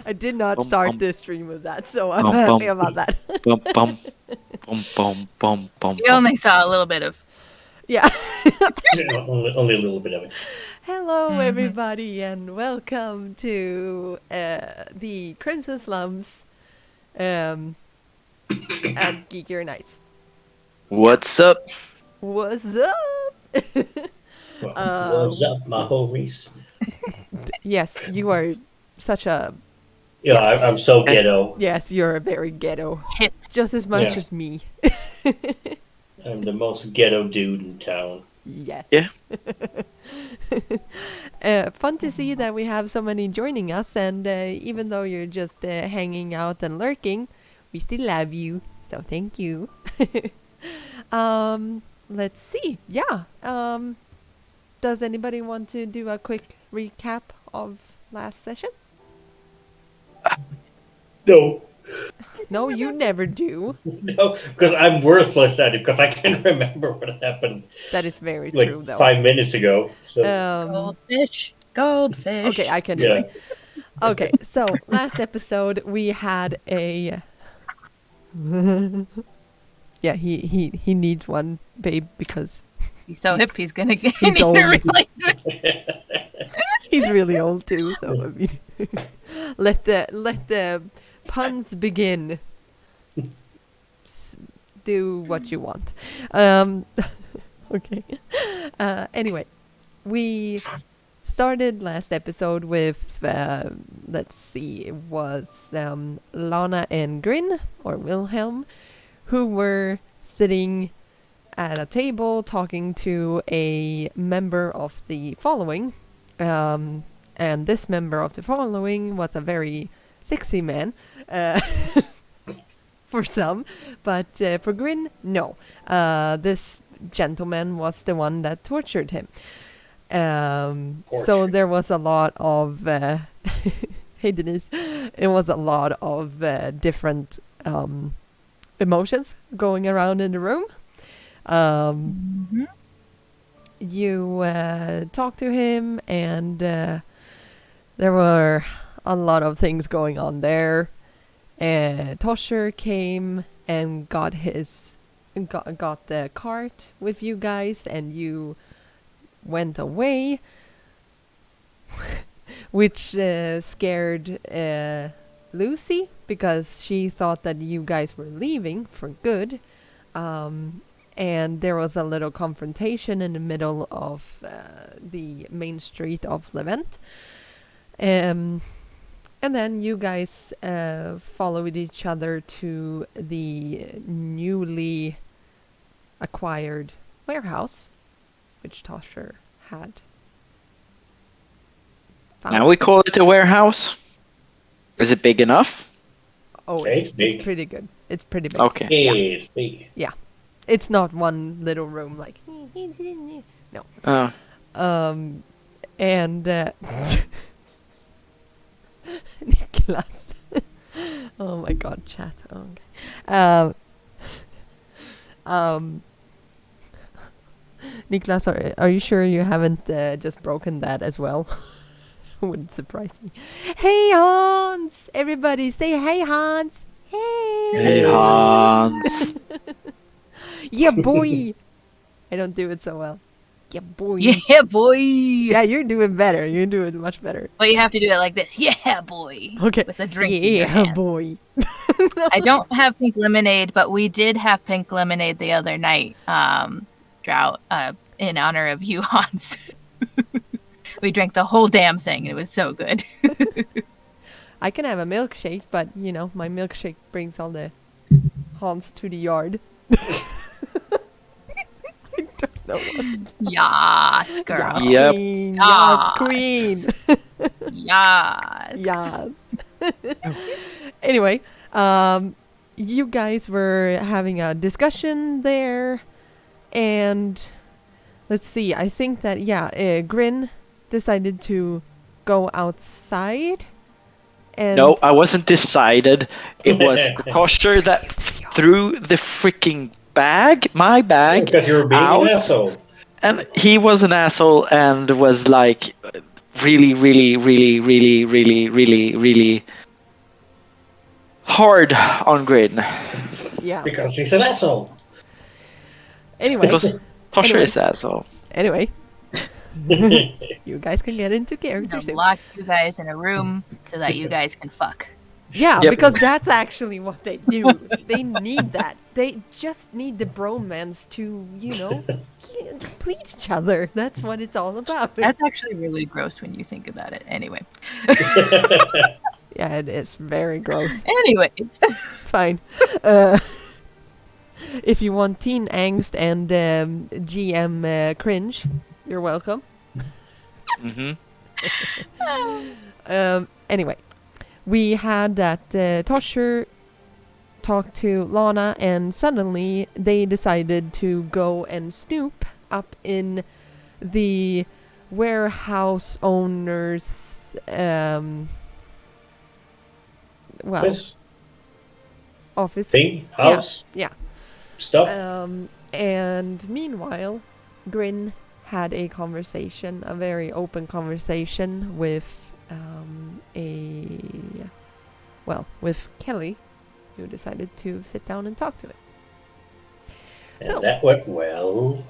I did not start this stream with that, so I'm happy about that. We only saw a little bit of. Yeah. only a little bit of it. Hello, everybody, and welcome to the Crimson Slums at Geekier Nights. What's up? What's up? What's up, my homies? Yes, you are such a... Yeah, I'm so ghetto. Yes, you're a very ghetto. Hip. Just as much as me. I'm the most ghetto dude in town. Yes. Yeah. Fun to see that we have so many joining us, and even though you're just hanging out and lurking, we still love you. So thank you. Let's see. Yeah. Does anybody want to do a quick recap of last session? No. No, you never do. No, because I'm worthless at it, because I can't remember what happened. That is very like true, though. 5 minutes ago. So. Goldfish. Okay, I can do it. Okay, so last episode we had a... yeah, he needs one, babe, because... He's so hip, he's gonna get He's old. a replacement. He's really old too, so I mean, let the puns begin. Do what you want. Okay. Anyway, we started last episode with, let's see, it was Lana and Grin, or Wilhelm, who were sitting at a table talking to a member of the following. And this member of the following was a very sexy man. For some, but for Grin, no. This gentleman was the one that tortured him. So there was a lot of hey Denise, it was a lot of different emotions going around in the room. You talked to him, and there were a lot of things going on there. Tosher came and got the cart with you guys, and you went away, which scared Lucy, because she thought that you guys were leaving for good. And there was a little confrontation in the middle of the main street of Levent. And then you guys followed each other to the newly acquired warehouse, which Tosher had found. Now we call it a warehouse. Is it big enough? Oh, It's big. it's pretty good. It's pretty big. Okay. It's big. Yeah. It's not one little room like... No. And... Niklas. Oh my god, chat. Okay. Niklas, are you sure you haven't just broken that as well? Wouldn't surprise me. Hey Hans! Everybody say hey Hans! Hey! Hey Hans. Yeah boy! I don't do it so well. Yeah boy! Yeah, boy. Yeah, you're doing better. You're doing much better. Well, you have to do it like this. Yeah, boy. Okay. With a drink in your Yeah hand. boy! I don't have pink lemonade, but we did have pink lemonade the other night, Drought, in honor of you, Hans. We drank the whole damn thing. It was so good. I can have a milkshake, but you know, my milkshake brings all the Hans to the yard. I don't know what. Yas, girl. Yep. Queen. Yes. Yes, queen. Yas. Yes. Anyway, you guys were having a discussion there, and let's see. I think that Grin decided to go outside. And No, I wasn't decided. It was Tosher that threw the freaking bag, my bag, Because you were being out. an asshole. And he was an asshole and was like really, really, really, really, really, really, really hard on Grin. yeah. Because he's an asshole. Anyway, Because Tosher Anyway. is an asshole. anyway, you guys can get into character soon. Lock you guys in a room so that you guys can fuck. Yeah, Yep. because that's actually what they do. They need that. They just need the bromance to, you know, complete each other. That's what it's all about. That's actually really gross when you think about it. Anyway. Yeah, it is very gross. Anyways. Fine. If you want teen angst and GM cringe, you're welcome. Mm-hmm. Anyway, we had that Tosher talked to Lana, and suddenly they decided to go and snoop up in the warehouse owner's This office. thing, house, Yeah. stuff. And meanwhile, Grin had a conversation, a very open conversation with with Kelly, who decided to sit down and talk to it. And so- that went well.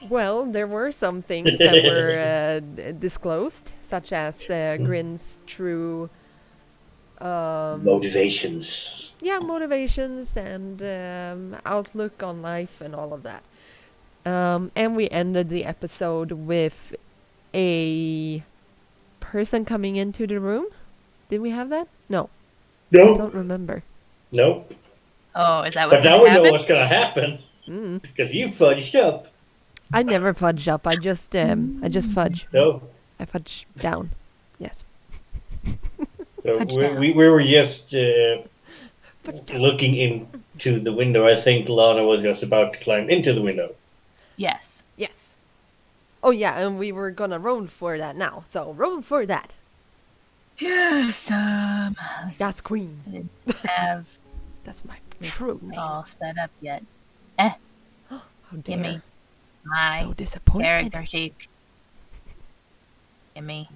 Well, there were some things that were disclosed, such as Grin's true Motivations. Yeah, motivations and outlook on life and all of that. And we ended the episode with a person coming into the room. Did we have that? No, I No. don't remember. Nope. Oh, is that what's But now going we to know happen? what's gonna happen. Mm. Because you fudged up. I never fudge up. I just fudge. No. I fudge down. Yes. So Fudge we, down. we were just Fudge down. looking into the window. I think Lana was just about to climb into the window. Yes. Yes. Oh yeah, and we were gonna roll for that now. So roll for that. Yes. That's Queen. I didn't have That's my this true name. all set up yet. How Give dare. me my So disappointed. character sheet. Give me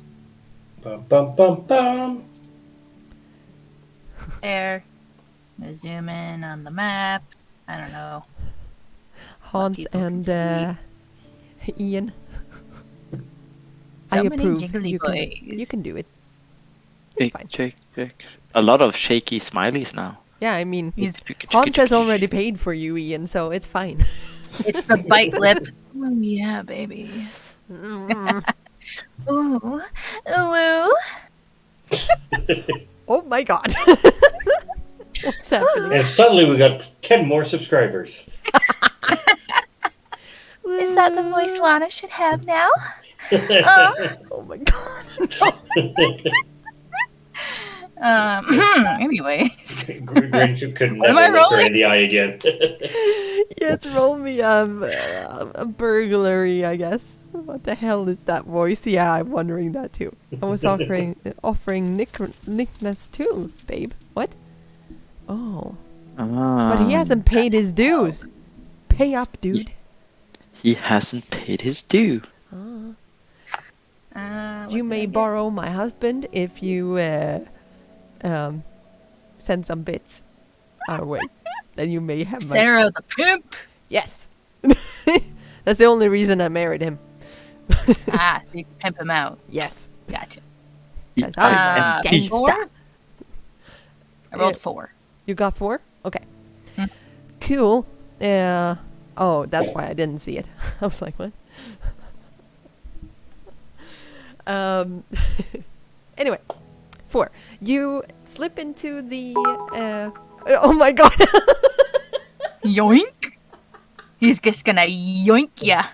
Bum, bum, bum, bum. there. Gonna zoom in on the map. I don't know. Hans people can and Ian. So I many approve. jiggly You can, boys. you can do it. It's fine. Shake. A lot of shaky smileys now. Yeah, I mean, He's- Hans has already paid for you, Ian, so it's fine. It's the bite lip. Oh yeah, baby. Ooh, ooh. Oh my god. What's happening? And suddenly we got 10 more subscribers. Is that the voice Lana should have now? Oh my god. Anyways. Grin could What am never I look her rolling? in the eye again. Yes, roll me a burglary, I guess. What the hell is that voice? Yeah, I'm wondering that too. I was offering Nicholas too, babe. What? Oh. But he hasn't paid his dues. Pay up, dude. He hasn't paid his due. You may borrow my husband if you send some bits our way. Then you may have my... Sarah the pimp. Yes. That's the only reason I married him. So you can pimp him out. Yes. Gotcha. 'Cause I'm a gangsta. 4? I rolled 4. You got 4? Okay. Mm. Cool. Oh, that's why I didn't see it. I was like, what? Anyway, 4. You slip into the... oh my god. Yoink. He's just gonna yoink ya.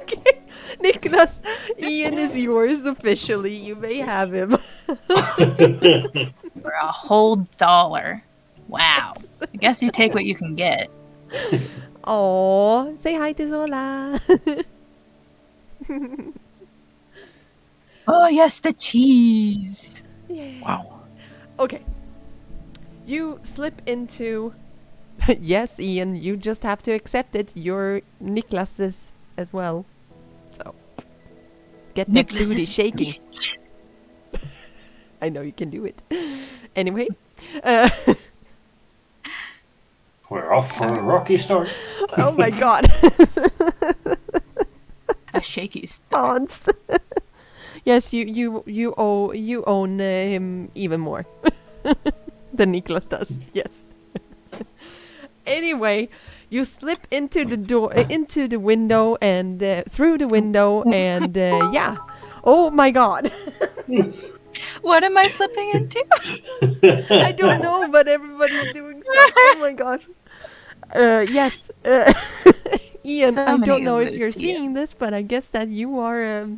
Okay. Nicholas, Ian is yours officially. You may have him. For a whole $1. Wow. I guess you take what you can get. Oh, say hi to Zola. Oh yes, the cheese. Wow. Okay. You slip into... Yes, Ian, you just have to accept it. You're Nicholas's as well. So, get that Nicholas's booty shaking. I know you can do it. Anyway. We're off for a rocky start. Oh my god. A shaky start. Hans. Yes, you own him even more than Nicholas does. Yes. Anyway, you slip into the door, into the window, and through the window, and yeah. Oh my god. What am I slipping into? I don't know, but everybody's doing stuff. Oh my god. Yes. Ian, So I don't many know if Ulus you're to you. seeing this, but I guess that you are,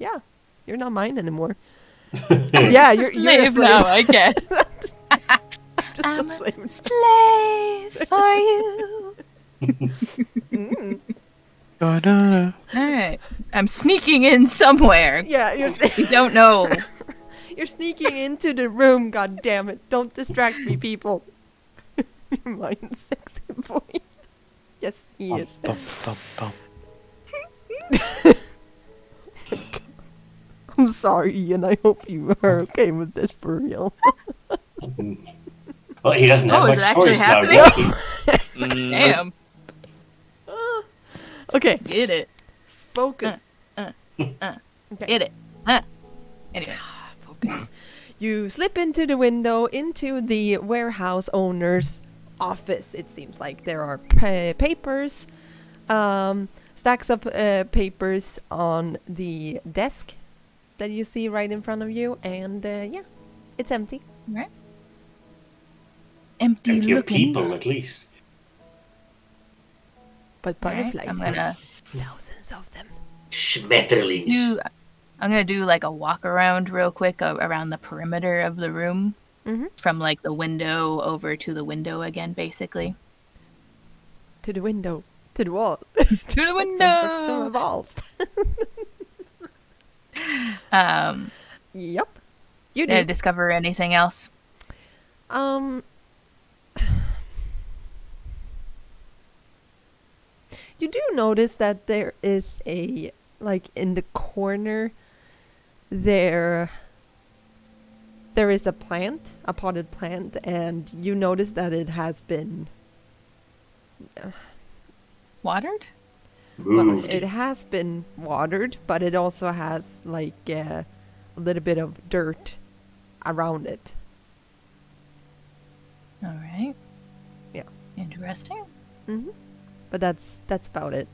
yeah, you're not mine anymore. Yeah, you're a slave now, I guess. Just I'm a a slave. slave for you. Mm. Alright. I'm sneaking in somewhere. Yeah, You don't know. you're sneaking into the room. God damn it! Don't distract me, people. You're mine, sexy boy. Yes, he is. Bum, bum, bum. I'm sorry, Ian. I hope you are okay with this for real. Well, he doesn't have Oh, is much it actually choice now, happening? does he? Mm, Damn. Okay, Get it. focus. Get Okay. it. Anyway. Focus. You slip into the window, into the warehouse owner's office. It seems like there are papers, stacks of papers on the desk that you see right in front of you, and yeah, it's empty. Right. Empty Plenty of looking. people, at least. But Alright, butterflies, I'm gonna thousands of them. Schmetterlings. I'm gonna do like a walk around real quick around the perimeter of the room, Mm-hmm. from like the window over to the window again, basically. To the window, to the wall, To the to the window. walls. Yep, you Did I did. discover anything else? You do notice that there is a, like, in the corner, there is a plant, a potted plant, and you notice that it has been, Watered? well, Moved. it has been watered, but it also has, like, a little bit of dirt around it. All right. Yeah. Interesting. Mm-hmm. But that's about it.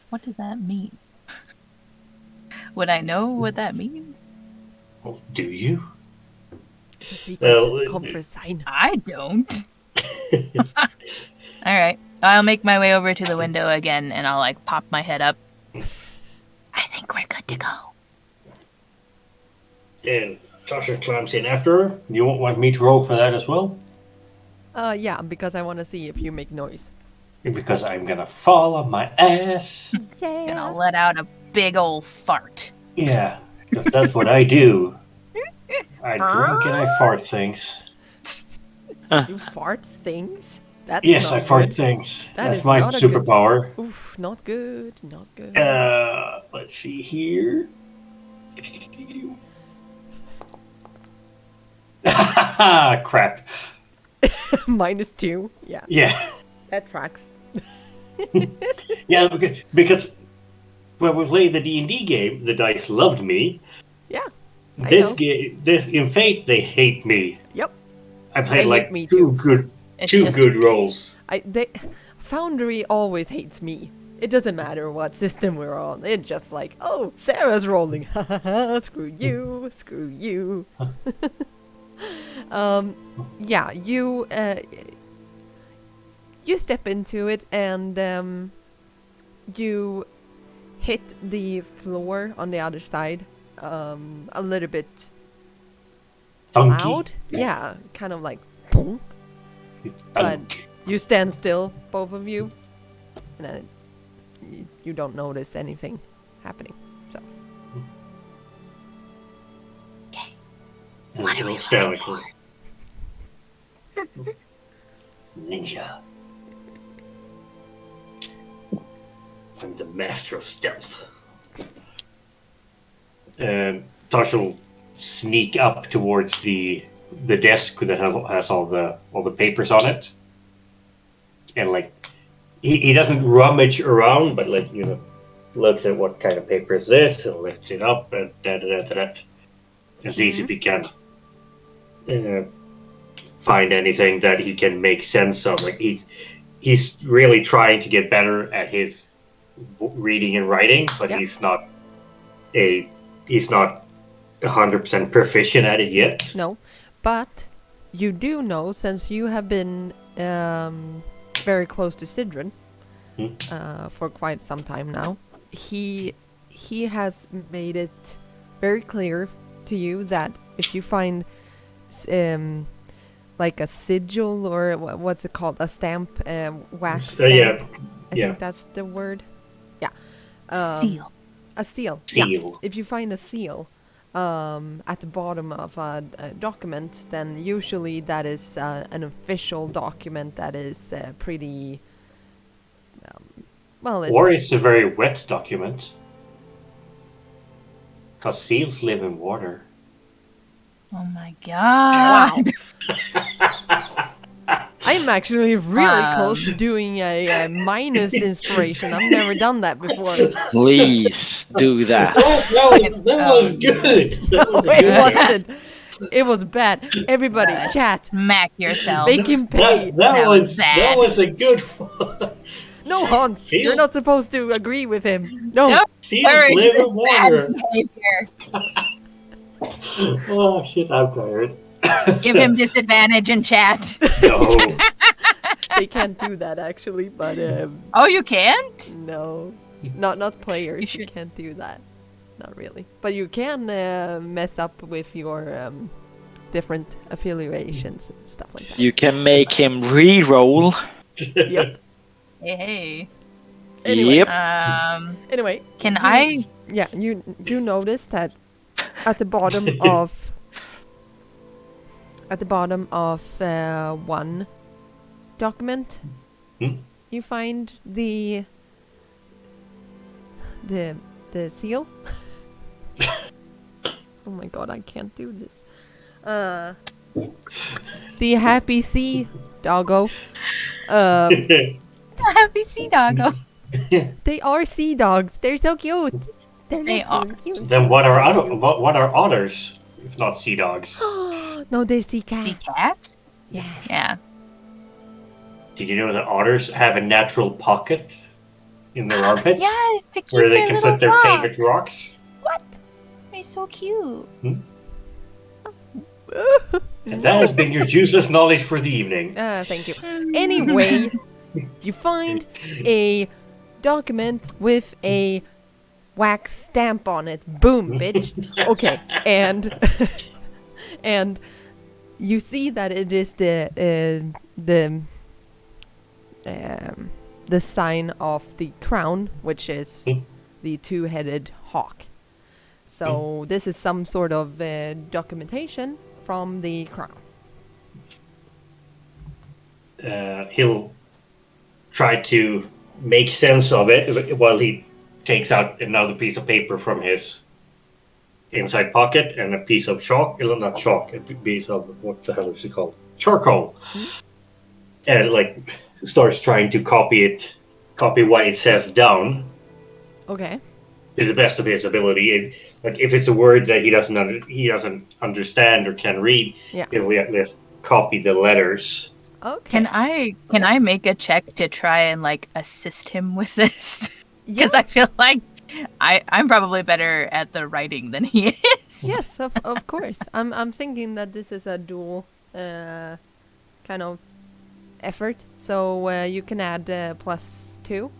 What does that mean? Would I know what that means? Well, do you? It's a secret Well, conference sign. I don't. All right. I'll make my way over to the window again, and I'll like pop my head up. I think we're good to go. And Tosher climbs in after her. You won't want me to roll for that as well? Yeah, because I want to see if you make noise. Because I'm gonna fall on my ass. Yeah. And I'll let out a big old fart. Yeah, because that's what I do. I drink and I fart things. You fart things? That's Yes, not I fart good. things. That That's is my not a good- superpower. Oof, not good, not good. Let's see here. Crap. -2. Yeah, Yeah. that tracks. Yeah, because when we played the D&D game, the dice loved me. Yeah, I This know. game, in Fate, they hate me. Yep. I've had They like hate me two too. It's two just- good rolls. Foundry always hates me. It doesn't matter what system we're on. It's just like, oh, Sarah's rolling. Ha ha ha. Screw you. Screw you. Yeah, you step into it and you hit the floor on the other side a little bit Funky. loud. Yeah, kind of like boom. But Thunk. you stand still, both of you, and then you don't notice anything happening. So And What are it'll we stand looking like Ninja. I'm the master of stealth. And Tosher will sneak up towards the desk that has all the papers on it, and like he doesn't rummage around, but like looks at what kind of paper is this and lifts it up and and sees if he can find anything that he can make sense of. Like he's really trying to get better at his reading and writing, but Yeah. he's not 100% proficient at it yet. no, but you do know, since you have been very close to Sidron for quite some time now. He has made it very clear to you that if you find like a sigil or what's it called, a stamp, wax stamp. Yeah. I think that's the word. Yeah. Seal. A seal. Yeah. Seal. If you find a seal at the bottom of a document, then usually that is an official document that is pretty. Well, it's Or it's a very wet document. Because seals live in water. Oh my god. I'm actually really Um. close to doing a minus inspiration. I've never done that before. Please do that. That was good. That was a It good one. wasn't. It was bad. Everybody, chat. Smack yourself. Make him pay. That was bad. That was a good one. No, Hans, you're not supposed to agree with him. No. Nope. See, Courage live is bad water. behavior. Oh shit, I'm tired. Give him disadvantage in chat. No. They can't do that actually, but Oh, you can't? no, not players. You should. can't do that. Not really, but you can mess up with your different affiliations and stuff like that. You can make him re-roll. Yep. Hey. Anyway, Yep. anyway, Can I? yeah, you notice that at the bottom of one document, you find the seal. Oh my god, I can't do this. The happy sea doggo. Happy sea doggo. They are sea dogs. They're so cute. They are. Cute. Then what are otters if not sea dogs? No, they're sea cats. Sea cats? Yes. Yeah. Did you know that otters have a natural pocket in their armpits Yes, to keep where they their can little put their rock. favorite rocks? What? They're so cute. And that has been your useless knowledge for the evening. Thank you. Anyway, you find a document with a wax stamp on it. Boom, bitch. Okay, and you see that it is the sign of the crown, which is the two-headed hawk. So this is some sort of documentation from the crown. He'll try to make sense of it while he takes out another piece of paper from his inside pocket and a piece of chalk. Not chalk, a piece of, what the hell is it called? Charcoal. And starts trying to copy what it says down Okay. to the best of his ability. If it's a word that he doesn't understand or can read, Yeah. he'll just copy the letters. Okay. Can I make a check to try and assist him with this? Because I feel like I'm probably better at the writing than he is. Yes, of course. I'm thinking that this is a dual kind of effort, so you can add +2 to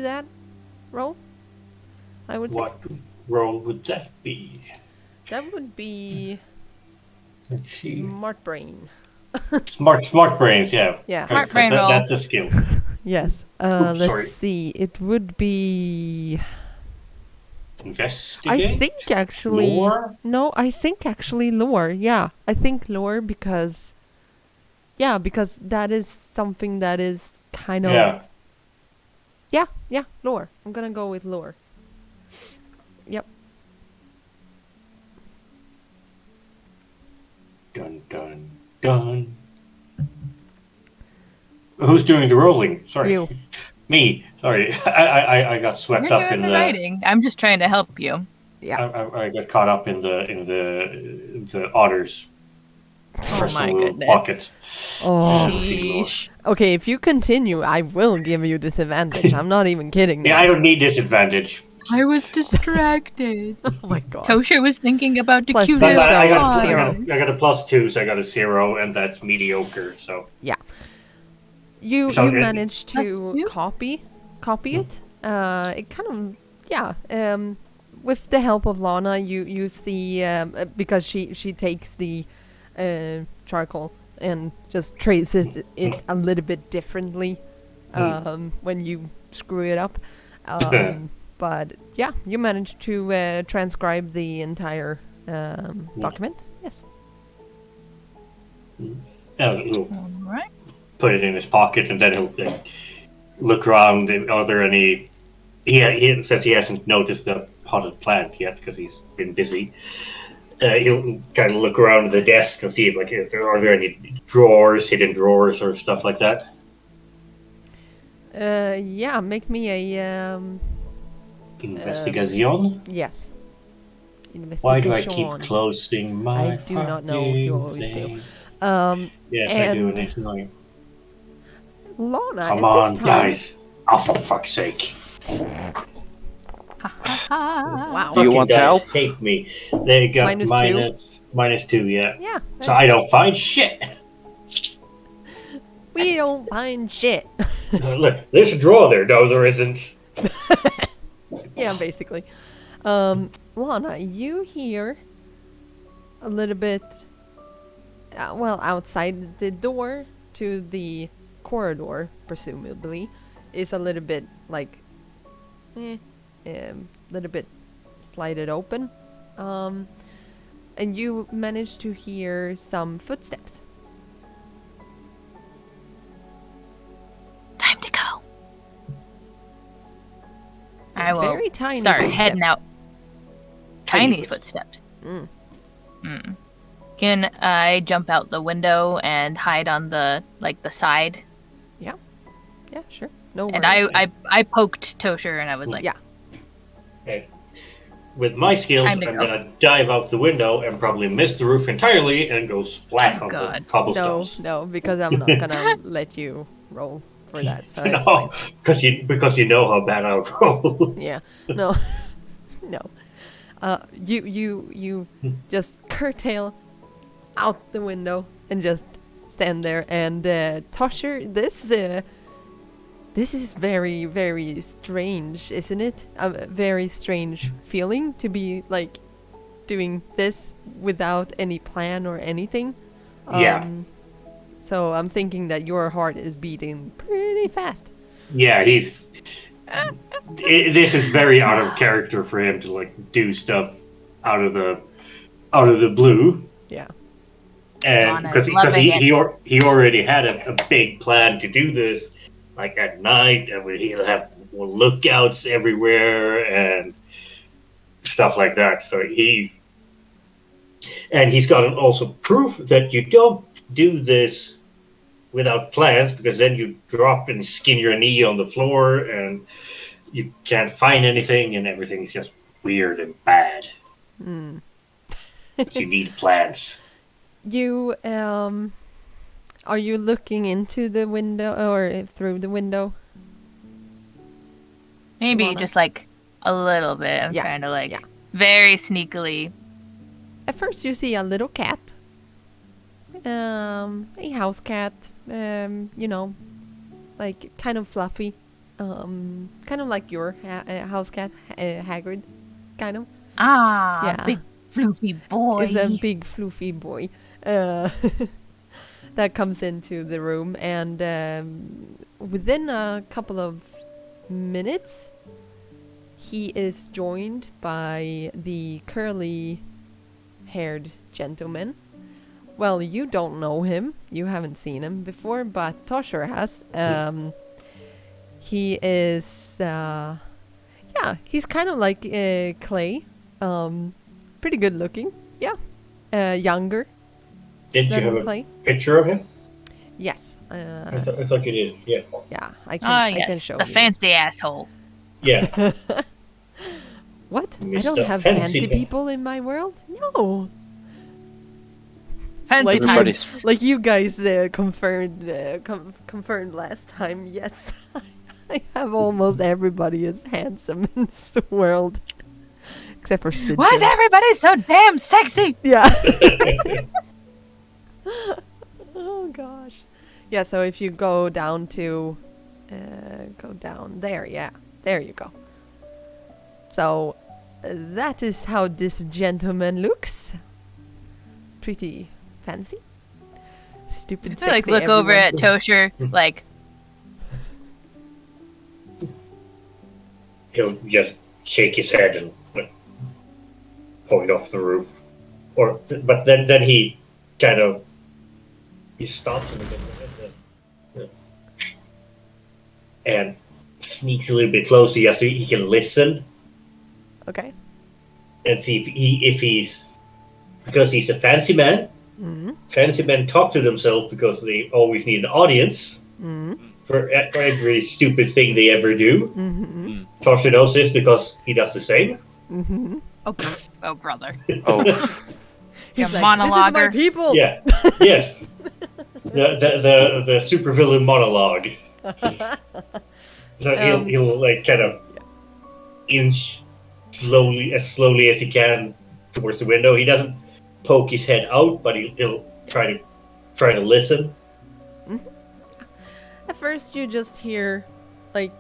that roll. I would say What role would that be? that would be Let's see. smart brain. Smart brains, yeah. Yeah. Smart brain roll. That's a skill. Yes. sorry. Let's see. It would be. Investigate. I think actually. Lore? No, I think actually lore. Yeah, I think lore because. Yeah, because that is something that is kind of. Yeah. Yeah, lore. I'm gonna go with lore. Yep. Dun dun dun. Who's doing the rolling? Sorry. You. Me. Sorry. I got swept You're up doing in the writing. I'm just trying to help you. Yeah. I got caught up in the otters. Oh personal my little goodness. pocket. Oh. Sheesh. Okay, if you continue, I will give you disadvantage. I'm not even kidding. Yeah, now. I don't need disadvantage. I was distracted. Oh my god. Tosher was thinking about the Plus cutest two, so I got dogs. zero. got a +2, so I got a 0, and that's mediocre. So You So, managed to That's you? copy it. It kind of with the help of Lana, you see because she takes the charcoal and just traces it a little bit differently when you screw it up. But yeah, you managed to transcribe the entire document. Yes. he'll All right. put it in his pocket, and then he'll look around. Are there any? He says he hasn't noticed the potted plant yet because he's been busy. He'll kind of look around the desk and see if are there any drawers, hidden drawers, or stuff like that. Yeah, make me a Investigation. yes. Why do I keep Investigation. closing my? I do not know. You always do. Yes, I do. And it's annoying. Lana, Come at on, this time, guys! Oh, for fuck's sake! wow. Do you Fucking want guys help? hate me. They got -2? -2, yeah. Yeah. So I don't find shit. We don't find shit. Look, there's a drawer there. No, there isn't. Yeah, basically. Lana, you hear a little bit, outside the door to the corridor, presumably, is a little bit like, little bit slided open. And you manage to hear some footsteps. Time to go. I will Very tiny start footsteps. heading out. Tiny footsteps. footsteps. Can I jump out the window and hide on the side? Yeah, sure. No worries. And I poked Tosher and I was like, yeah. Okay. With my skills, Time to I'm go. gonna dive out the window and probably miss the roof entirely and go splat on the God. cobblestones. No, because I'm not gonna let you roll for that. So it's No, fine. because you know how bad I'll roll. Yeah. No. No. You just curtail out the window and just stand there. And Tosher, this is very, very strange, isn't it? A very strange feeling to be like doing this without any plan or anything. Yeah. So I'm thinking that your heart is beating pretty fast. Yeah, this is very out of character for him to like do stuff out of the blue. Yeah. And Lana's because loving he already had a big plan to do this, like at night, and he'll have lookouts everywhere and stuff like that. So he's got also proof that you don't do this without plans, because then you drop and skin your knee on the floor and you can't find anything and everything's just weird and bad. But you need plans. You are you looking into the window or through the window? maybe Lana. just like a little bit. I'm Yeah, trying to like yeah. very sneakily. At first you see a little cat. A house cat. You know, like kind of fluffy. Kind of like your house cat, Hagrid, kind of. Ah, Yeah. big floofy boy. Is a big floofy boy that comes into the room, and within a couple of minutes he is joined by the curly-haired gentleman. Well, you don't know him, you haven't seen him before, but Tosher has. He is he's kind of like Clay, pretty good looking, younger Didn't you than have a Clay. picture of him? Yes. I thought you did. Yeah. Yeah, I Ah, can yes, show the you. fancy asshole. Yeah. What? I Mr. don't have Fancy fancy Pants. people in my world? No. Fancy Like pants. like you guys confirmed last time. Yes, I have almost everybody as handsome in this world, except for Sid. Why is everybody so damn sexy? Yeah. Oh gosh. Yeah. So if you go down to, go down there. Yeah. There you go. So that is how this gentleman looks. Pretty fancy. Stupid I sexy. like look over everyone. at Tosher, like, He'll just shake his head and like, point off the roof. But then he kind of he stops him and sneaks a little bit closer just so he can listen Okay. and see if he's because he's a fancy man. Mm-hmm. Fancy men talk to themselves because they always need an audience for every stupid thing they ever do. Mm-hmm. Tosher knows this because he does the same. Mm-hmm. Oh, brother. Oh, Your He's like, this is my monologuer. people. Yeah, yes. The supervillain monologue. So he'll like kind of inch slowly as he can towards the window. He doesn't poke his head out, but he'll try to listen. At first, you just hear, like,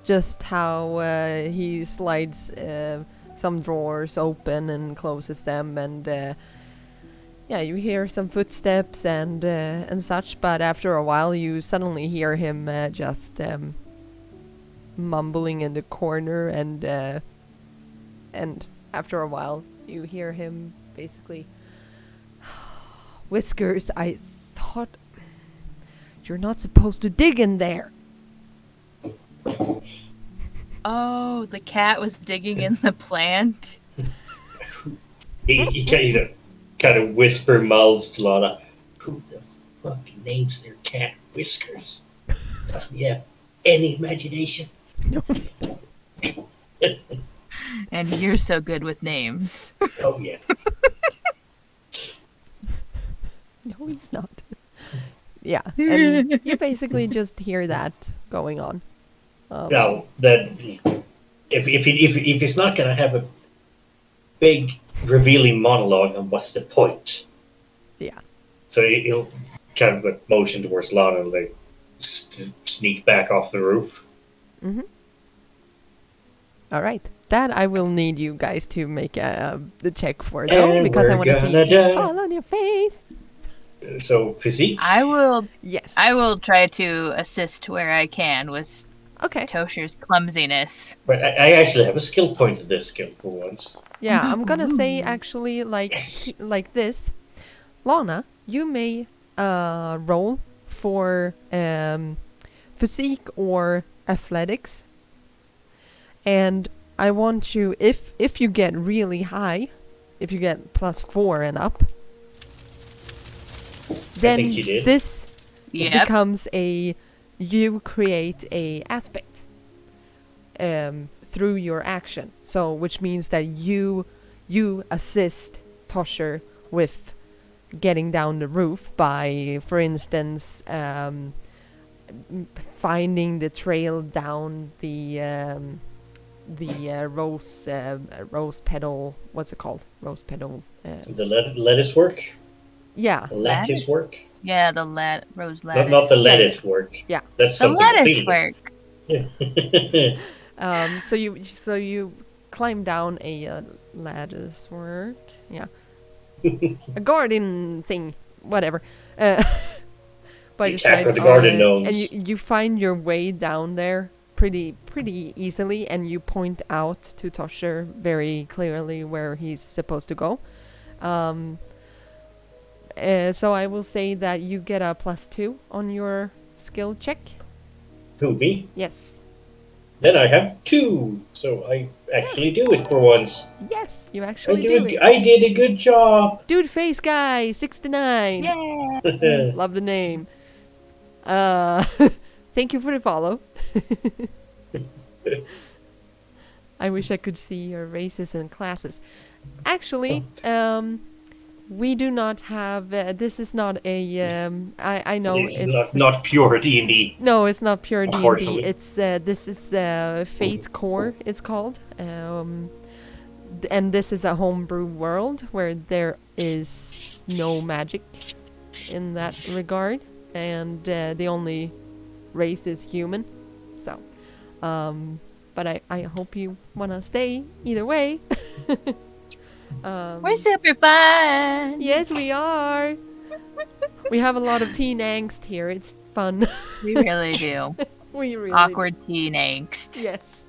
just how he slides some drawers open and closes them, and yeah, you hear some footsteps and such. But after a while, you suddenly hear him just mumbling in the corner, and after a while, you hear him basically, Whiskers, I thought you're not supposed to dig in there. Oh, the cat was digging in the plant. He's a kind of whisper mouths to Lana. Who the fuck names their cat Whiskers? Doesn't he have any imagination? And you're so good with names. Oh yeah. No, he's not. Yeah, and you basically just hear that going on. Now that if he's not gonna have a big revealing monologue, then what's the point? Yeah. So he'll kind of like motion towards Lana and like sneak back off the roof. Mm-hmm. All right. That I will need you guys to make the check for, though, And because I we're want to see gonna if you die. fall on your face. So physique. I will Yes. try to assist where I can with Okay. Tosher's clumsiness. But I actually have a skill point to this skill for once. Yeah, I'm gonna say actually Yes. like this. Lana, you may roll for physique or athletics, and I want you, if you get really high, if you get +4 and up, then think you did. this Yep. becomes you create a aspect through your action. So which means that you assist Tosher with getting down the roof by, for instance, finding the trail down the rose petal. What's it called? Rose petal. The lettuce work. Yeah. Lattice Lettuce? work. Yeah, the rose lettuce. Not the lettuce work. Yeah. That's The something lettuce completely work. So you climb down a lattice work. Yeah. A garden thing, whatever. By You the tackle side, the garden and gnomes. you find your way down there pretty easily, and you point out to Tosher very clearly where he's supposed to go. So I will say that you get a +2 on your skill check. Who, me? Yes. Then I have 2, so I actually do it for once. Yes, you actually do it. I did a good job. Dude Face Guy 69. Yeah. Love the name. Thank you for the follow. I wish I could see your races and classes. Actually, we do not have. This is not a. I know It's not pure D&D. No, it's not pure D&D. Unfortunately. It's this is Fate Core. It's called. And this is a homebrew world where there is no magic in that regard, and the only race is human. So, but I hope you wanna stay either way. We're super fun. Yes, we are. We have a lot of teen angst here. It's fun. We really do. We really Awkward teen angst. Yes.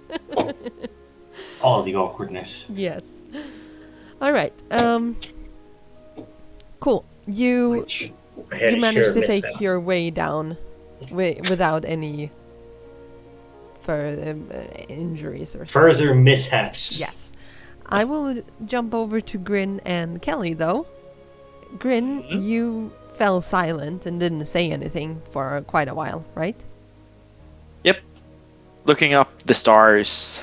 All the awkwardness. Yes. All right. Cool. You Which I had managed to miss take that. your way down without any further injuries or something. Further mishaps. Yes. I will jump over to Grin and Kelly, though. Grin, Mhm. you fell silent and didn't say anything for quite a while, right? Yep. Looking up the stars.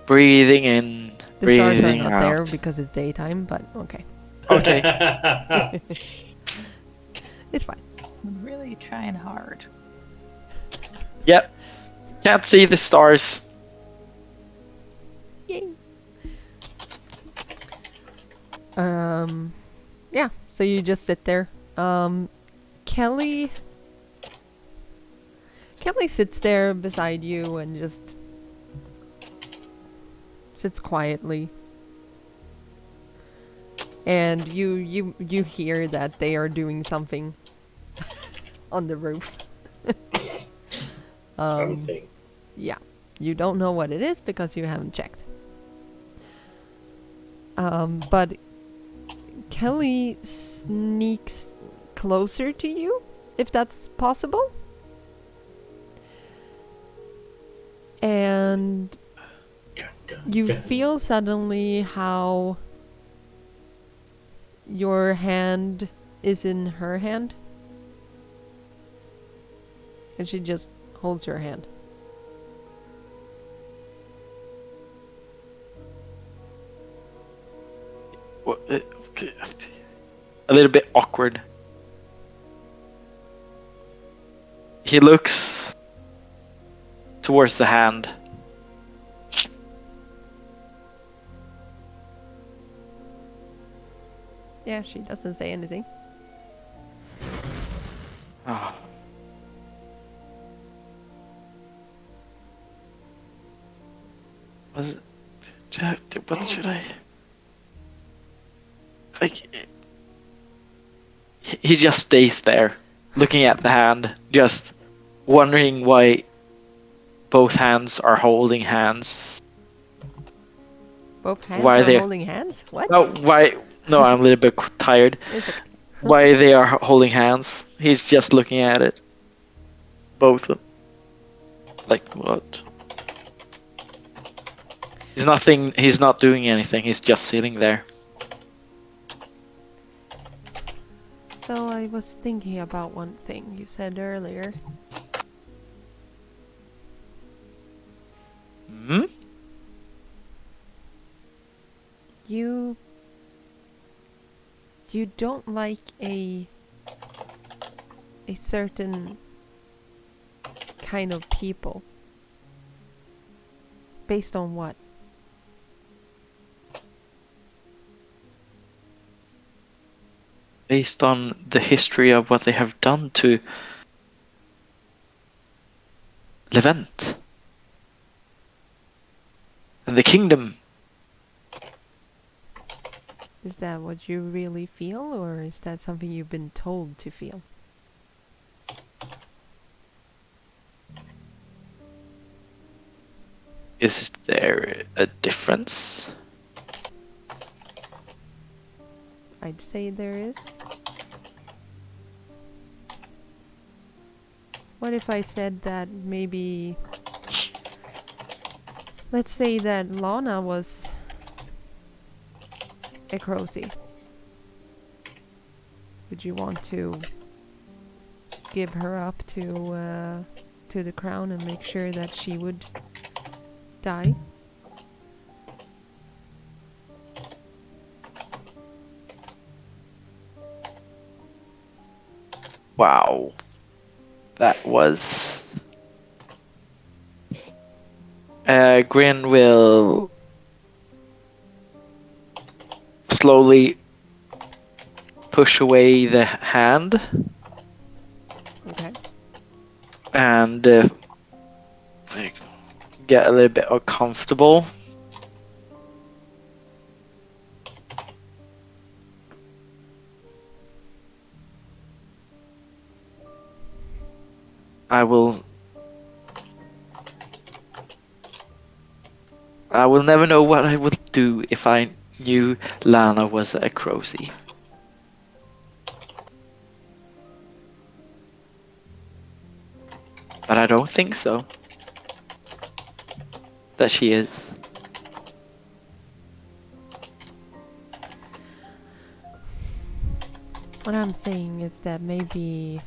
Breathing in, The stars are breathing not out. there because it's daytime, but okay. Okay. It's fine. I'm really trying hard. Yep. Can't see the stars. Yay. Yeah, so you just sit there. Kelly sits there beside you and just sits quietly. And you hear that they are doing something on the roof. Something. Yeah. You don't know what it is because you haven't checked. But Kelly sneaks closer to you, if that's possible. And you feel suddenly how your hand is in her hand. And she just holds your hand. A little bit awkward. He looks towards the hand. Yeah, she doesn't say anything. Oh. What should I? Like, he just stays there, looking at the hand, just wondering why both hands are holding hands. Both hands Why are they're- holding hands? What? No, why? No, I'm a little bit tired. It's okay. Why they are holding hands? He's just looking at it. Both of them. Like what? He's nothing. He's not doing anything. He's just sitting there. So I was thinking about one thing you said earlier. Hmm? You don't like a certain kind of people. Based on what? Based on the history of what they have done to Levent and the kingdom. Is that what you really feel, or is that something you've been told to feel? Is there a difference? I'd say there is. What if I said that maybe... Let's say that Lana was a Crozy. Would you want to give her up to the crown and make sure that she would die? Wow. That was... Grin will slowly push away the hand Okay. and like, get a little bit uncomfortable. I will never know what I would do if I knew Lana was a Crozy. But I don't think so. That she is. What I'm saying is that maybe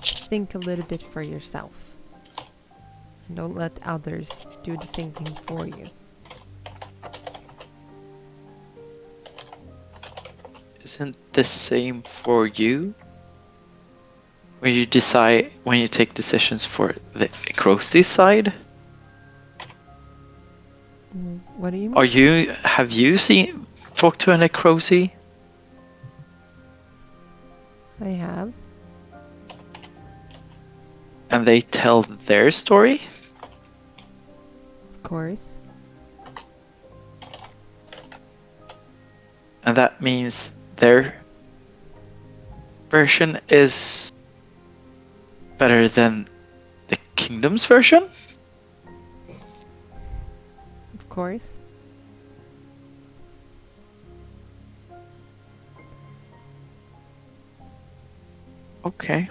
think a little bit for yourself. And don't let others do the thinking for you. Isn't the same for you? When you decide, when you take decisions for the Crossy side? What do you Are mean? have you talked to a Necrosi? I have. And they tell their story? Of course. And that means their version is better than the Kingdom's version? Of course. Okay.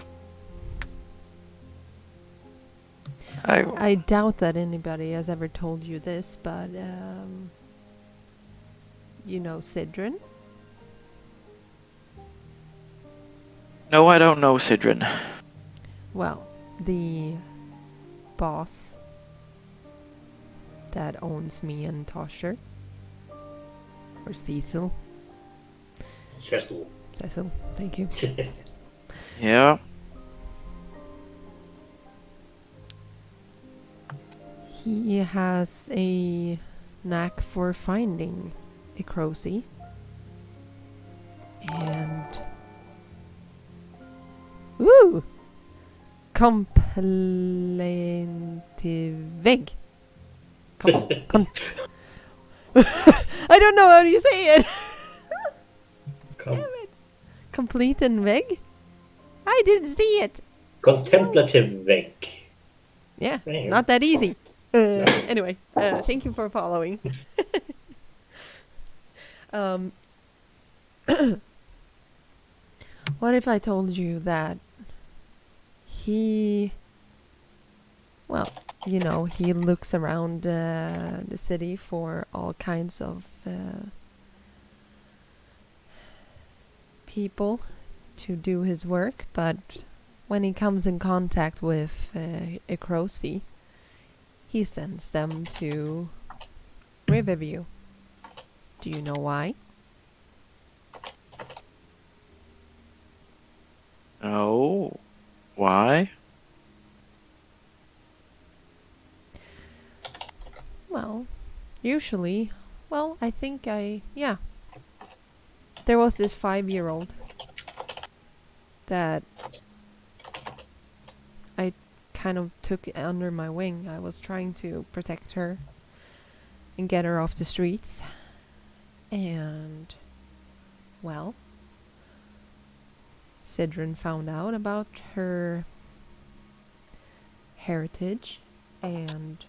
I doubt that anybody has ever told you this, but you know Sidrin? No, I don't know Sidrin. Well, the boss that owns me and Tosher. Or Cecil. Cecil. Cecil, thank you. Yeah. He has a knack for finding a Crossy. And... Woo! Complementive. I don't know how you say it. Damn it. Complete and veg? I didn't see it. Contemplative veg. Yeah, it's not that easy. Anyway, thank you for following. What if I told you that he... Well, you know, he looks around the city for all kinds of people to do his work, but when he comes in contact with a Crossy, he sends them to Riverview. Do you know why? No. Why? Well, usually, I think yeah. There was this 5-year-old that I kind of took under my wing. I was trying to protect her and get her off the streets. And, well, Sidrin found out about her heritage and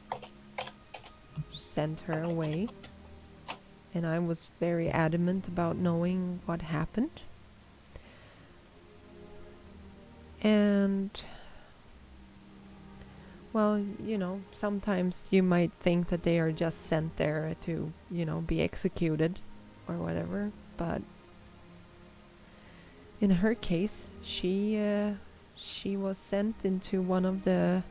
sent her away. And I was very adamant about knowing what happened. And, well, you know, sometimes you might think that they are just sent there to, you know, be executed or whatever. But in her case, she was sent into one of the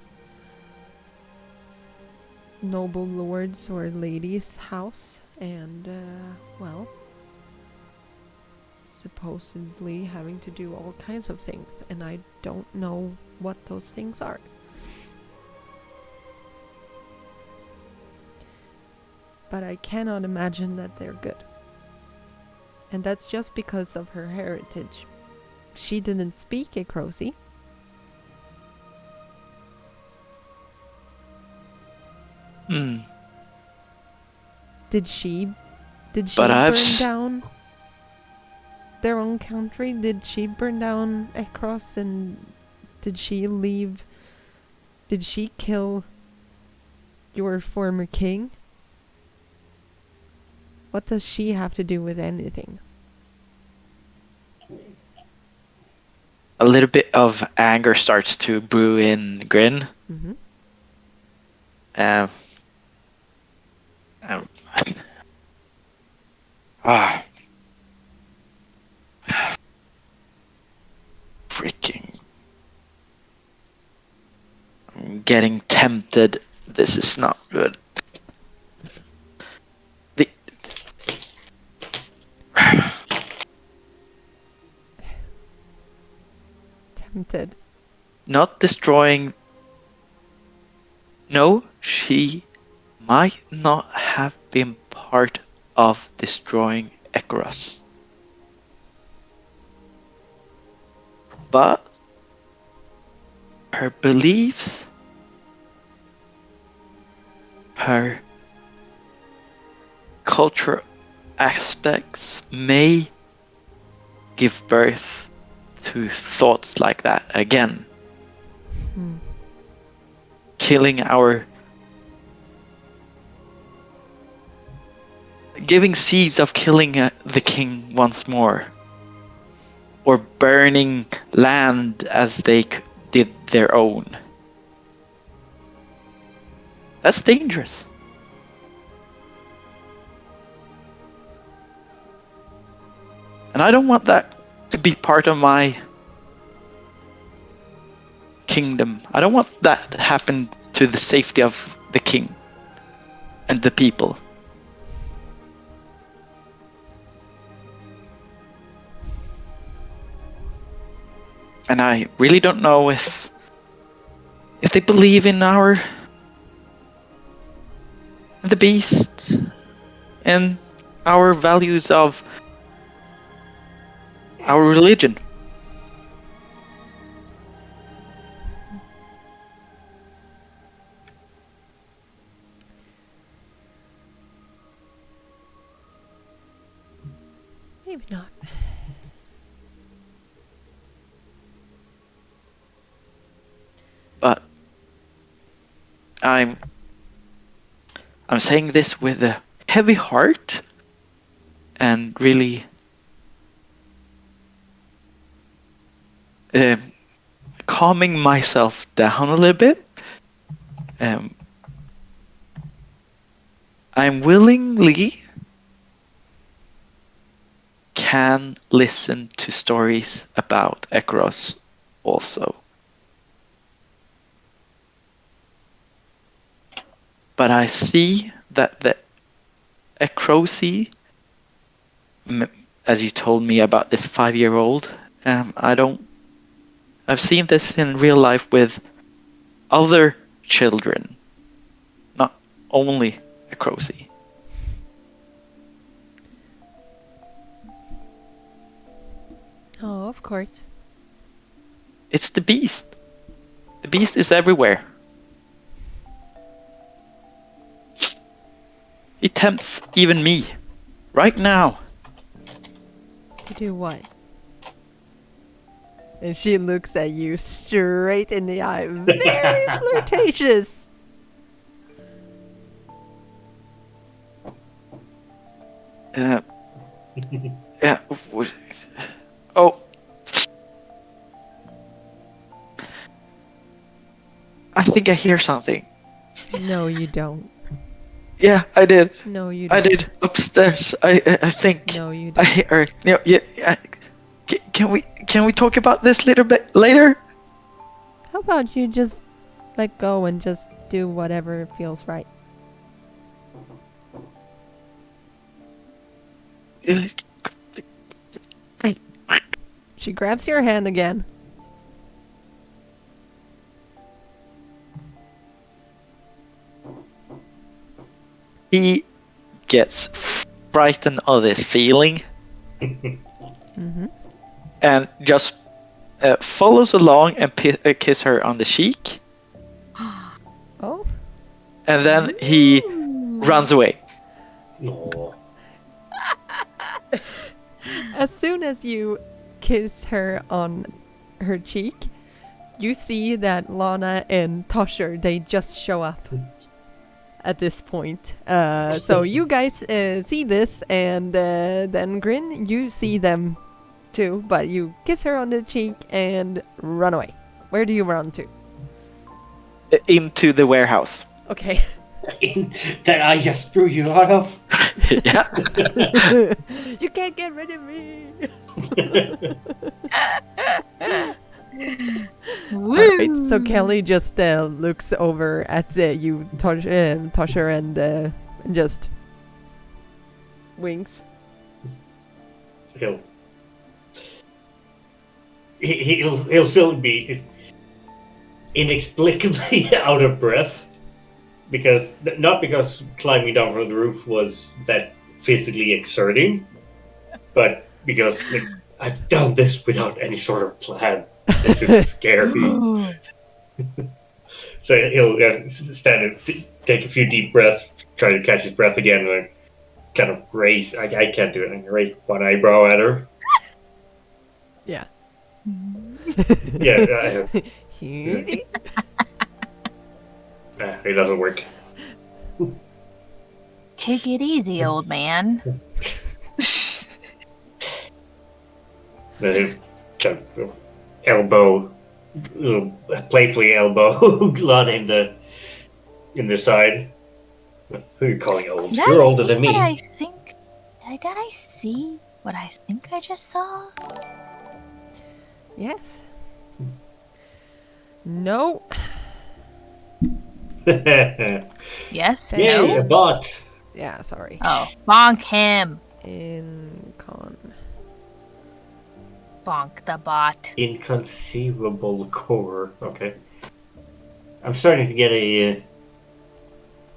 noble lords or ladies' house. And, well, supposedly having to do all kinds of things, and I don't know what those things are. But I cannot imagine that they're good. And that's just because of her heritage. She didn't speak a Crossy. Hmm. Did she But burn down their own country? Did she burn down Ekros, and did she kill your former king? What does she have to do with anything? a little bit of anger starts to brew in Grin. Mm-hmm. Um, um, ah. getting tempted. This is not good. The Tempted. not destroying. No, she might not have been part of destroying Ikaros. But her beliefs, her cultural aspects may give birth to thoughts like that again. Killing giving seeds of killing the king once more, or burning land as they did their own. That's dangerous. And I don't want that to be part of my kingdom. I don't want that to happen to the safety of the king and the people. And I really don't know if they believe in the beast and our values of our religion. Maybe not. But I'm saying this with a heavy heart and really calming myself down a little bit. I'm willingly can listen to stories about Ikaros also. But I see that the Ikarosi, as you told me about this 5-year-old, I've seen this in real life with other children, not only Ikarosi. Oh, of course. It's the beast. The beast is everywhere. It tempts even me, right now. To do what? And she looks at you straight in the eye, very flirtatious. Yeah. Oh. I think I hear something. No, you don't. Yeah, I did. No, you don't. I did upstairs. I think. No, you I don't. hear her. Yeah. Can we talk about this little bit later? How about you just let go and just do whatever feels right? She grabs your hand again. He gets frightened of this feeling Mm-hmm. and just follows along and kiss her on the cheek, Oh. and then he runs away. No. As soon as you kiss her on her cheek, you see that Lana and Tosher, they just show up at this point. So you guys see this, and then Grin, you see them too, but you kiss her on the cheek and run away. Where do you run to? Into the warehouse. Okay. That I just threw you out of. Yeah. You can't get rid of me. Alright, so Kelly just looks over at you, Tosher, and just winks. He'll still be inexplicably out of breath because not because climbing down from the roof was that physically exerting, but because like I've done this without any sort of plan. This is scary. So he'll stand and take a few deep breaths, try to catch his breath again, and kind of raise. I can't do it. I can raise one eyebrow at her. Yeah. Yeah. It doesn't work. Take it easy, old man. Then he'll kind of playfully elbow Lana in the side. Who are you calling old? You're older than me. Did I see what I think I just saw? Yes. No. Yes? Yay, No? a bot. Yeah, sorry. Oh, bonk him. Bonk the bot. Inconceivable core. Okay. I'm starting to get a...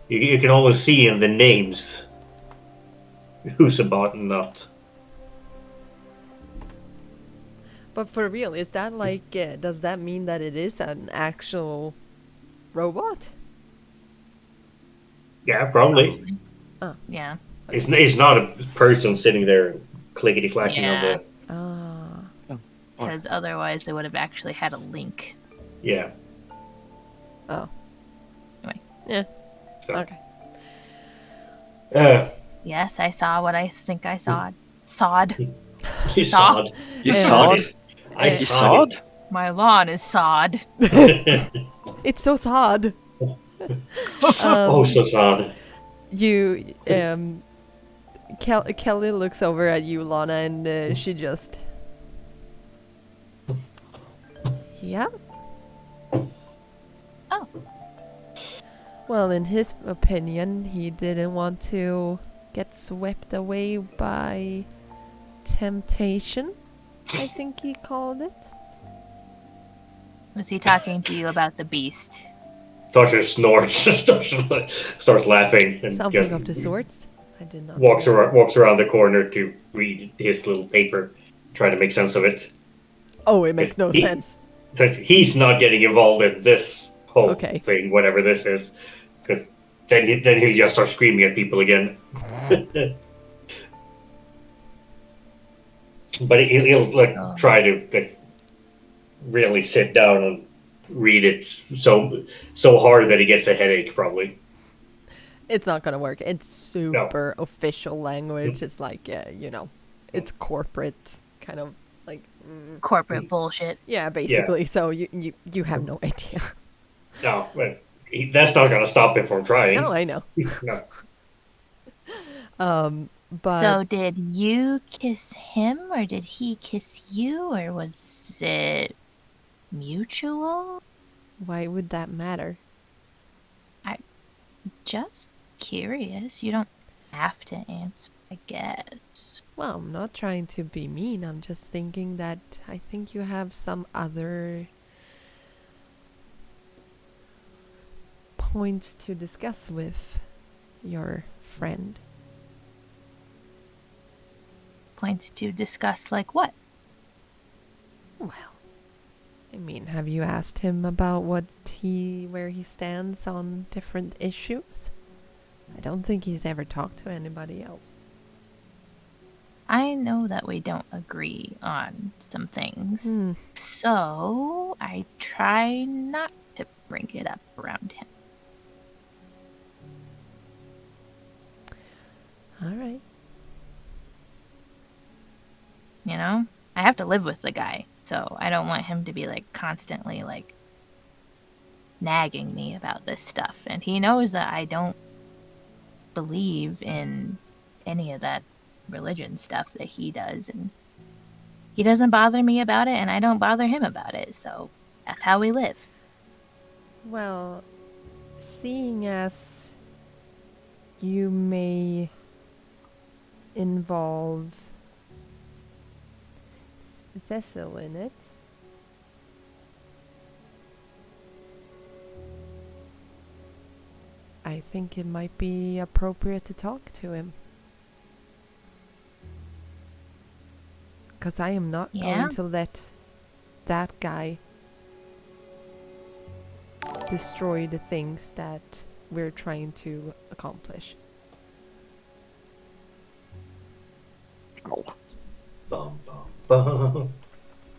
You can almost see in the names who's a bot and not. But for real, is that like, does that mean that it is an actual robot? Yeah, probably. Oh. Yeah. It's not a person sitting there clickety-clacking on the... Because otherwise they would have actually had a link. Yeah. Oh. Anyway. Yeah. So. Okay. Yes, I saw what I think I saw. Sawed. You sawed. You sawed? I You sawed? My lawn is sawed. It's so sad. Oh, so sad. You, Kelly looks over at you, Lana, and she just... Yeah? Oh. Well, in his opinion, he didn't want to get swept away by temptation, I think he called it. Was he talking to you about the beast? Tosher snorts, starts laughing, and Something just of the sorts. I did not. walks around the corner to read his little paper, try to make sense of it. Oh, it makes no sense. Because he's not getting involved in this whole thing, whatever this is. Because then he'll just start screaming at people again. But he'll try to really sit down and read it so hard that he gets a headache, probably. It's not gonna work. It's super official language. It's like, it's corporate kind of like corporate bullshit. Yeah, basically. Yeah. So you have no idea. No, but that's not gonna stop him from trying. No, I know. No. But so did you kiss him, or did he kiss you, or was it mutual? Why would that matter? I'm just curious. You don't have to answer, I guess. Well, I'm not trying to be mean. I'm just thinking that I think you have some other points to discuss with your friend. Points to discuss like what? Well, I mean, have you asked him about where he stands on different issues? I don't think he's ever talked to anybody else. I know that we don't agree on some things, so I try not to bring it up around him. All right. You know, I have to live with the guy, so I don't want him to be constantly nagging me about this stuff. And he knows that I don't believe in any of that religion stuff that he does, and he doesn't bother me about it, and I don't bother him about it. So That's how we live. Well, seeing as you may involve Cecil in it, I think it might be appropriate to talk to him. Because I am not Yeah? going to let that guy destroy the things that we're trying to accomplish. Oh, Bum, bum, bum.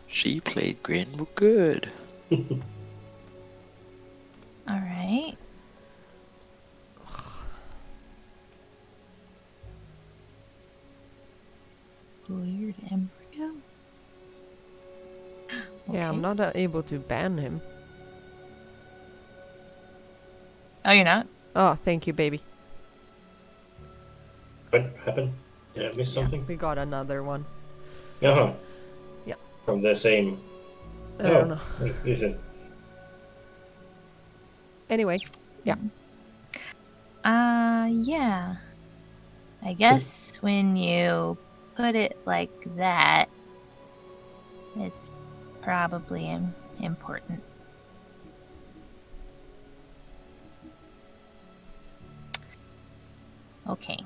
she played Grin good. All right. Weird embryo. Yeah, I'm Okay. not able to ban him. Oh, you're not? Oh, thank you, baby. What happened? Did I miss something? We got another one. Uh-huh. Yeah. From the same... I don't know. What is it? Anyway, yeah. Yeah. I guess when you put it like that, it's probably important. Okay.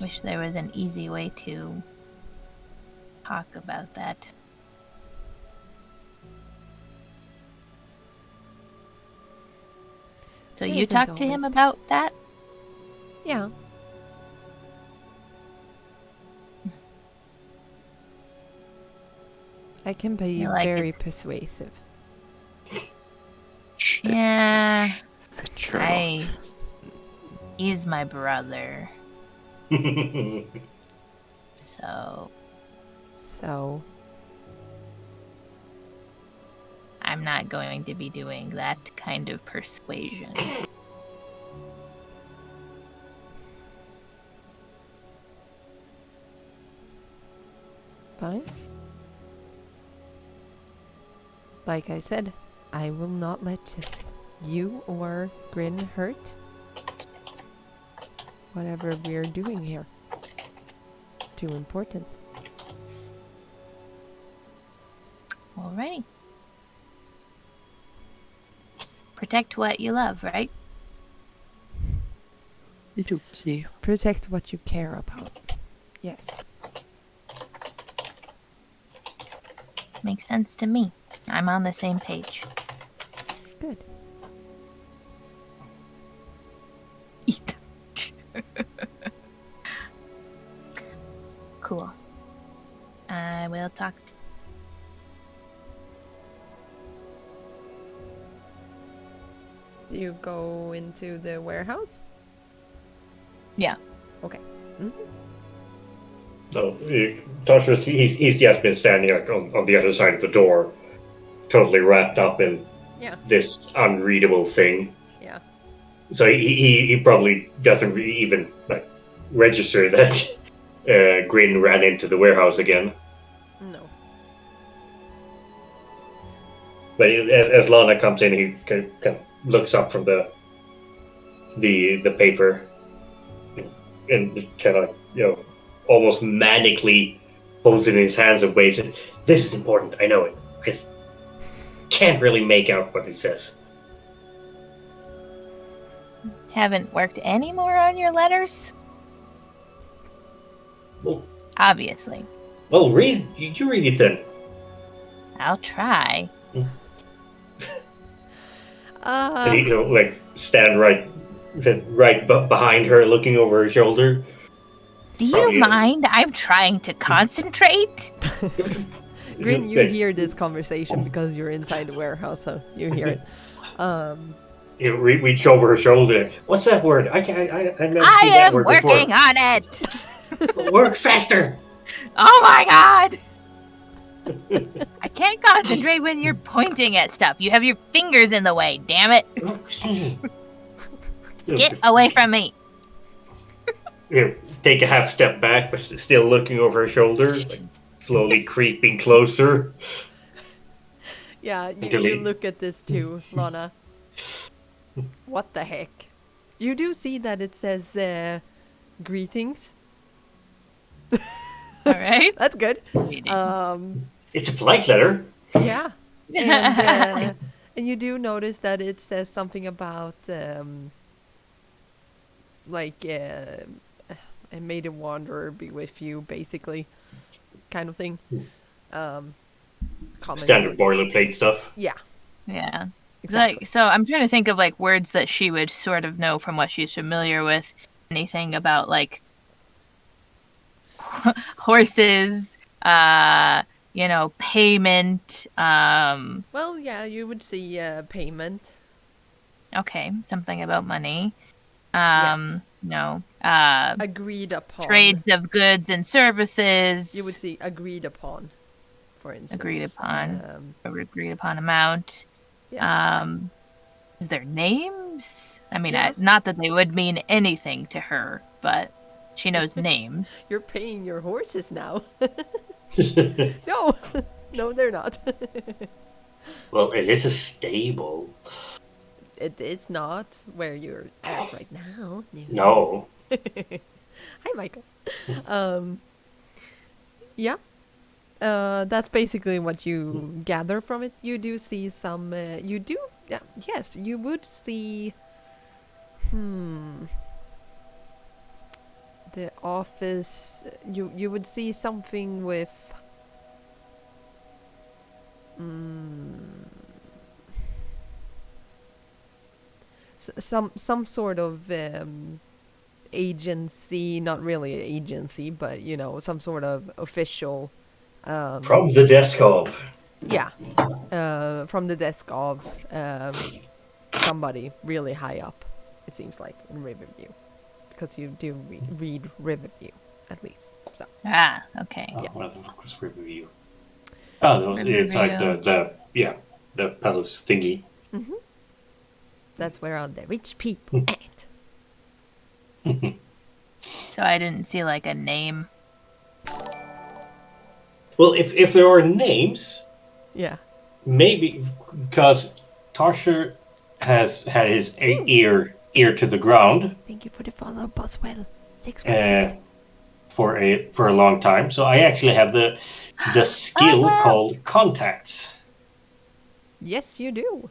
Wish there was an easy way to talk about that. So There you isn't talked to him always- about that? Yeah. I can be Feel like very it's- persuasive. Yeah. Sure. He's my brother, so So, I'm not going to be doing that kind of persuasion. fine. Like I said, I will not let you or Grin hurt whatever we're doing here. It's too important. Alrighty. Protect what you love, right? Oopsie. Protect what you care about. Yes. Makes sense to me. I'm on the same page. Good. Eat. Cool. I will talk to Do you go into the warehouse? Yeah. Okay. No, Tosher, he's just been standing like, on the other side of the door, totally wrapped up in Yeah. this unreadable thing. Yeah. So he probably doesn't even like register that Grin ran into the warehouse again. No. But as Lana comes in, he kind of looks up from the paper and kind of almost manically holds it in his hands and waves it. This is important. I know it. I just can't really make out what he says. Haven't worked any more on your letters? Well, Obviously. read. You read it then. I'll try. And he, like stand right behind her, looking over her shoulder. Do you Probably- mind? I'm trying to concentrate. Grin, you hear this conversation because you're inside the warehouse, so you hear it. You reach over her shoulder. What's that word? I've never I seen that am word working before. on it. Work faster. Oh my god! I can't concentrate when you're pointing at stuff. You have your fingers in the way, damn it. Oh, Get away from me. Yeah, take a half step back, but still looking over her shoulder, like slowly creeping closer. Yeah, Until you he- look at this too, Lana. What the heck? You do see that it says greetings. All right. That's good. Greetings. It's a polite letter. Yeah. And, and you do notice that it says something about like and may the wanderer be with you, basically, kind of thing. Common. Standard boilerplate stuff. Yeah, Yeah. exactly. Like, so I'm trying to think of like words that she would sort of know from what she's familiar with. Anything about like horses, payment. Well, yeah, you would see payment. Okay, something about money. Yes. Agreed upon. Trades of goods and services. You would see agreed upon, for instance. Agreed upon. Um, Agreed upon amount. yeah. Is there names? I mean, Yeah. not that they would mean anything to her, but she knows names. You're paying your horses now. No, no, they're not. Well, it is a stable. It's not where you're at right now. No. Hi, Michael. Yeah. That's basically what you gather from it. You do see some. Yes, you would see. The office. You would see something with. Some sort of agency, not really an agency, but some sort of official. From the desk of. Yeah, from the desk of somebody really high up. It seems like in Riverview, because you do read Riverview at least. So Ah, okay. Oh, Yeah. what the fuck was Riverview? Oh, no, it's like the palace thingy. that's where all the rich people at. So I didn't see like a name. Well, if there are names, Yeah. maybe because Tosher has had his ear to the ground Thank you for the follow, Boswell. 616. for a long time. So I actually have the skill called contacts. Yes, you do.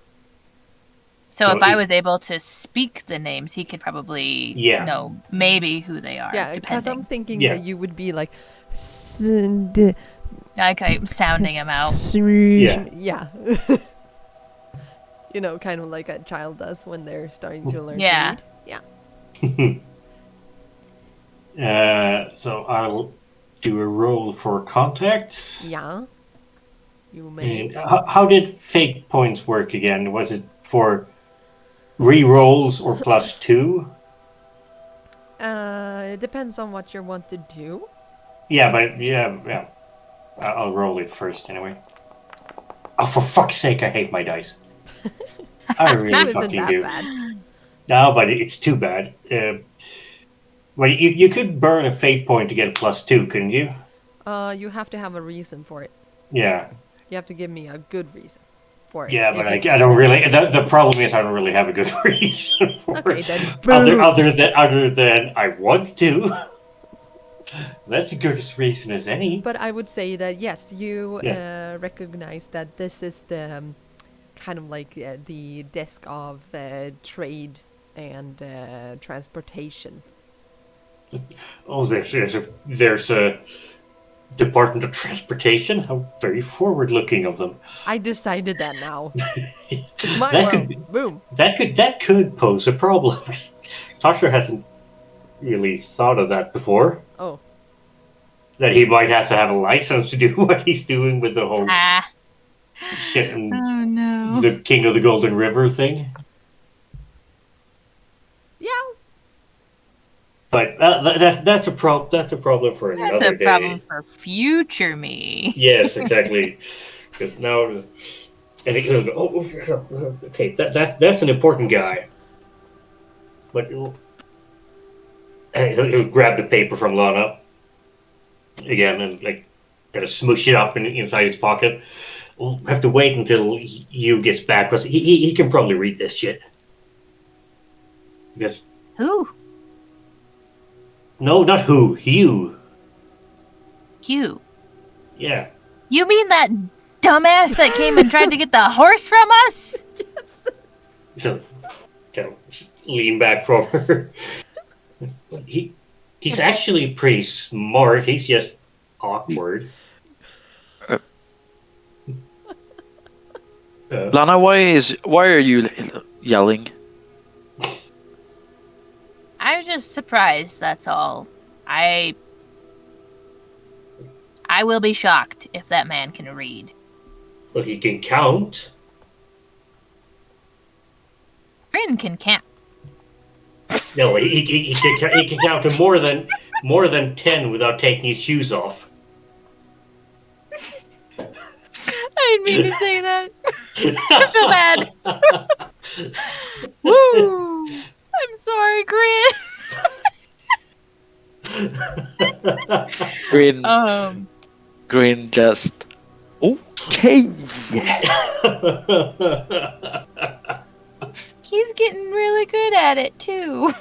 So So if I it- was able to speak the names, he could probably know maybe who they are. Yeah, because I'm depending. thinking Yeah. that you would be like, Okay, sounding him out. yeah. Kind of like a child does when they're starting to learn Yeah. to read. Yeah. So I'll do a roll for contacts. Yeah. You may. And how did fate points work again? Was it for re-rolls or +2? It depends on what you want to do. Yeah, but yeah. I'll roll it first anyway. Oh, for fuck's sake! I hate my dice. I That really isn't fucking that do. bad. No, but it's too bad. Well, you could burn a fate point to get a +2, couldn't you? You have to have a reason for it. Yeah. You have to give me a good reason for it. Yeah, If but I it's- don't really. The problem is I don't really have a good reason for Okay, it. then. Other than I want to. That's a good reason as any. But I would say that yes, you Yeah. recognize that this is the kind of like the desk of trade and transportation. Oh, there's a Department of Transportation. How very forward-looking of them. I decided that now. It's my That world. could Boom. that could pose a problem. Tosher hasn't really thought of that before. Oh, That he might have to have a license to do what he's doing with the whole Ah. shit and Oh no. the King of the Golden River thing. yeah. But that's a problem for another That's a day. problem for future me. Yes, exactly. Because now, and he'll go, oh, okay, that's an important guy. But he'll grab the paper from Lana again and like kind of smoosh it up inside his pocket. We'll have to wait until you gets back because he can probably read this shit. Because Who? no, not who, you. Hugh. Yeah. You mean that dumbass that came and tried to get the horse from us? So kind of lean back from her. He's actually pretty smart. He's just awkward. Lana, why are you yelling? I was just surprised, that's all. I will be shocked if that man can read. Well, he can count. Grin can count. No, he can count to more than 10 without taking his shoes off. I didn't mean to say that. I feel bad. Woo! I'm sorry, Grin. Grin, Grin just okay. He's getting really good at it too.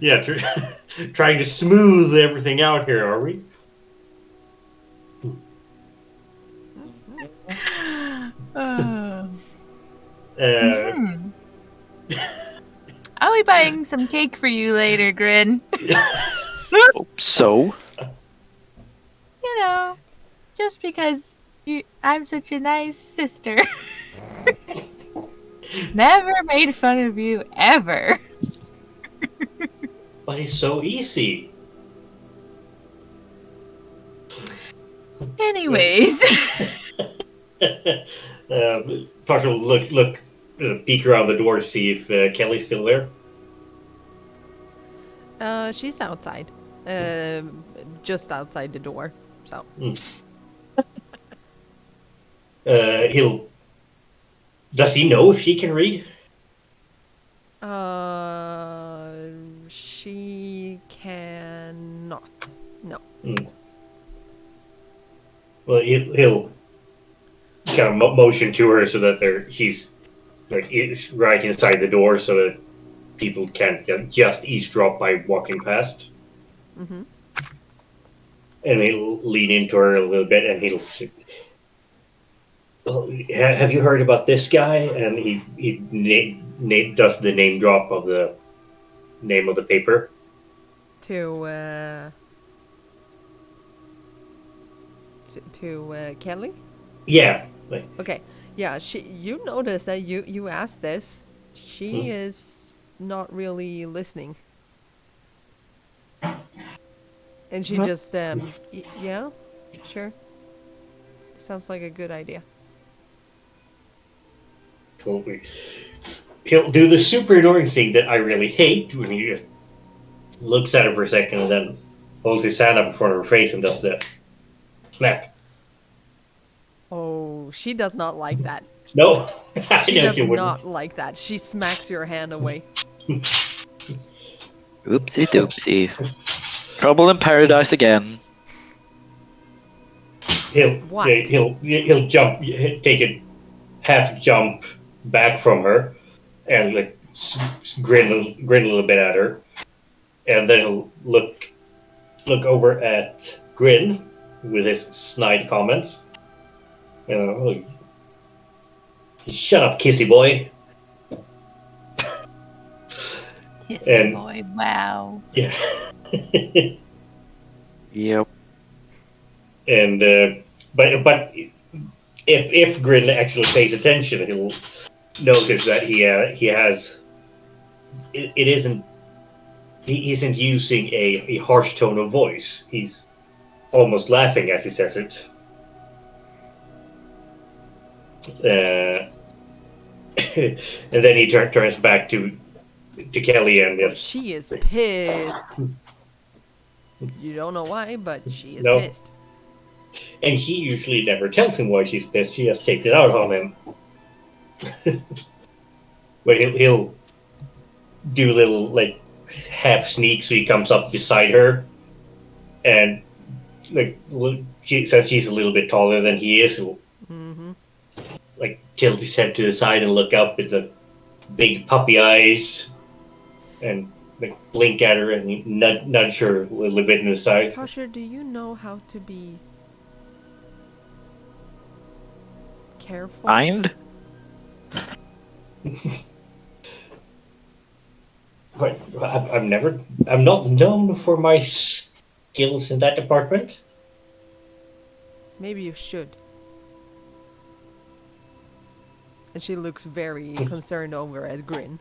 Yeah, trying to smooth everything out here, are we? I'll be buying some cake for you later, Grin. Hope so. You know, just because I'm such a nice sister. Never made fun of you, ever. But it's so easy. Anyways. Tosher will look, peek around the door to see if Kelly's still there. She's outside. Just outside the door. So. Does he know if she can read? She cannot. No. Well, he'll kind of motion to her so that she's like it's right inside the door, so that people can't just eavesdrop by walking past. Mm-hmm. And he'll lean into her a little bit, and he'll. Well, have you heard about this guy? And he does the name drop of the name of the paper. To Kelly? Yeah. Okay. Yeah, you notice that you asked this. She is not really listening. And she just yeah, sure. Sounds like a good idea. Totally. He'll do the super annoying thing that I really hate when he just looks at her for a second and then holds his hand up in front of her face and does the snap. Oh, she does not like that. No, She does not like that. She smacks your hand away. Oopsie doopsie. Trouble in paradise again. He'll jump, take a half jump back from her, and like grin a little bit at her, and then he'll look over at Grin with his snide comments. Shut up, kissy boy. Kissy boy, wow. Yeah. Yep. And but if Grin actually pays attention, he'll notice that he has it isn't he isn't using a harsh tone of voice. He's almost laughing as he says it. And then he turns back to Kelly and she is pissed. You don't know why, but she is pissed. And he usually never tells him why she's pissed. She just takes it out on him. But do a little like half sneak, so he comes up beside her, and like since she's a little bit taller than he is, he'll like tilt his head to the side and look up with the big puppy eyes, and like blink at her and nudge her a little bit in the side. Tosher, do you know how to be careful? Mind? But I'm not known for my skills in that department. Maybe you should. And she looks very concerned over at Grin,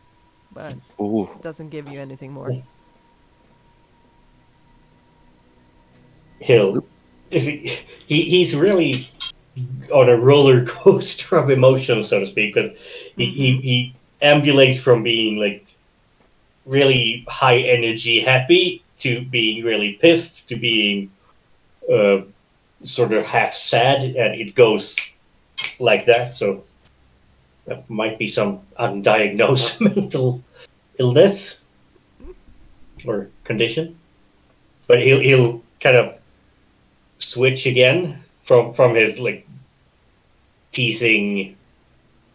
but Ooh. doesn't give you anything more. He's really on a roller coaster of emotions, so to speak, because he ambulates from being like really high energy happy to being really pissed to being sort of half sad, and it goes like that. So that might be some undiagnosed mental illness or condition, but he'll kind of switch again from his like teasing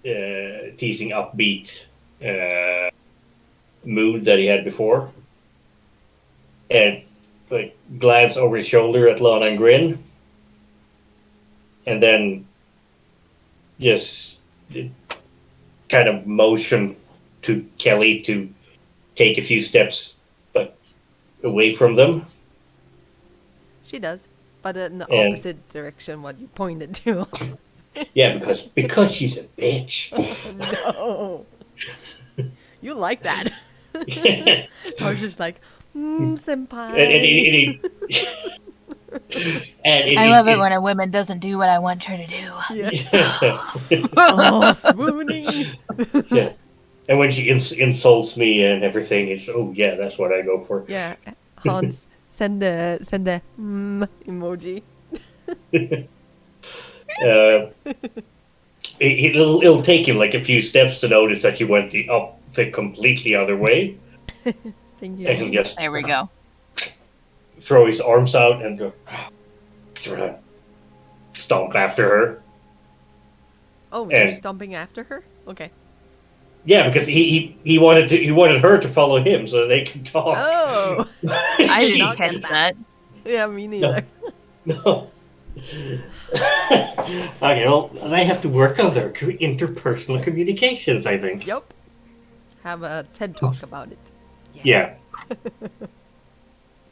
upbeat mood that he had before, and like glance over his shoulder at Lana and Grin, and then just kind of motion to Kelly to take a few steps but away from them. She does, but in the opposite direction what you pointed to. Yeah, because she's a bitch. No. You like that. Tosher's like, senpai. I love it when a woman doesn't do what I want her to do. Yeah. Oh, swooning. Yeah. And when she insults me and everything, it's yeah, that's what I go for. Yeah, Hans, send the emoji. It'll take him like a few steps to notice that you went the completely other way. Thank you. And he'll just There we go. throw his arms out and go, sort of stomp after her. Oh, you're stomping after her? Okay. Yeah, because he wanted her to follow him so that they can talk. Oh, I did not catch that. yeah, me neither. No. Okay, well, they have to work on their interpersonal communications, I think. Yep. Have a TED talk about it. Yes.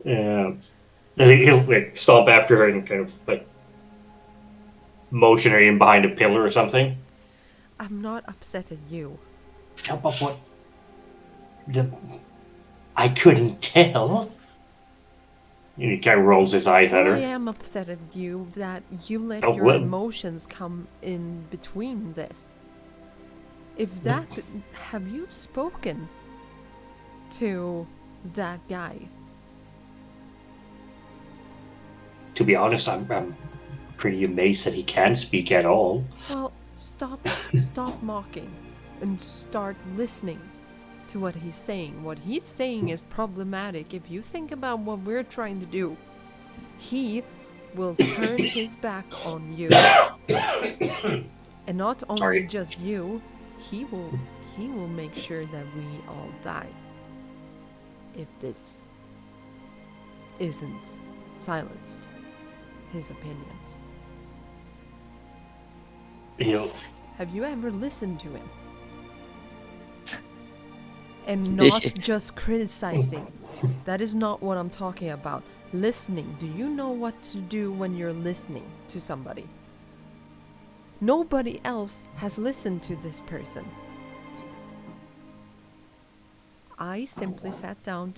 Yeah. He'll like stomp after her and kind of like motion her in behind a pillar or something. I'm not upset at you. But what? I couldn't tell. And he kind of rolls his eyes at her. I am upset at you that you let Oh, your what? emotions come in between this. If that... Have you spoken to that guy? To be honest, I'm pretty amazed that he can speak at all. Well, stop mocking and start listening to what he's saying. What he's saying is problematic. If you think about what we're trying to do, he will turn his back on you. And not only just you, he will make sure that we all die. If this isn't silenced. His opinions. Have you ever listened to him? And not just criticizing. That is not what I'm talking about. Listening. Do you know what to do when you're listening to somebody? Nobody else has listened to this person. I simply sat down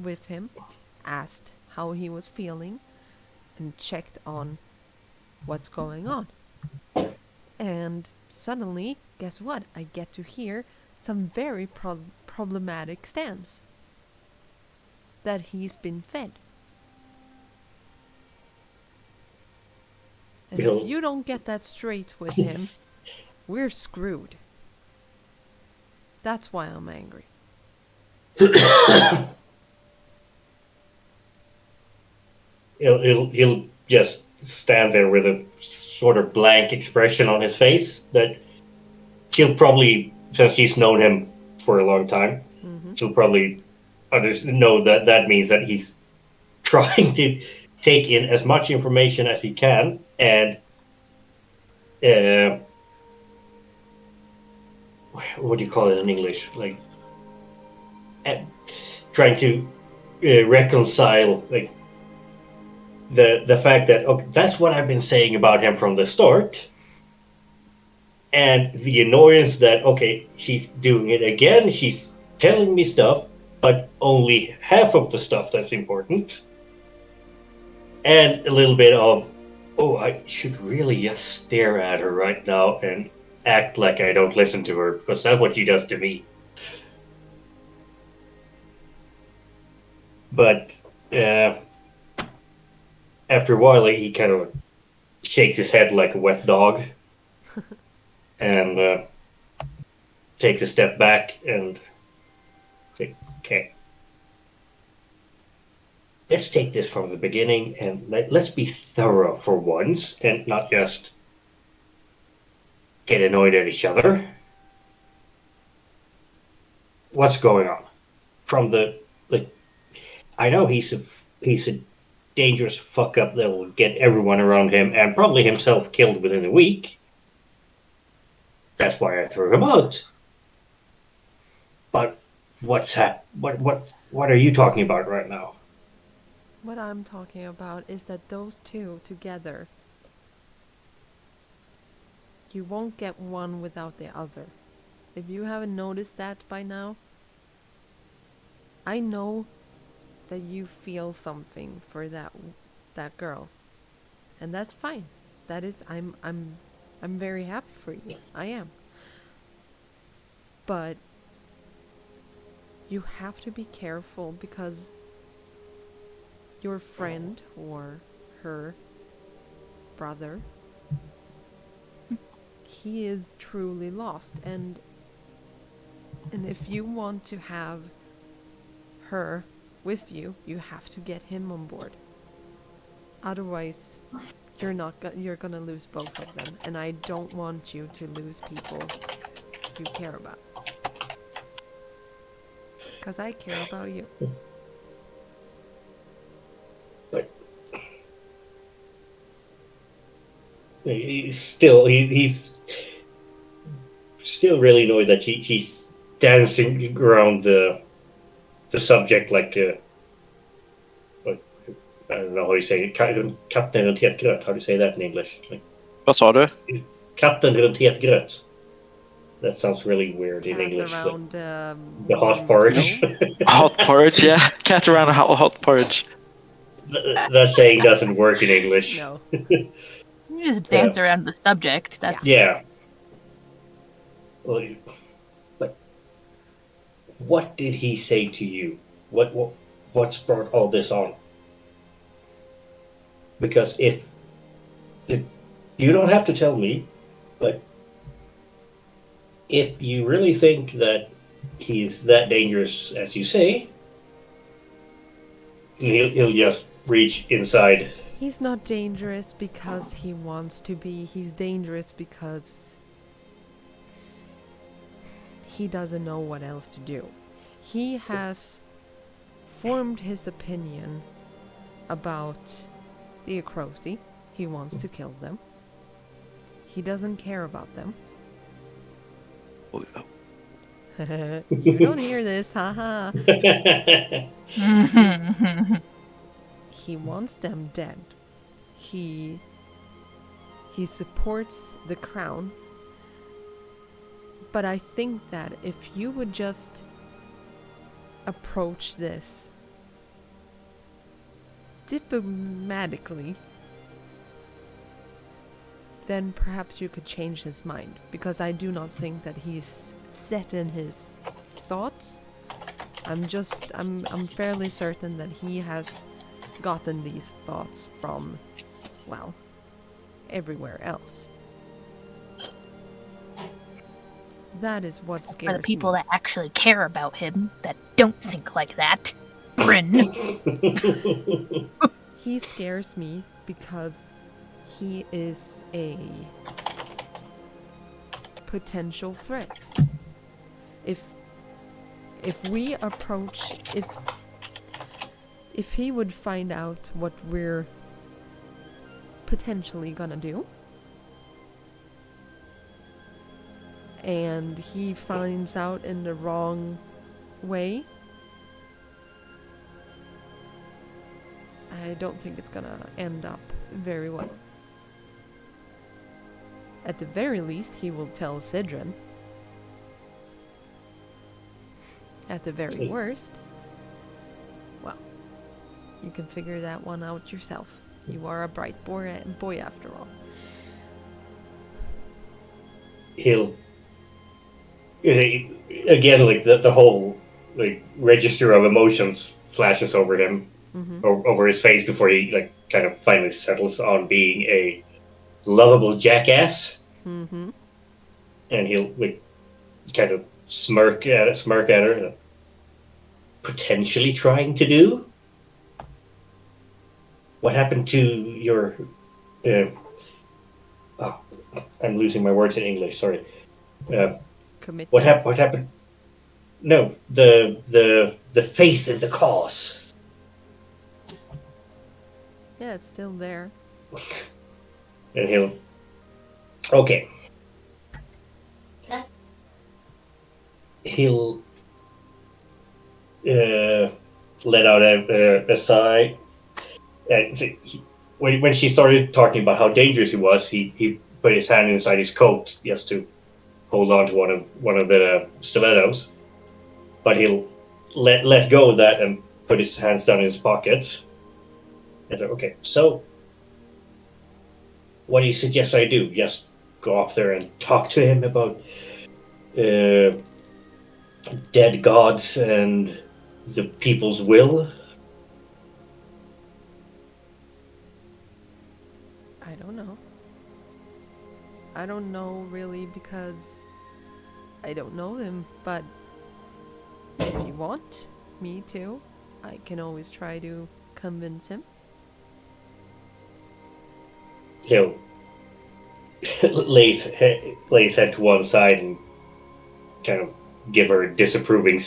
with him, asked how he was feeling, and checked on what's going on. And suddenly, guess what? I get to hear some very problematic stands that he's been fed. And if you don't get that straight with him, we're screwed. That's why I'm angry. he'll just stand there with a sort of blank expression on his face that she'll probably, since she's known him for a long time, she'll probably know that that means that he's trying to take in as much information as he can and what do you call it in English? Like trying to reconcile like the fact that okay, that's what I've been saying about him from the start, and the annoyance that okay, she's doing it again. She's telling me stuff, but only half of the stuff that's important, and a little bit of oh, I should really just stare at her right now and act like I don't listen to her because that's what she does to me. But after a while, he kind of shakes his head like a wet dog and takes a step back and say, okay, let's take this from the beginning and let's be thorough for once and not just get annoyed at each other. What's going on? From the like, I know he's a dangerous fuck up that will get everyone around him and probably himself killed within a week. That's why I threw him out. But what are you talking about right now? What I'm talking about is that those two together, you won't get one without the other. If you haven't noticed that by now, I know that you feel something for that girl, and that's fine. That is, I'm very happy for you. I am. But you have to be careful because your friend or her brother, he is truly lost, and if you want to have her with you, you have to get him on board. Otherwise, you're gonna lose both of them, and I don't want you to lose people you care about. Because I care about you. But he's still really annoyed that she's dancing around the subject like I don't know how you say it. Katten runt het gröt. How do you say that in English? Like, Vad sa du? katten runt het gröt. That sounds really weird in English. Around, the hot porridge. Hot porridge, yeah. Cat around a hot porridge. That saying doesn't work in English. No. You just dance around the subject. That's Yeah. Well, but what did he say to you? What's brought all this on? Because if you don't have to tell me, but if you really think that he's that dangerous as you say, he'll just reach inside. He's not dangerous because he wants to be. He's dangerous because he doesn't know what else to do. He has formed his opinion about the Acrosi. He wants to kill them. He doesn't care about them. Oh, You don't hear this, haha. He wants them dead. He supports the crown. But I think that if you would just approach this diplomatically, then perhaps you could change his mind. Because I do not think that he's set in his thoughts. I'm fairly certain that he has gotten these thoughts from, well, everywhere else. That is what For scares the people me. that actually care about him, that don't think like that. Grin. He scares me because he is a potential threat. If we approach, if he would find out what we're potentially gonna do, and he finds out in the wrong way, I don't think it's gonna end up very well. At the very least, he will tell Sidran. At the very worst, well, you can figure that one out yourself. You are a bright boy after all. He'll again, like the whole like register of emotions flashes over him, over his face before he like kind of finally settles on being a lovable jackass. Mm-hmm. And he'll like kind of smirk at her, potentially trying to do. What happened to your? I'm losing my words in English. Sorry. Commitment. What happened? What happened? No, the faith in the cause. Yeah, it's still there. And he'll. Okay. He'll let out a sigh. And when she started talking about how dangerous he was, he put his hand inside his coat just to hold on to one of the stilettos. But he'll let go of that and put his hands down in his pockets. And said, okay, so what do you suggest I do? Just go up there and talk to him about dead gods and the people's will? I don't know. I don't know really because I don't know him, but if you want me to, I can always try to convince him. He'll lay his head to one side and kind of give her a disapproving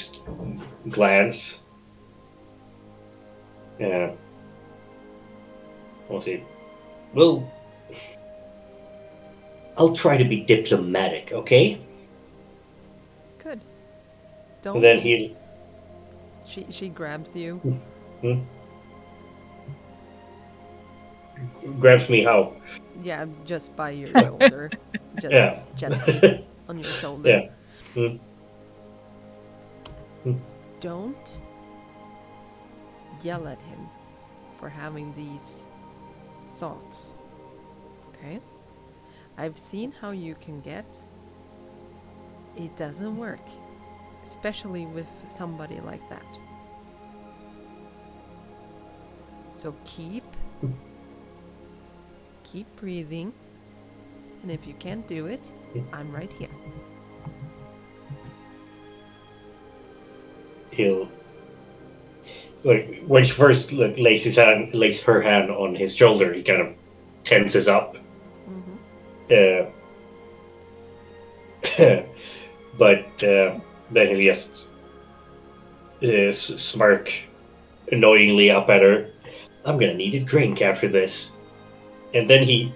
glance. Yeah. We'll see. Well, I'll try to be diplomatic, okay? Good. Don't. And then he She grabs you. grabs me how? Yeah, just by your shoulder. Just Yeah. gently on your shoulder. Yeah. Don't yell at him for having these thoughts. Okay? I've seen how you can get. It doesn't work. Especially with somebody like that. So keep breathing. And if you can't do it, I'm right here. He'll like when she first lays her hand on his shoulder, he kind of tenses up. But then he'll just smirk annoyingly up at her. I'm gonna need a drink after this. And then he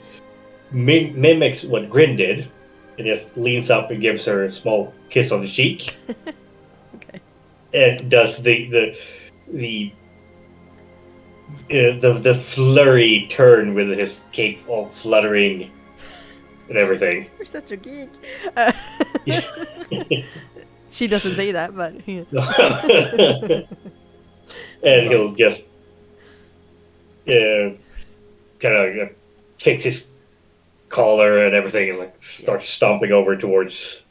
mimics what Grin did and just leans up and gives her a small kiss on the cheek. Okay. And does the flurry turn with his cape all fluttering and everything. You're such a geek. She doesn't say that, but yeah. And he'll just kind of fix his collar and everything and like start stomping over towards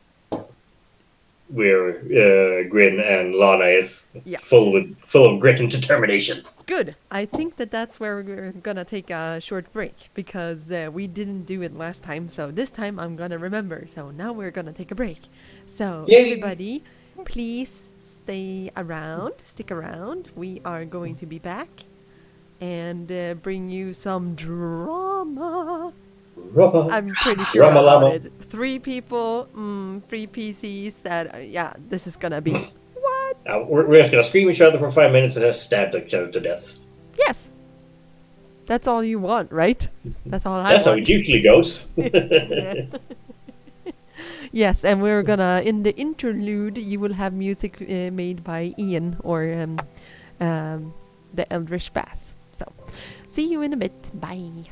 where Grin and Lana is. Yeah. Full of grit and determination. Good. I think that's where we're gonna take a short break because we didn't do it last time. So this time I'm gonna remember. So now we're gonna take a break. So Yay! everybody, please stick around. We are going to be back and bring you some drama. Rama. I'm pretty sure Rama about Lama. it. 3 people, 3 PCs that, yeah, this is gonna be. What? We're just gonna scream at each other for 5 minutes and then stab each other to death. Yes! That's all you want, right? That's all I That's how want. it usually goes. Yeah. Yes, and we're gonna, in the interlude, you will have music made by Ian or the Eldritch Bath. So, see you in a bit. Bye.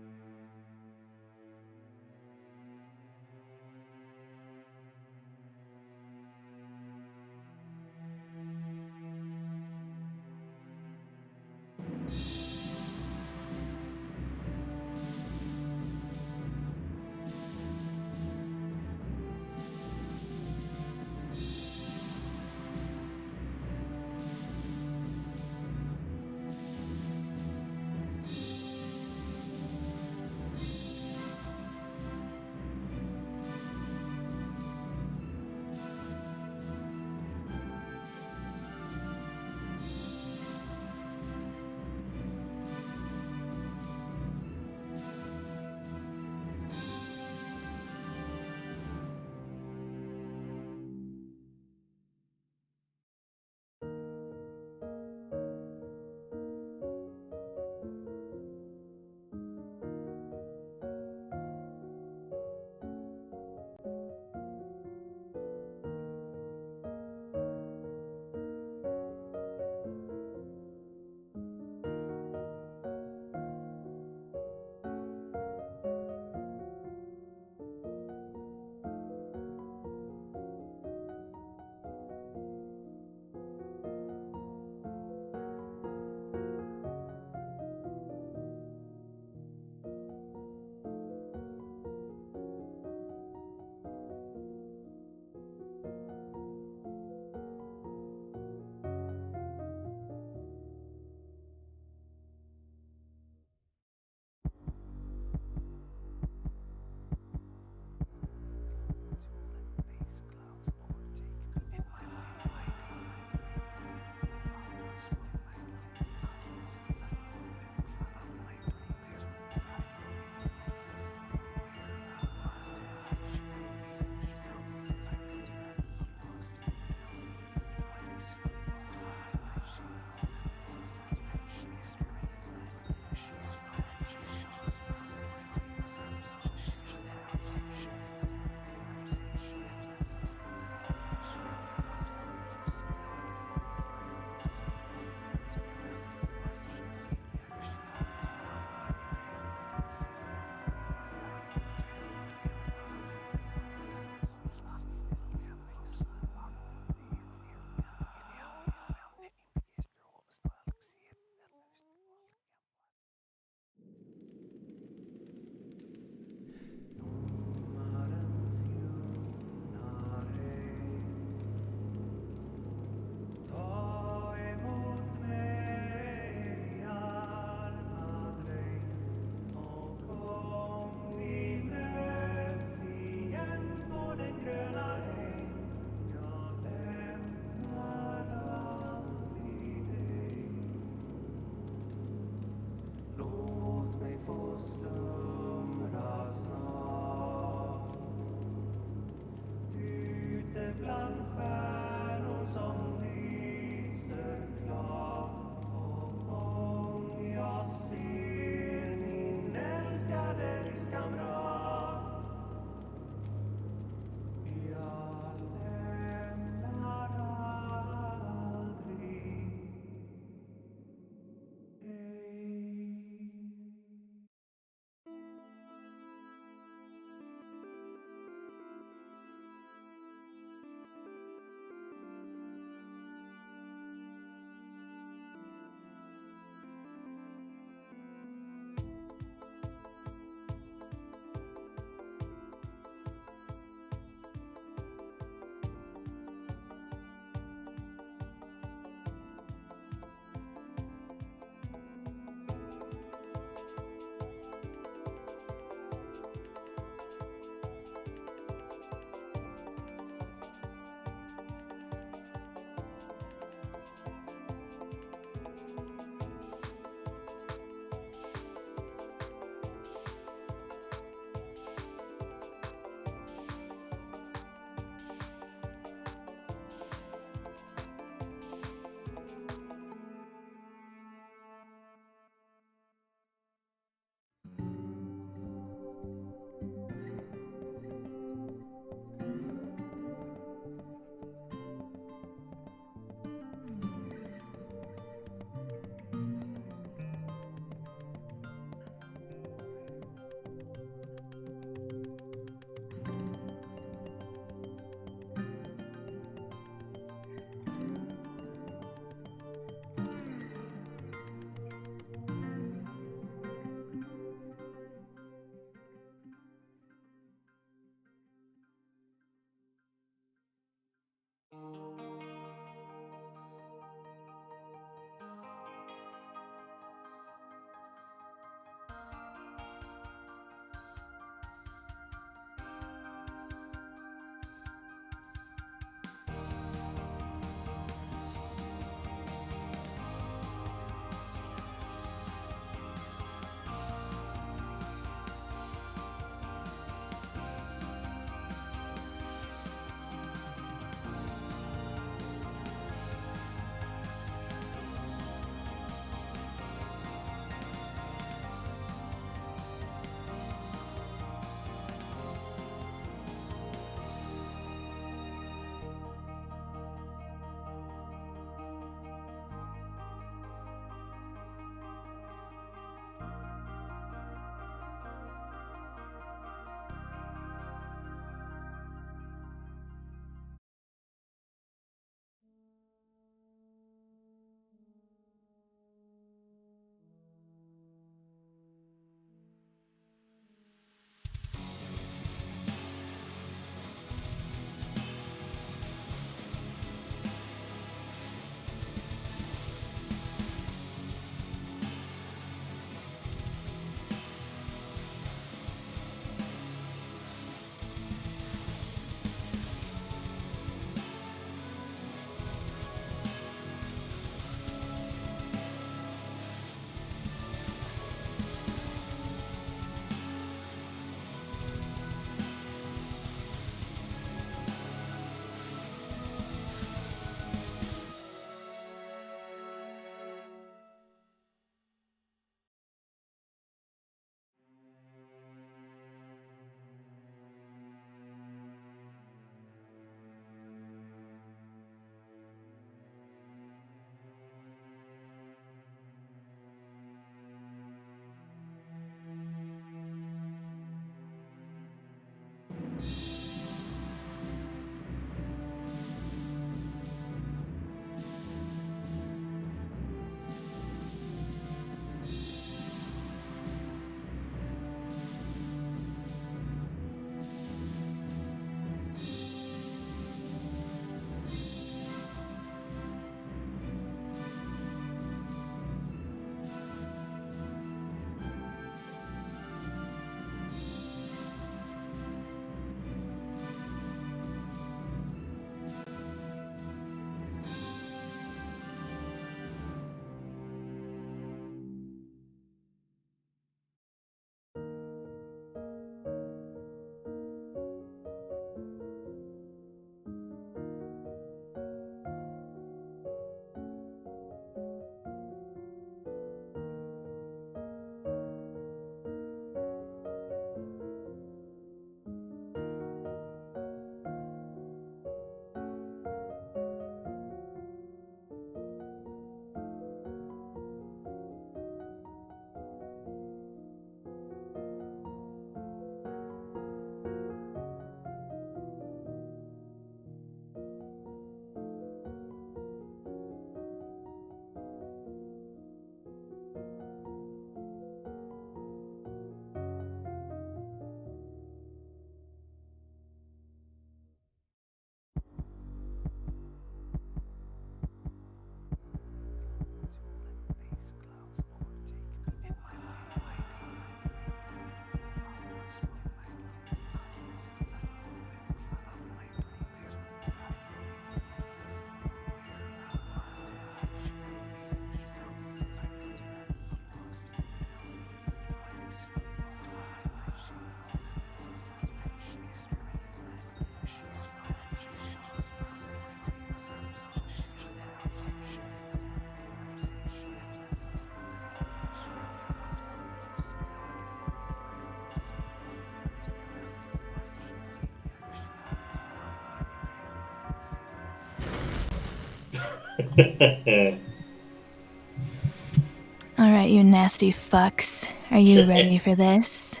All right, you nasty fucks. Are you ready for this?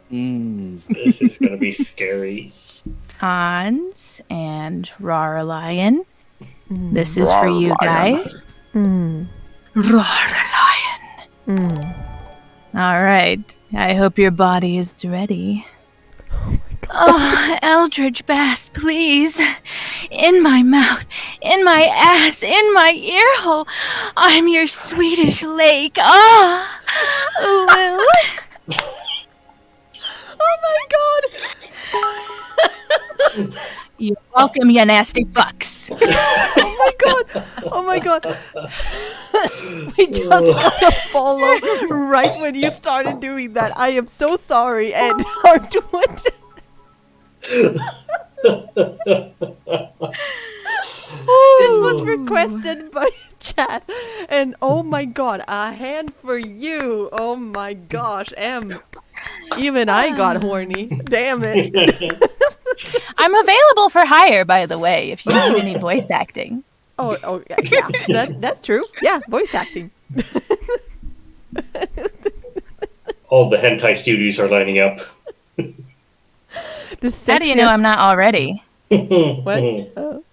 This is gonna be scary. Hans and Rar Lion. This is for you guys. Rar Lion. All right. I hope your body is ready. Oh, Eldridge Bass, please. In my mouth, in my ass, in my ear hole. I'm your Swedish lake. Ah! Ooh. Oh my god! You're welcome, you nasty fucks. Oh my god! Oh my god! We just got a follow right when you started doing that. I am so sorry, Ed Hardwood. This was requested by chat, and oh my god, a hand for you! Oh my gosh, even I got horny. Damn it! I'm available for hire, by the way, if you need any voice acting. Oh yeah, that's true. Yeah, voice acting. All the hentai studios are lining up. How do you know I'm not already? What? Oh.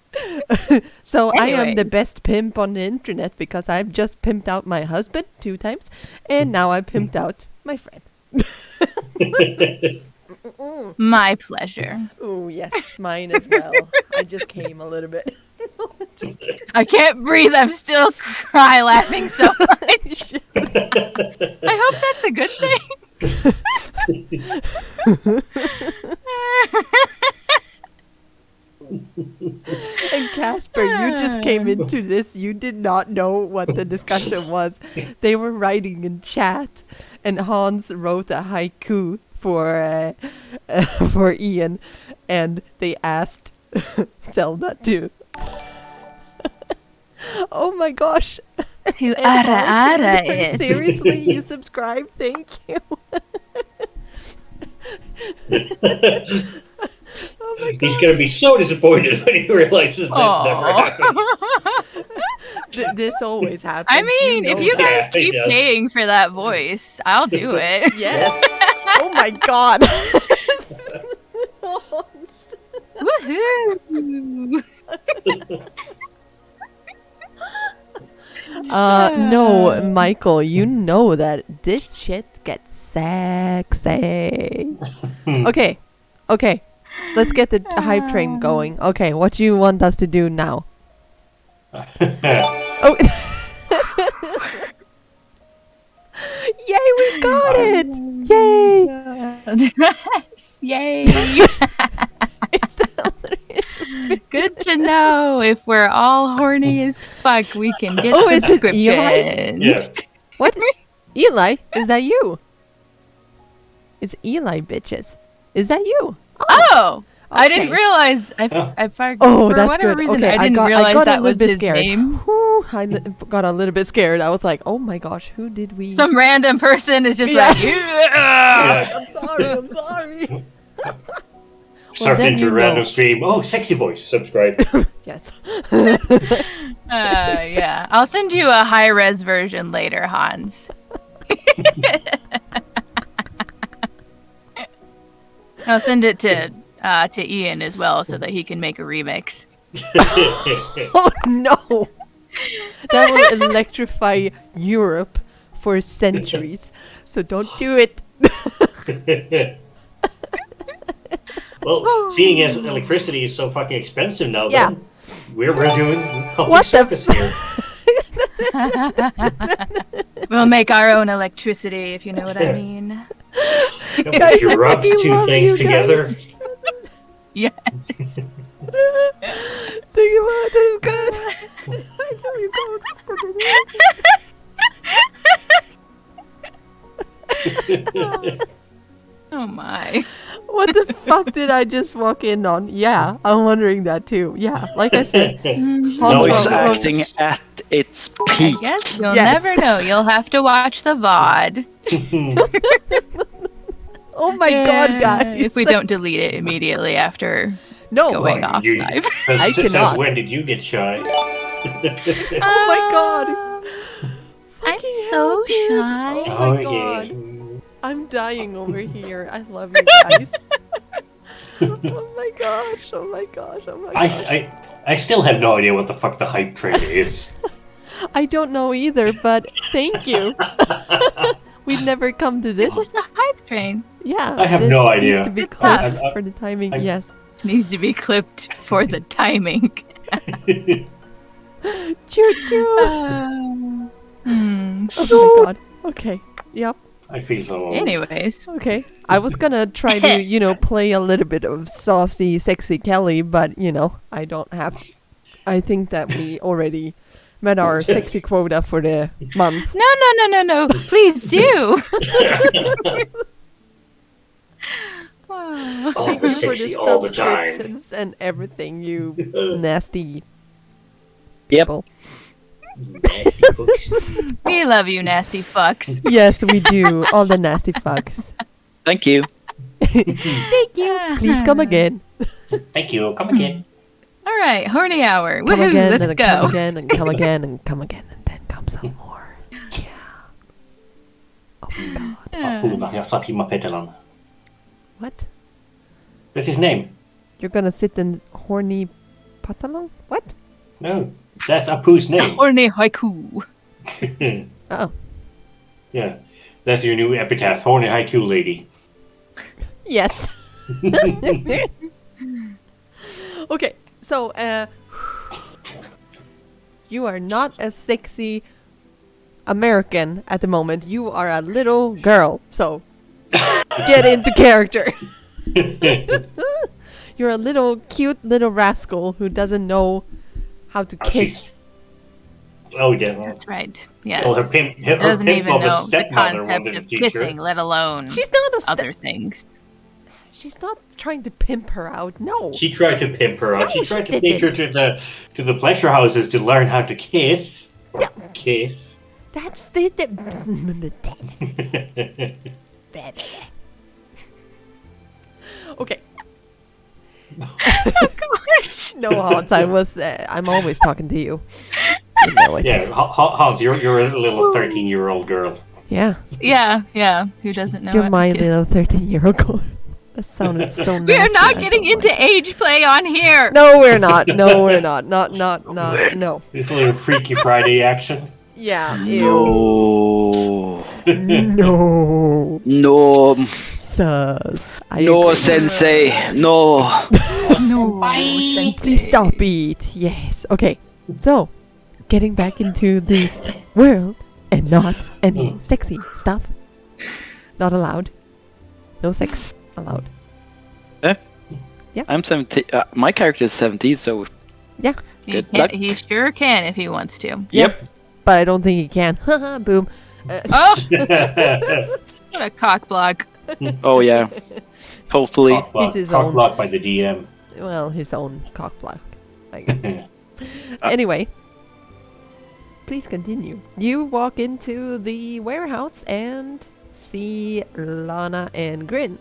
So I am the Anyways. best pimp on the internet because I've just pimped out my husband 2 times, and now I pimped out my friend. My pleasure. Oh yes, mine as well. I just came a little bit. I can't breathe. I'm still cry laughing so much. I hope that's a good thing. And Casper, you just came into this. You did not know what the discussion was. They were writing in chat, and Hans wrote a haiku for Ian, and they asked Zelda to. Oh my gosh! To And ara Hans, it. seriously, you subscribe? Thank you. Oh my god! He's gonna be so disappointed when he realizes this never happens. This always happens. I mean, if you guys Yeah, keep yes. paying for that voice, I'll do it. Yes. Oh my god. Woohoo! No, Michael, you know that this shit gets sexy. Okay. Let's get the hype train going. Okay, what do you want us to do now? Oh. Yay, we got it! Yay! Yay! Good to know. If we're all horny as fuck, we can get Oh, is it Eli? subscriptions. Yeah. What? Eli? Is that you? It's Eli, bitches. Is that you? Oh! I didn't Okay. realize. Oh. For Oh, that's whatever good. reason, Okay, I didn't got realize a that little was bit his scared. name. Whew, got a little bit scared. I was like, oh my gosh, who did we? Some random person is just Yeah. like, yeah. I'm sorry. Start then into you a random know. stream. Oh, sexy voice. Subscribe. Yes. Yeah. I'll send you a high res version later, Hans. I'll send it to Ian as well so that he can make a remix. Oh no. That will electrify Europe for centuries. So don't do it. Well, seeing as electricity is so fucking expensive now, Yeah. then we're doing public What the service here. We'll make our own electricity, if you know what I mean. Guys, You I rub fucking two love things you together. guys. Yes. Think about it, God. Oh my. What the fuck did I just walk in on? Yeah, I'm wondering that too. Yeah, like I said, Hans Voice wrote- acting at its peak. I guess you'll Yes. never know. You'll have to watch the VOD. Oh my god, guys! If we don't delete it immediately after no, going off You- live. I Since cannot. when did you get shy? Oh my god. I'm Fucking so hell, dude. shy. Oh Oh, my god. yes. I'm dying over here. I love you guys. Oh my gosh. Oh my gosh. Oh my gosh. I still have no idea what the fuck the hype train is. I don't know either, but thank you. We've never come to this. It was the hype train. Yeah. I have this no needs idea. to be It's clipped tough. for the timing. I'm- Yes. It needs to be clipped for the timing. Choo choo. Hmm. Oh my god. Okay. Yep. I feel so old. Anyways, Okay. I was gonna try to, play a little bit of saucy, sexy Kelly, but, I don't have. I think that we already met our sexy quota for the month. no. Please do. Wow. All the sexy all the time. subscriptions and everything, you nasty Yep. people. Nasty books. We love you, nasty fucks. Yes, we do. All the nasty fucks. Thank you. Thank you. Please come again. Thank you. Come again. All right, horny hour. Come Woohoo, again, let's and go. come again, and come again, and come again, and then come some more. Yeah. Oh my god. Puhutaan ja Sakima Petelan. What? That's his name. You're gonna sit in horny patalong? What? No, that's Apu's name. Horny haiku. Oh. Yeah, that's your new epitaph, horny haiku lady. Yes. Okay, so you are not a sexy American at the moment. You are a little girl. So get into character. You're a little cute little rascal who doesn't know how to kiss. Oh yeah. Well, That's right. Yes. well, her pimp Doesn't even of a know the stepmother concept wanted to of teach her. kissing, let alone She's not a other things. She's not trying to pimp her out. No. She tried to pimp her out. No, She she tried to take her didn't. to the pleasure houses to learn how to kiss. Or kiss. That's the Okay. No, Hans, I'm always talking to you. You know it. Yeah, Hans, you're a little 13-year-old girl. Yeah. Yeah. Who doesn't know? You're how to my kiss? little 13-year-old girl. That sounded so nasty. We are not I getting don't into like- age play on here. No, we're not. No, we're not. Not. No. This little Freaky Friday action. Yeah. Ew. No. No. No. Sus. No, Sensei. No. No. Please stop it. Yes. Okay. So, getting back into this world and not any sexy stuff. Not allowed. No sex allowed. I'm 17. My character is 17, so Yeah. Good luck. He sure can if he wants to. Yep. But I don't think he can. Haha, boom. Oh, what a cock block. oh yeah, totally. He's his own. Cockblocked by the DM. Well, his own cock block, I guess. Anyway, please continue. You walk into the warehouse and see Lana and Grin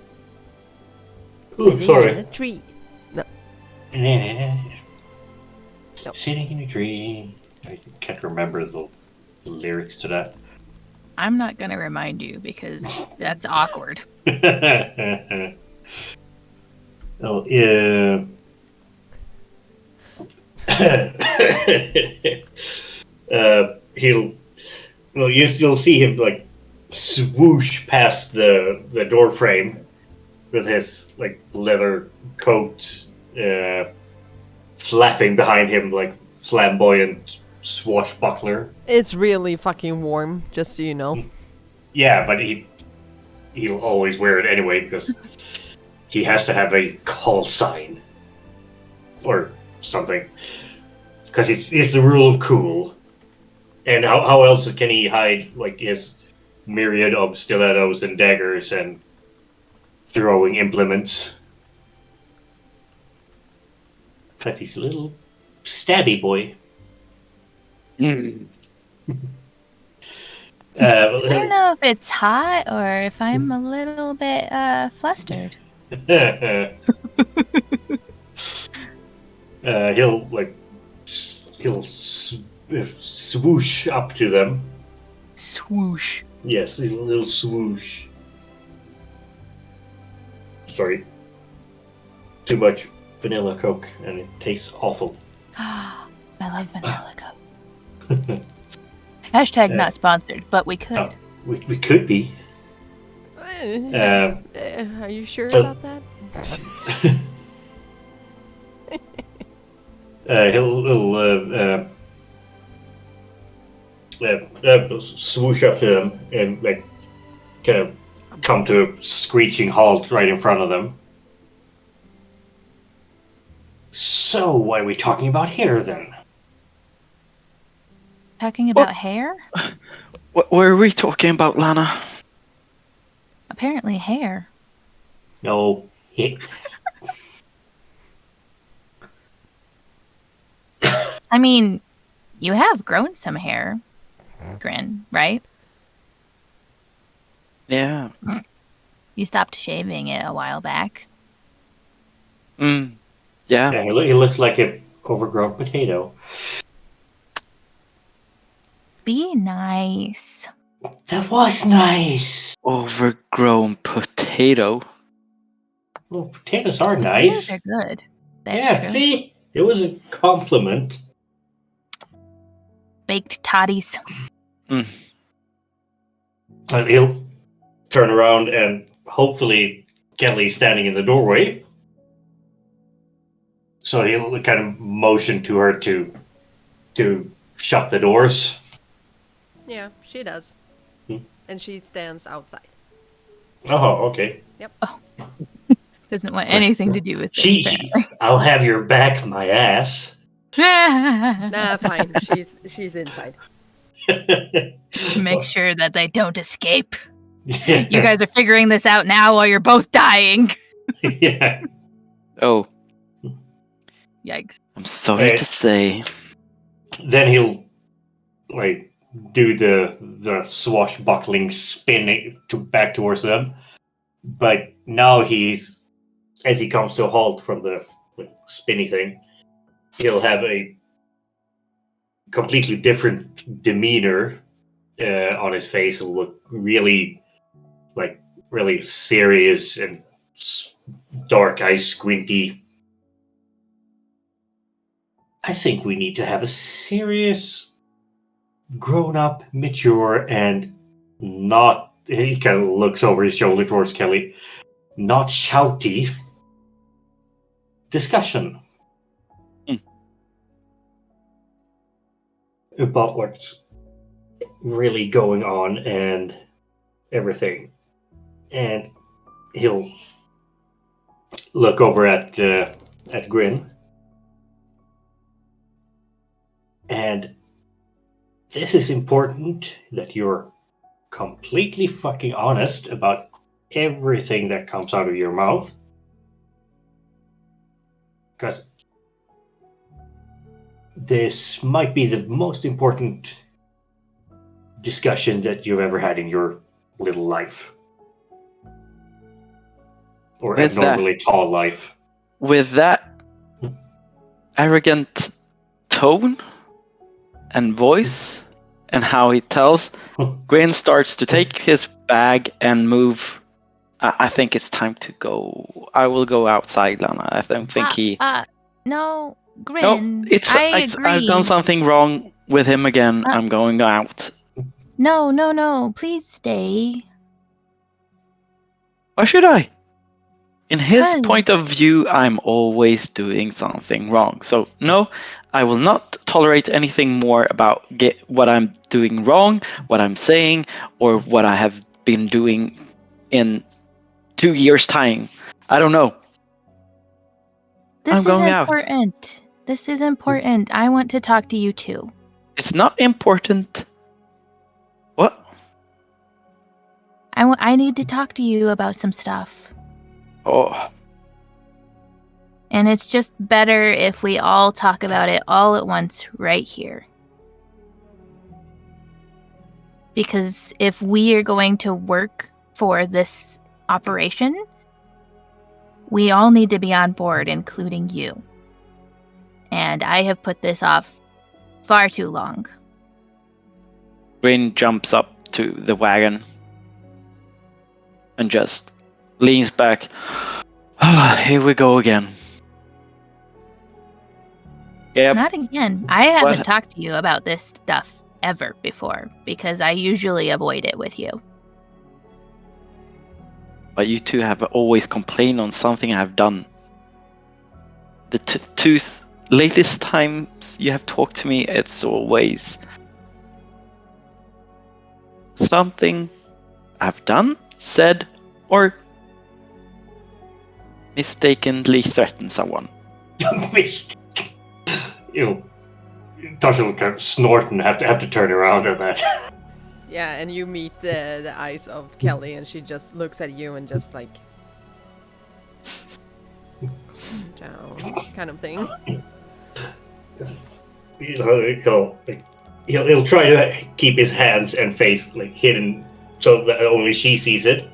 Ooh, sitting in sorry. a tree. Sitting in a tree. I can't remember the lyrics to that. I'm not gonna remind you because that's awkward. Oh, you'll see him like swoosh past the door frame with his like leather coat flapping behind him like flamboyant swashbuckler. It's really fucking warm, just so you know. Yeah, but he'll always wear it anyway because he has to have a call sign or something. Because it's the rule of cool. And how else can he hide like his myriad of stilettos and daggers and throwing implements? Because he's a little stabby boy. Mm. I don't know if it's hot or if I'm a little bit flustered. He'll like he'll swoosh up to them. Swoosh. Yes, a little swoosh. Sorry. Too much vanilla Coke, and it tastes awful. I love vanilla Coke. Hashtag not sponsored, but we could. We could be. Are you sure about that? He'll swoosh up to them and like kind of come to a screeching halt right in front of them. So, what are we talking about here then? Talking about hair? What were we talking about, Lana? Apparently hair. No. I mean, you have grown some hair, Grin, right? Yeah. You stopped shaving it a while back. Yeah. Yeah, he looks like an overgrown potato. Be nice. That was nice. Overgrown potato. Well, potatoes are Potatoes nice. are good. That's Yeah, true. see? It was a compliment. Baked toddies. And he'll turn around and hopefully Kelly's standing in the doorway. So he'll kind of motion to her to shut the doors. Yeah, she does. And she stands outside. Oh, okay. Yep. Doesn't want anything to do with this. She I'll have your back, my ass. Nah, fine. She's inside. Make sure that they don't escape. Yeah. You guys are figuring this out now while you're both dying. Yeah. Oh, Yikes. I'm sorry Hey. to say. Then he'll like do the swashbuckling spin back towards them. But now as he comes to a halt from the spinny thing, he'll have a completely different demeanor on his face. He'll look really serious and dark eyes squinty. I think we need to have a serious, grown-up, mature, and not... He kind of looks over his shoulder towards Kelly. Not shouty discussion about what's really going on and everything. And he'll look over at Grin. And this is important that you're completely fucking honest about everything that comes out of your mouth. Because this might be the most important discussion that you've ever had in your little life. Or With abnormally tall life. With that arrogant tone and voice and how he tells, Grin starts to take his bag and move. I think it's time to go. I will go outside, Lana. I don't think he... No, Grin. No, I agree. I've done something wrong with him again. I'm going out. No. Please stay. Why should I? In his 'Cause- point of view, I'm always doing something wrong. So, no, I will not tolerate anything more about what I'm doing wrong, what I'm saying, or what I have been doing in 2 years' time. I don't know. This I'm is going out. important. This is important. I want to talk to you too. It's not important. What? I need to talk to you about some stuff. Oh, And it's just better if we all talk about it all at once right here. Because if we are going to work for this operation, we all need to be on board, including you. And I have put this off Far too long. Grin jumps up to the wagon and just leans back. Here we go again. Yep. Not again. I haven't What? talked to you about this stuff ever before because I usually avoid it with you. But you two have always complained on something I've done. The two latest times you have talked to me, it's always something I've done, said, or mistakenly threatened someone. Missed. Tosher will kind of snort and have to turn around at that. Yeah, and you meet the eyes of Kelly, and she just looks at you and just like down kind of thing. He'll try to keep his hands and face like hidden so that only she sees it.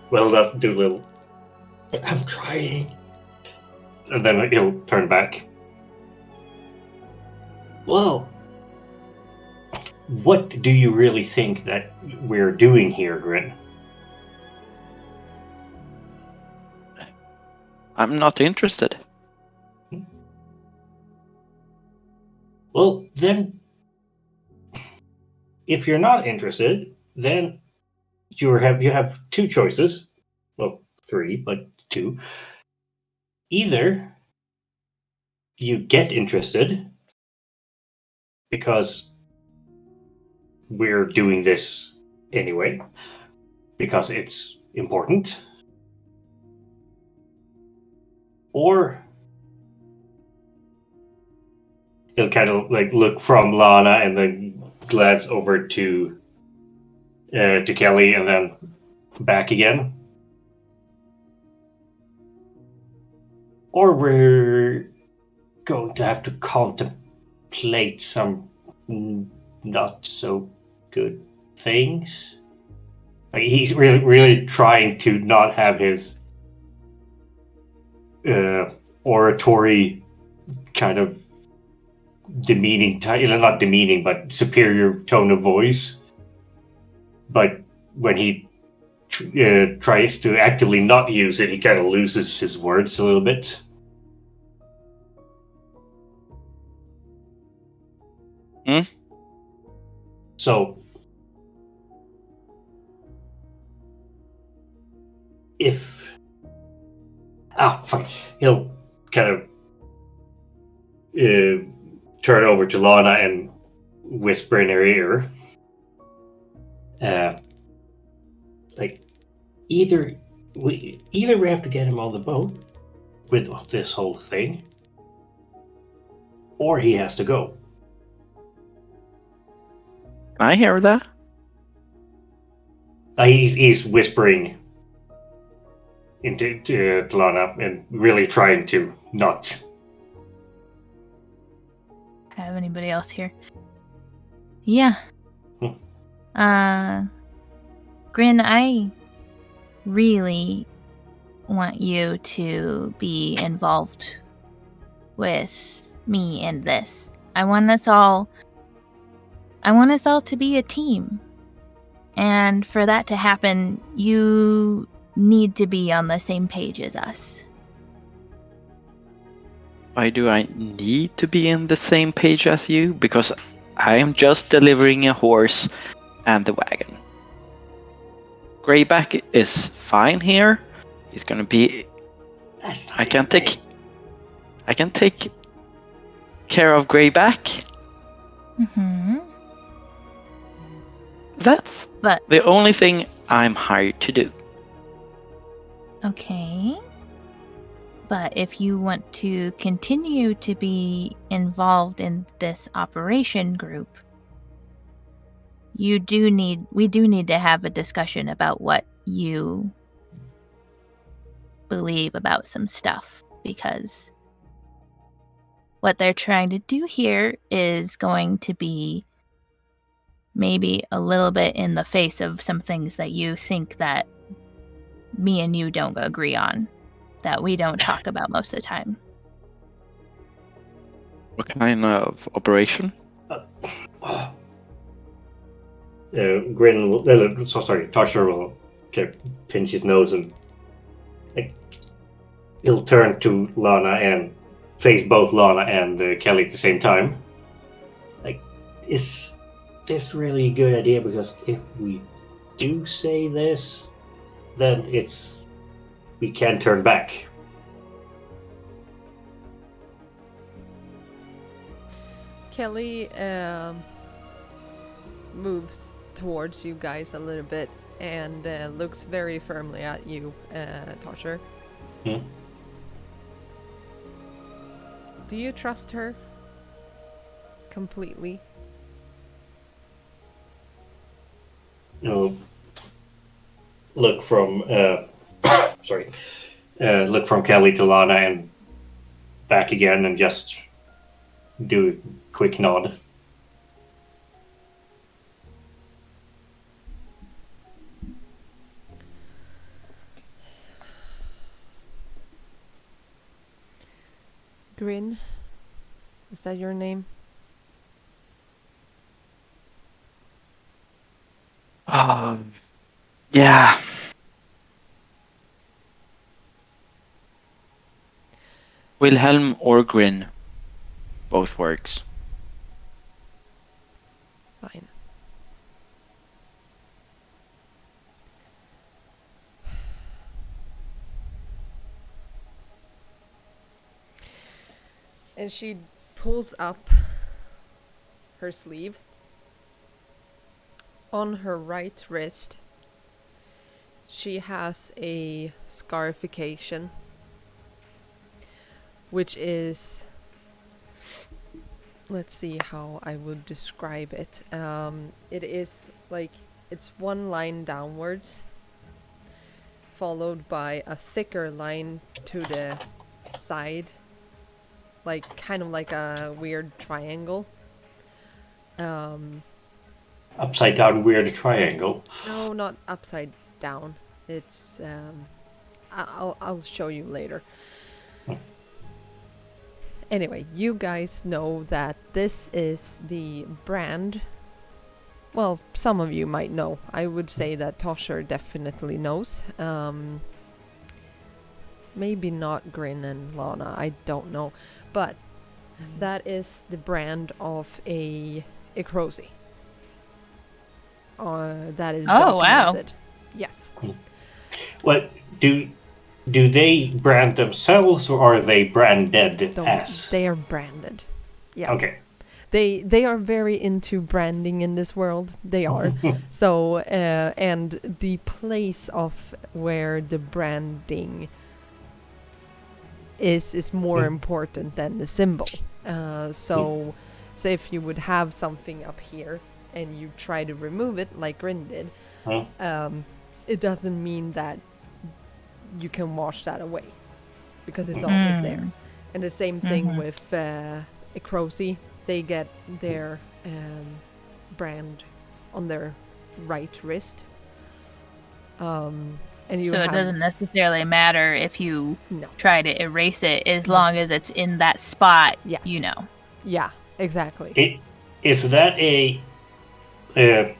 Well, that's do a little. I'm trying, and then he'll turn back. Well, what do you really think that we're doing here, Grin? I'm not interested. Well, then, if you're not interested, then you have two choices. Well, three, but two. Either you get interested because we're doing this anyway, because it's important, or he'll kind of like look from Lana and then glance over to Kelly and then back again. Or we're going to have to contemplate some not so good things. Like he's really trying to not have his oratory kind of demeaning, not demeaning, but superior tone of voice. But when he tries to actively not use it, he kind of loses his words a little bit. So, if he'll kind of turn over to Lana and whisper in her ear, like either we have to get him on the boat with this whole thing, or he has to go. Can I hear that? He's whispering into to Lana and really trying to not Have anybody else here? Yeah. Grin, I really want you to be involved with me in this. I want us all to be a team. And for that to happen, you need to be on the same page as us. Why do I need to be in the same page as you? Because I am just delivering a horse and the wagon. Greyback is fine here. He's gonna be. That's not I can his name. take care of Greyback. Mm-hmm. That's But the only thing I'm hired to do. okay. But if you want to continue to be involved in this operation group, we do need to have a discussion about what you believe about some stuff, because what they're trying to do here is going to be maybe a little bit in the face of some things that you think that me and you don't agree on, that we don't talk about most of the time. What kind of operation? Grin will, Tosher will pinch his nose and like, he'll turn to Lana and face both Lana and Kelly at the same time. Like, is this really a good idea? Because if we do say this, then we can't turn back. Kelly moves towards you guys a little bit and looks very firmly at you, Tosher. Hmm? Do you trust her completely? Look from look from Kelly to Lana and back again, and just do a quick nod. Grin? Is that your name? Yeah. Wilhelm or Grin. Both works. Fine. And she pulls up her sleeve. On her right wrist, she has a scarification, which is, let's see how I would describe it. It is like, it's one line downwards, followed by a thicker line to the side, like kind of like a weird triangle. Upside down weird triangle. No, not upside down. It's I'll show you later. Anyway, you guys know that this is the brand. Well, some of you might know. I would say that Tosher definitely knows. Maybe not Grin and Lana, I don't know. But that is the brand of a Ikrosi. That is documented. Wow. Yes. What do they brand themselves, or are they branded as? They are branded. Yeah. Okay. They are very into branding in this world. They are. So and the place of where the branding is more important than the symbol. So if you would have something up here and you try to remove it like Grin did, it doesn't mean that you can wash that away, because it's always there. And the same thing with Ikrosi. They get their brand on their right wrist. And you So it doesn't necessarily matter if you try to erase it, as long as it's in that spot, Yes. you know. Yeah, exactly. Is that a...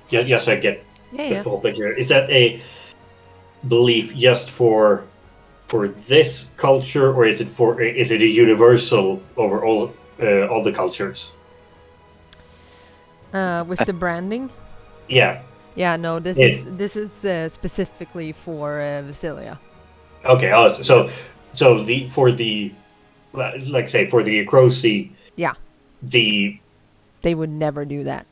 yes, I get the whole picture. Is that a belief just for this culture, or is it a universal over all the cultures? With the branding? Yeah. Yeah, no, this is specifically for Vasilia. Okay. Oh, so for the Ikrosi, they would never do that.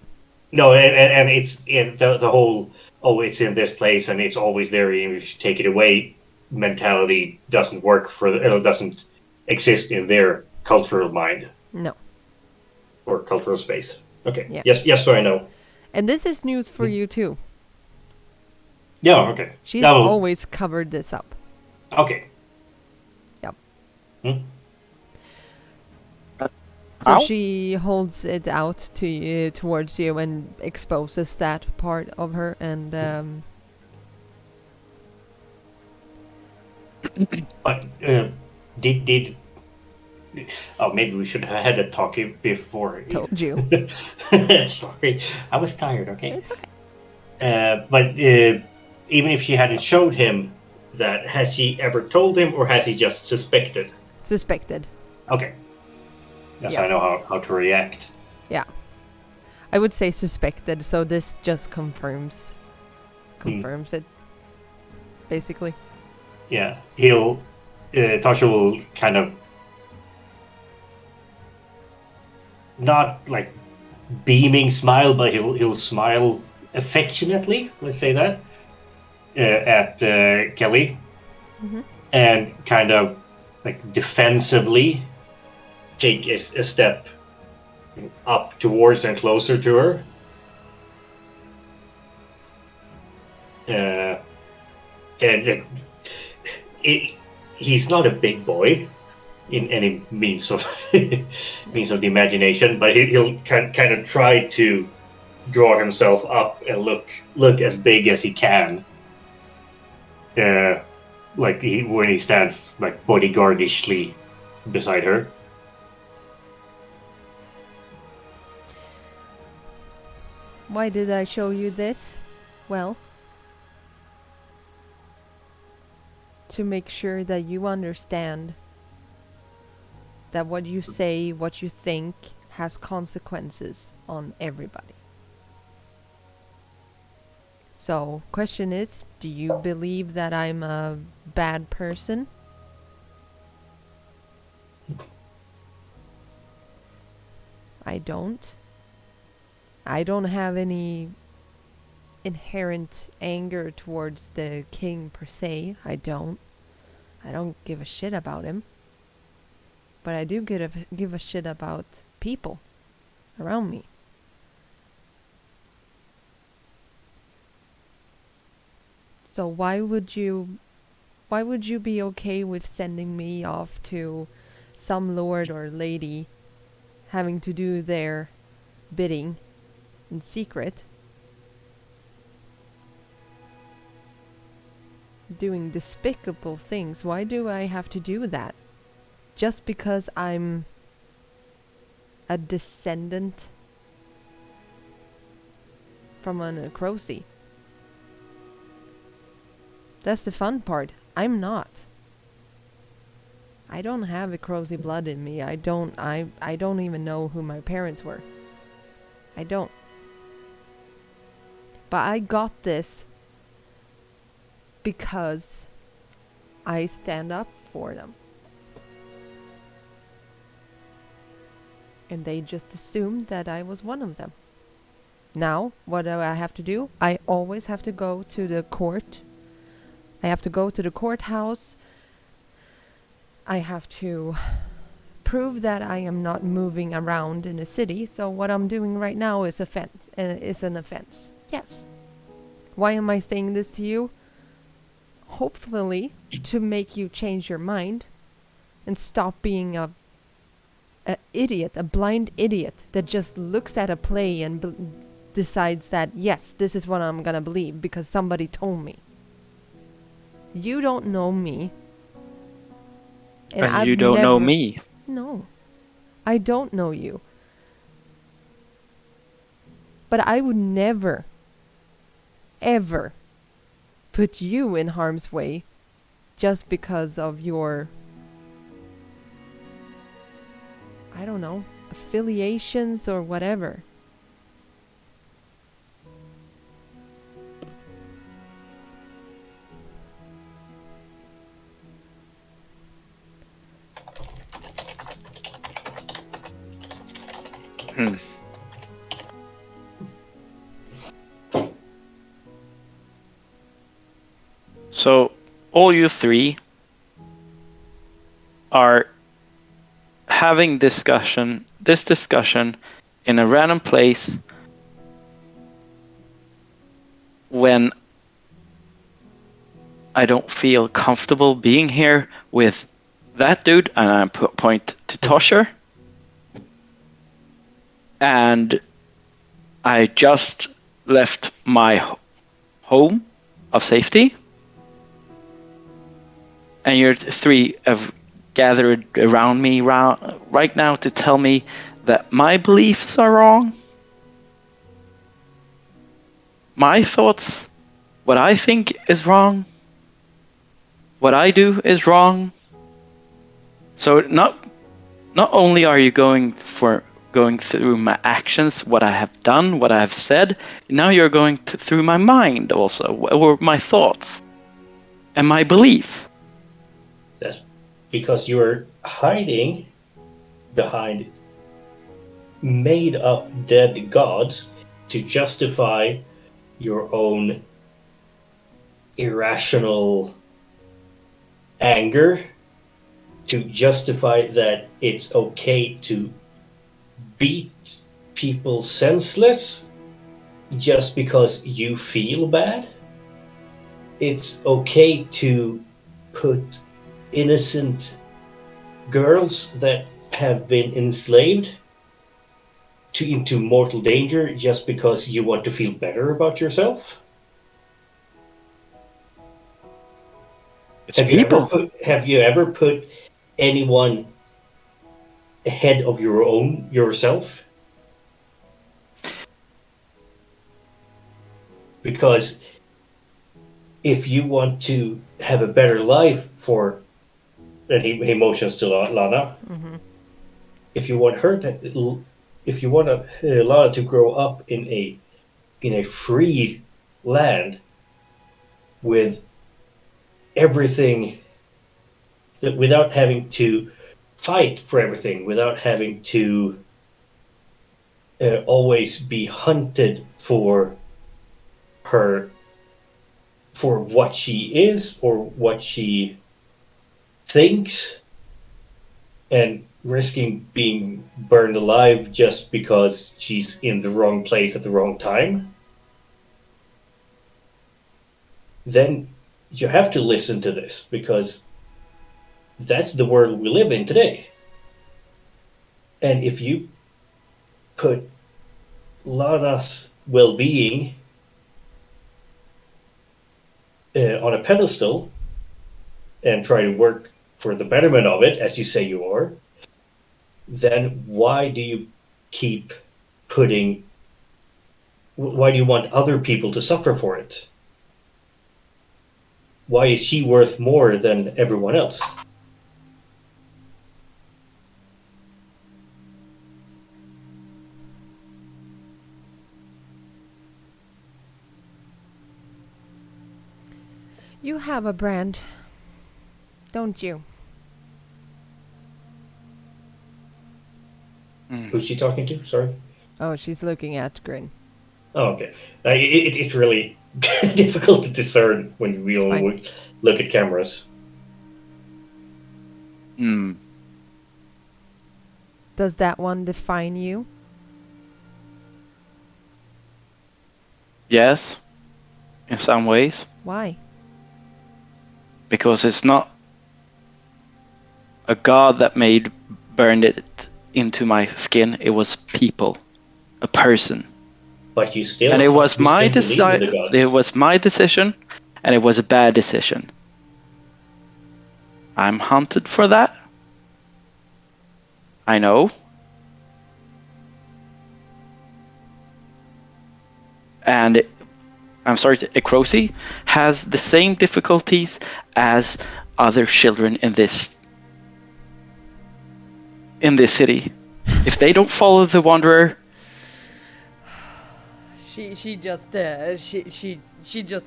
No, and it's the whole, it's in this place and it's always there, and you should take it away mentality doesn't work doesn't exist in their cultural mind. No. Or cultural space. Okay. Yeah. Yes, so I know. And this is news for you too. Yeah, okay. She's always covered this up. Okay. Yep. Ow. So she holds it out to you, towards you, and exposes that part of her, and But did Oh, maybe we should have had a talk before. Told you. Sorry, I was tired. Okay. It's okay. But even if she hadn't showed him that, has she ever told him, or has he just suspected? Suspected. Okay. Yes, Yeah. I know how to react. Yeah. I would say suspected, so this just confirms it, basically. Yeah, Tosher will kind of not like beaming smile, but he'll smile affectionately. Let's say that at Kelly, and kind of like defensively take a step up towards and closer to her. And he's not a big boy in any means of means of the imagination, but he'll kind of try to draw himself up and look as big as he can. Like when he stands like bodyguardishly beside her. Why did I show you this? Well, to make sure that you understand that what you say, what you think, has consequences on everybody. So, question is, do you believe that I'm a bad person? I don't. I don't have any inherent anger towards the king per se. I don't give a shit about him. But I do give a shit about people around me. So why would you be okay with sending me off to some lord or lady having to do their bidding in secret, doing despicable things? Why do I have to do that? Just because I'm a descendant from an Necrosi. That's the fun part. I'm not. I don't have Necrosi blood in me. I don't even know who my parents were. I don't. But I got this because I stand up for them. And they just assumed that I was one of them. Now, what do I have to do? I always have to go to the court. I have to go to the courthouse. I have to prove that I am not moving around in the city. So what I'm doing right now is an offense. Yes. Why am I saying this to you? Hopefully to make you change your mind and stop being a blind idiot that just looks at a play and decides that, yes, this is what I'm gonna believe because somebody told me. You don't know me. And you don't know me. No. I don't know you. But I would never, ever put you in harm's way just because of your, I don't know, affiliations or whatever. So, all you three are having this discussion in a random place when I don't feel comfortable being here with that dude, and I point to Tosher. And I just left my home of safety. And you're three have gathered around me right now to tell me that my beliefs are wrong. My thoughts, what I think is wrong. What I do is wrong. So not only are you going through my actions, what I have done, what I have said, now you're going through my mind also, or my thoughts and my belief. That's because you're hiding behind made up dead gods to justify your own irrational anger, to justify that it's okay to beat people senseless just because you feel bad. It's okay to put innocent girls that have been enslaved into mortal danger just because you want to feel better about yourself. It's people. Have you ever put anyone ahead of yourself? Because if you want to have a better life for, and he motions to Lana. Mm-hmm. If you want Lana to grow up in a free land with everything, without having to fight for everything, without having to always be hunted for what she is or what she thinks, and risking being burned alive just because she's in the wrong place at the wrong time, then you have to listen to this, because that's the world we live in today. And if you put Lana's well-being on a pedestal and try to work for the betterment of it, as you say you are, then why do you want other people to suffer for it? Why is she worth more than everyone else? You have a brand, don't you? Who's she talking to? Sorry. Oh, she's looking at Grin. Oh, okay. It's really difficult to discern when we all look at cameras. Does that one define you? Yes, in some ways. Why? Because it's not a god that burned it into my skin. It was people, a person. But you still. And it was my decision. It was my decision, and it was a bad decision. I'm hunted for that. I know. And I'm sorry, Ekrosi has the same difficulties as other children in this city. If they don't follow the Wanderer, She just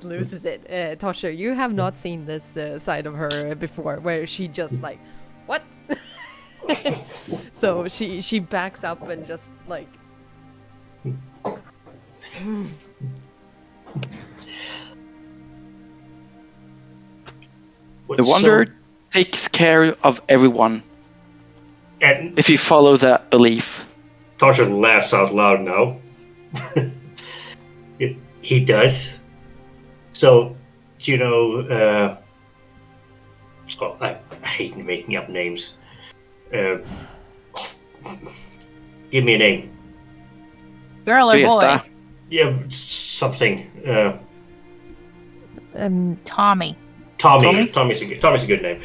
loses it. Tosher, you have not seen this side of her before, where she just like, what? So she backs up and just like. the Wanderer takes care of everyone. And if you follow that belief. Tosher laughs out loud now. He does. So, you know, I hate making up names. Give me a name. Girl or boy? Yeah, something. Tommy. Tommy's a good name.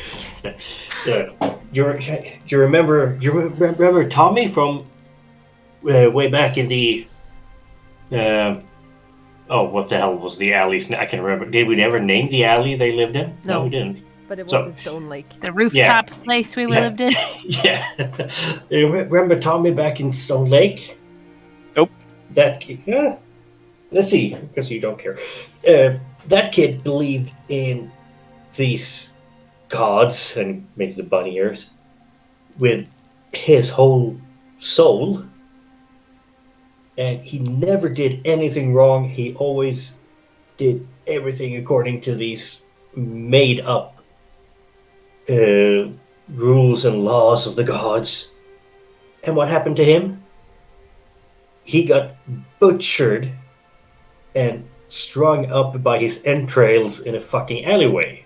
you remember Tommy from way back in the what the hell was the alley's I can remember. Did we never name the alley they lived in? No. We didn't. But it was So- a stone lake. The rooftop place we lived in. Yeah. You remember Tommy back in Stone Lake? Nope. That yeah. Let's see, because you don't care. That kid believed in these gods and maybe the bunny ears with his whole soul, and he never did anything wrong. He always did everything according to these made up rules and laws of the gods. And what happened to him? He got butchered and strung up by his entrails in a fucking alleyway.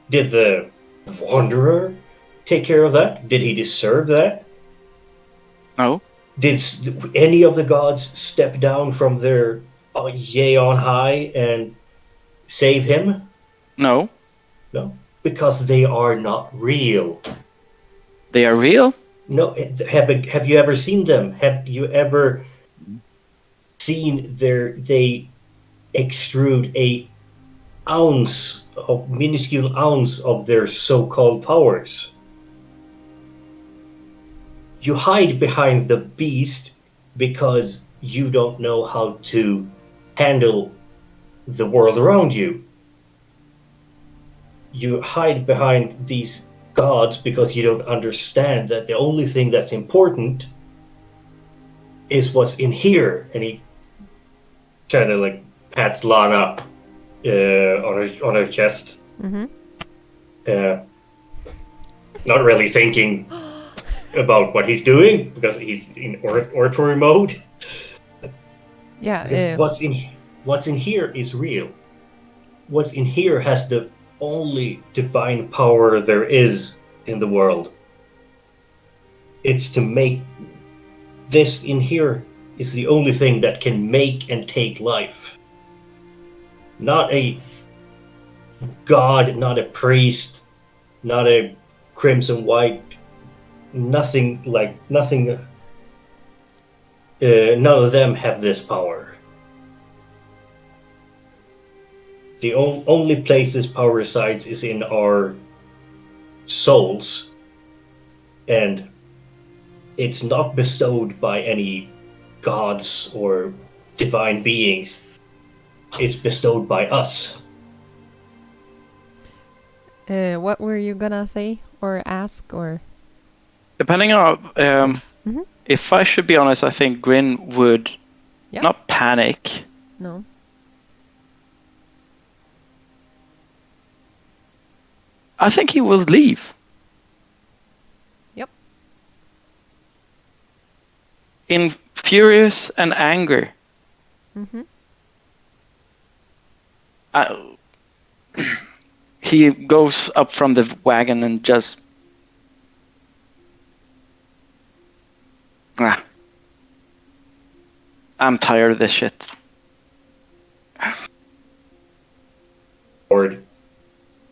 Did the Wanderer take care of that? Did he deserve that? No. Did any of the gods step down from their yay on high and save him? No. No, because they are not real. They are real? No, have you ever seen them? Have you ever seen they extrude a minuscule ounce of their so-called powers? You hide behind the beast because you don't know how to handle the world around you. You hide behind these gods because you don't understand that the only thing that's important is what's in here. And he kind of like pats Lana on her chest. Mm-hmm. Not really thinking about what he's doing because he's in oratory mode. Yeah. Because what's in here is real. What's in here has the only divine power there is in the world. It's to make this in here is the only thing that can make and take life. Not a god, not a priest, not a crimson white, nothing. None of them have this power. The only place this power resides is in our souls, and it's not bestowed by any gods or divine beings. It's bestowed by us. What were you gonna say or ask or? Depending on Mhm. if I should be honest, I think Grin would Yeah. not panic. No. I think he will leave. Yep. In furious and anger. Mm-hmm. He goes up from the wagon and just I'm tired of this shit. Lord.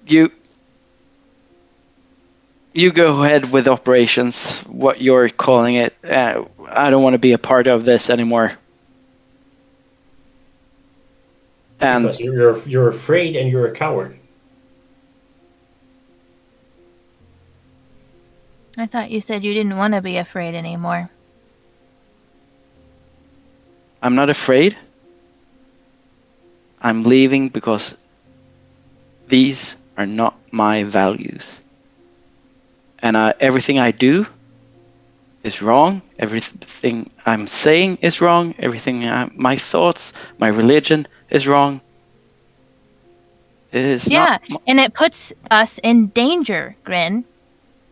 You go ahead with operations, what you're calling it. I don't want to be a part of this anymore. And Because you're afraid and you're a coward. I thought you said you didn't want to be afraid anymore. I'm not afraid. I'm leaving because these are not my values. And everything I do is wrong. Everything I'm saying is wrong. My thoughts, my religion is wrong. It is Yeah, not. and it puts us in danger, Grin.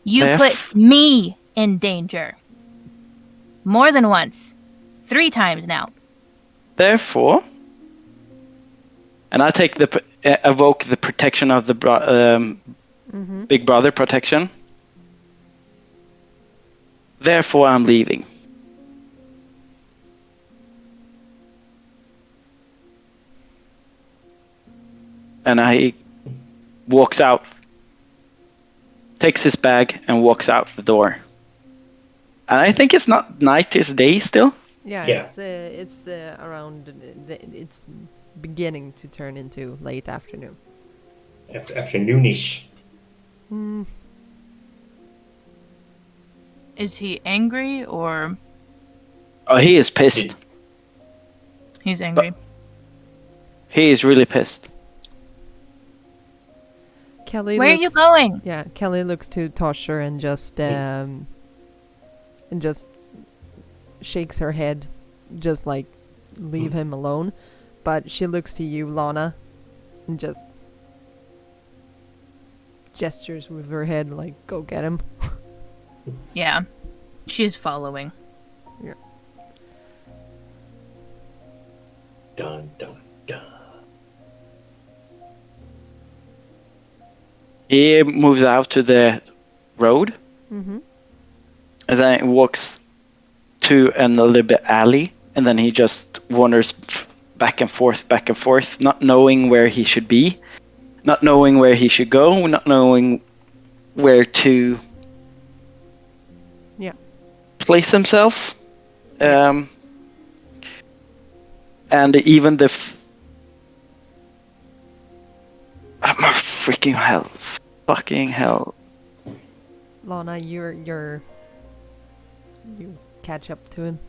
You Def- put me in danger. More than once. 3 times now. Therefore, and I take evoke the protection of the Mm-hmm. Big Brother protection. Therefore, I'm leaving. And he walks out, takes his bag, and walks out the door. And I think it's not night, it's day still. Yeah, Yeah. it's around. It's beginning to turn into late afternoon. Afternoonish. Mm, Is he angry or Oh, he is pissed. he's angry? He is really pissed. Kelly. Where are you going? Yeah, Kelly looks to Tosher and just shakes her head, just like leave him alone. But she looks to you, Lana, and just gestures with her head like, "Go get him." Yeah. She's following. Dun dun dun. He moves out to the road, Mm-hmm. and then he walks to a little bit alley, and then he just wanders back and forth, not knowing where he should be, not knowing where he should go, not knowing where to place himself. And even the freaking hell, fucking hell. Lana, you catch up to him.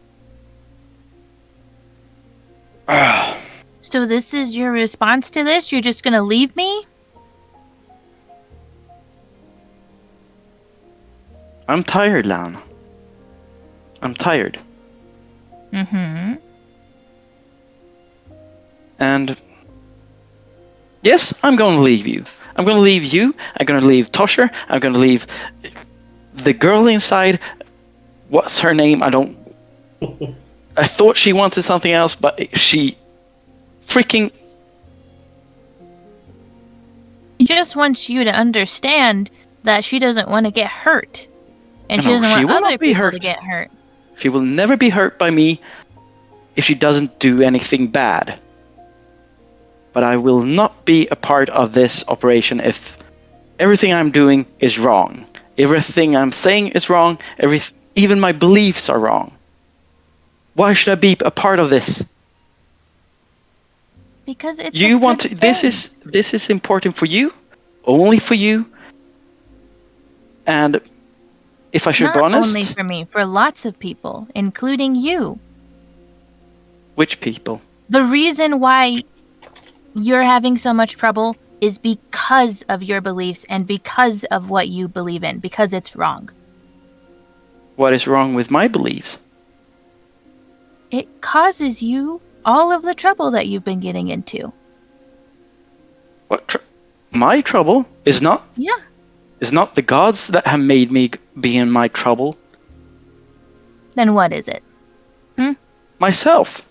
So this is your response to this? You're just gonna leave me? I'm tired, Lana. I'm tired. Mm-hmm. And yes, I'm going to leave you. I'm going to leave you. I'm going to leave Tosher. I'm going to leave the girl inside. What's her name? I thought she wanted something else, but she freaking... She just wants you to understand that she doesn't want to get hurt. And she No, doesn't she want will other not be people to hurt. get hurt. She will never be hurt by me if she doesn't do anything bad. But I will not be a part of this operation if everything I'm doing is wrong. Everything I'm saying is wrong. Even my beliefs are wrong. Why should I be a part of this? Because it's You a want good to, this thing. is important for you, only for you. And if I should Not be honest, only for me, for lots of people, including you. which people? The reason why you're having so much trouble is because of your beliefs and because of what you believe in, because it's wrong. What is wrong with my beliefs? It causes you all of the trouble that you've been getting into. What my trouble is not Yeah. the gods that have made me be in my trouble. Then what is it? Myself.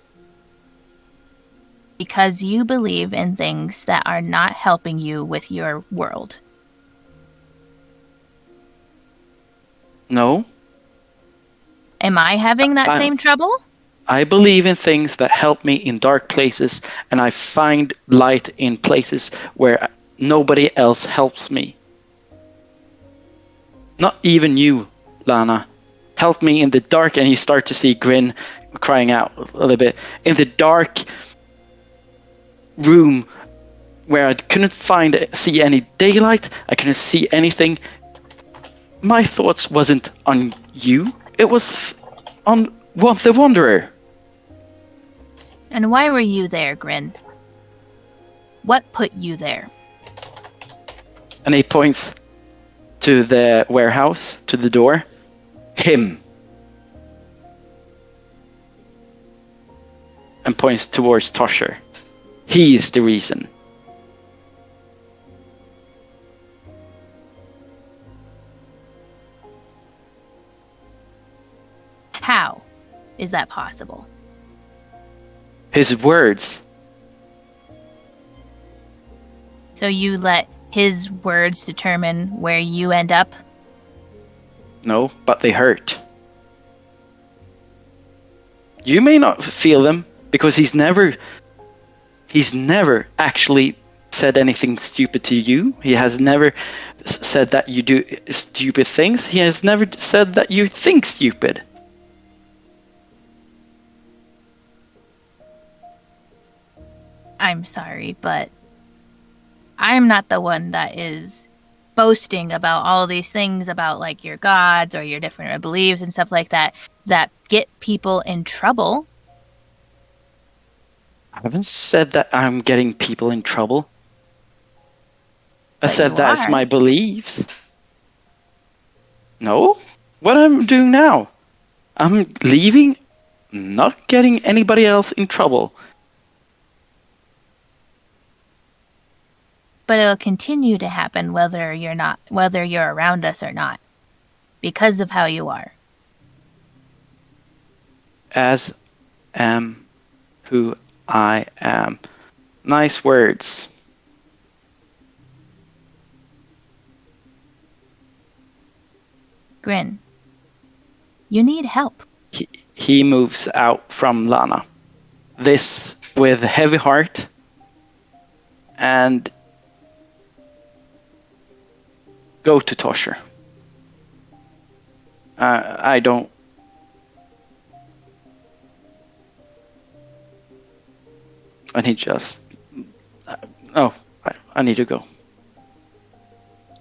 Because you believe in things that are not helping you with your world. No. Am I having that same trouble? I believe in things that help me in dark places, and I find light in places where nobody else helps me. Not even you, Lana. Help me in the dark, and you start to see Grin crying out a little bit. In the dark room where I couldn't see any daylight, I couldn't see anything. My thoughts wasn't on you. It was on the Wanderer. And why were you there, Grin? What put you there? And he points to the warehouse, to the door. Him. And points towards Tosher. He is the reason. How is that possible? His words. So you let his words determine where you end up? No, but they hurt. You may not feel them because he's never actually said anything stupid to you. He has never said that you do stupid things. He has never said that you think stupid. I'm sorry, but I'm not the one that is boasting about all these things about like your gods or your different beliefs and stuff like that get people in trouble. I haven't said that I'm getting people in trouble. I But said you that's are. my beliefs. No? What I'm doing now? I'm leaving, not getting anybody else in trouble. But it'll continue to happen whether you're around us or not, because of how you are. As am who I am. Nice words. Grin, you need help. He moves out from Lana. This with a heavy heart and go to Tosher. I don't. I need just. I need to go.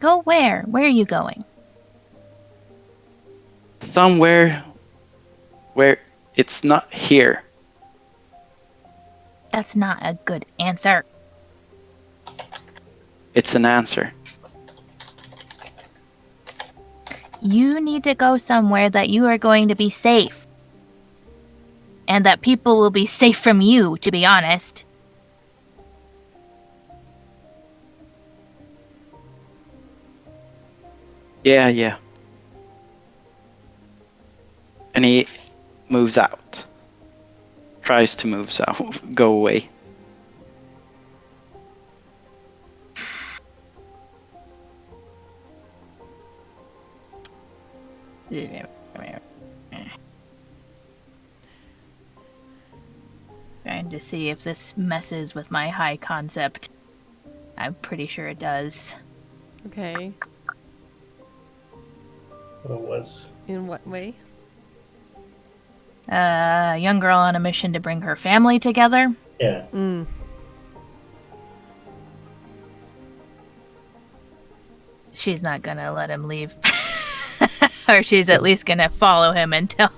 Go where? Where are you going? Somewhere where it's not here. That's not a good answer. It's an answer. You need to go somewhere that you are going to be safe. And that people will be safe from you, to be honest. Yeah. And he moves out. Tries to move out. Go away. Trying to see if this messes with my high concept. I'm pretty sure it does. Okay. What it was? In what way? A young girl on a mission to bring her family together. Yeah. She's not gonna let him leave. Or she's at least gonna follow him until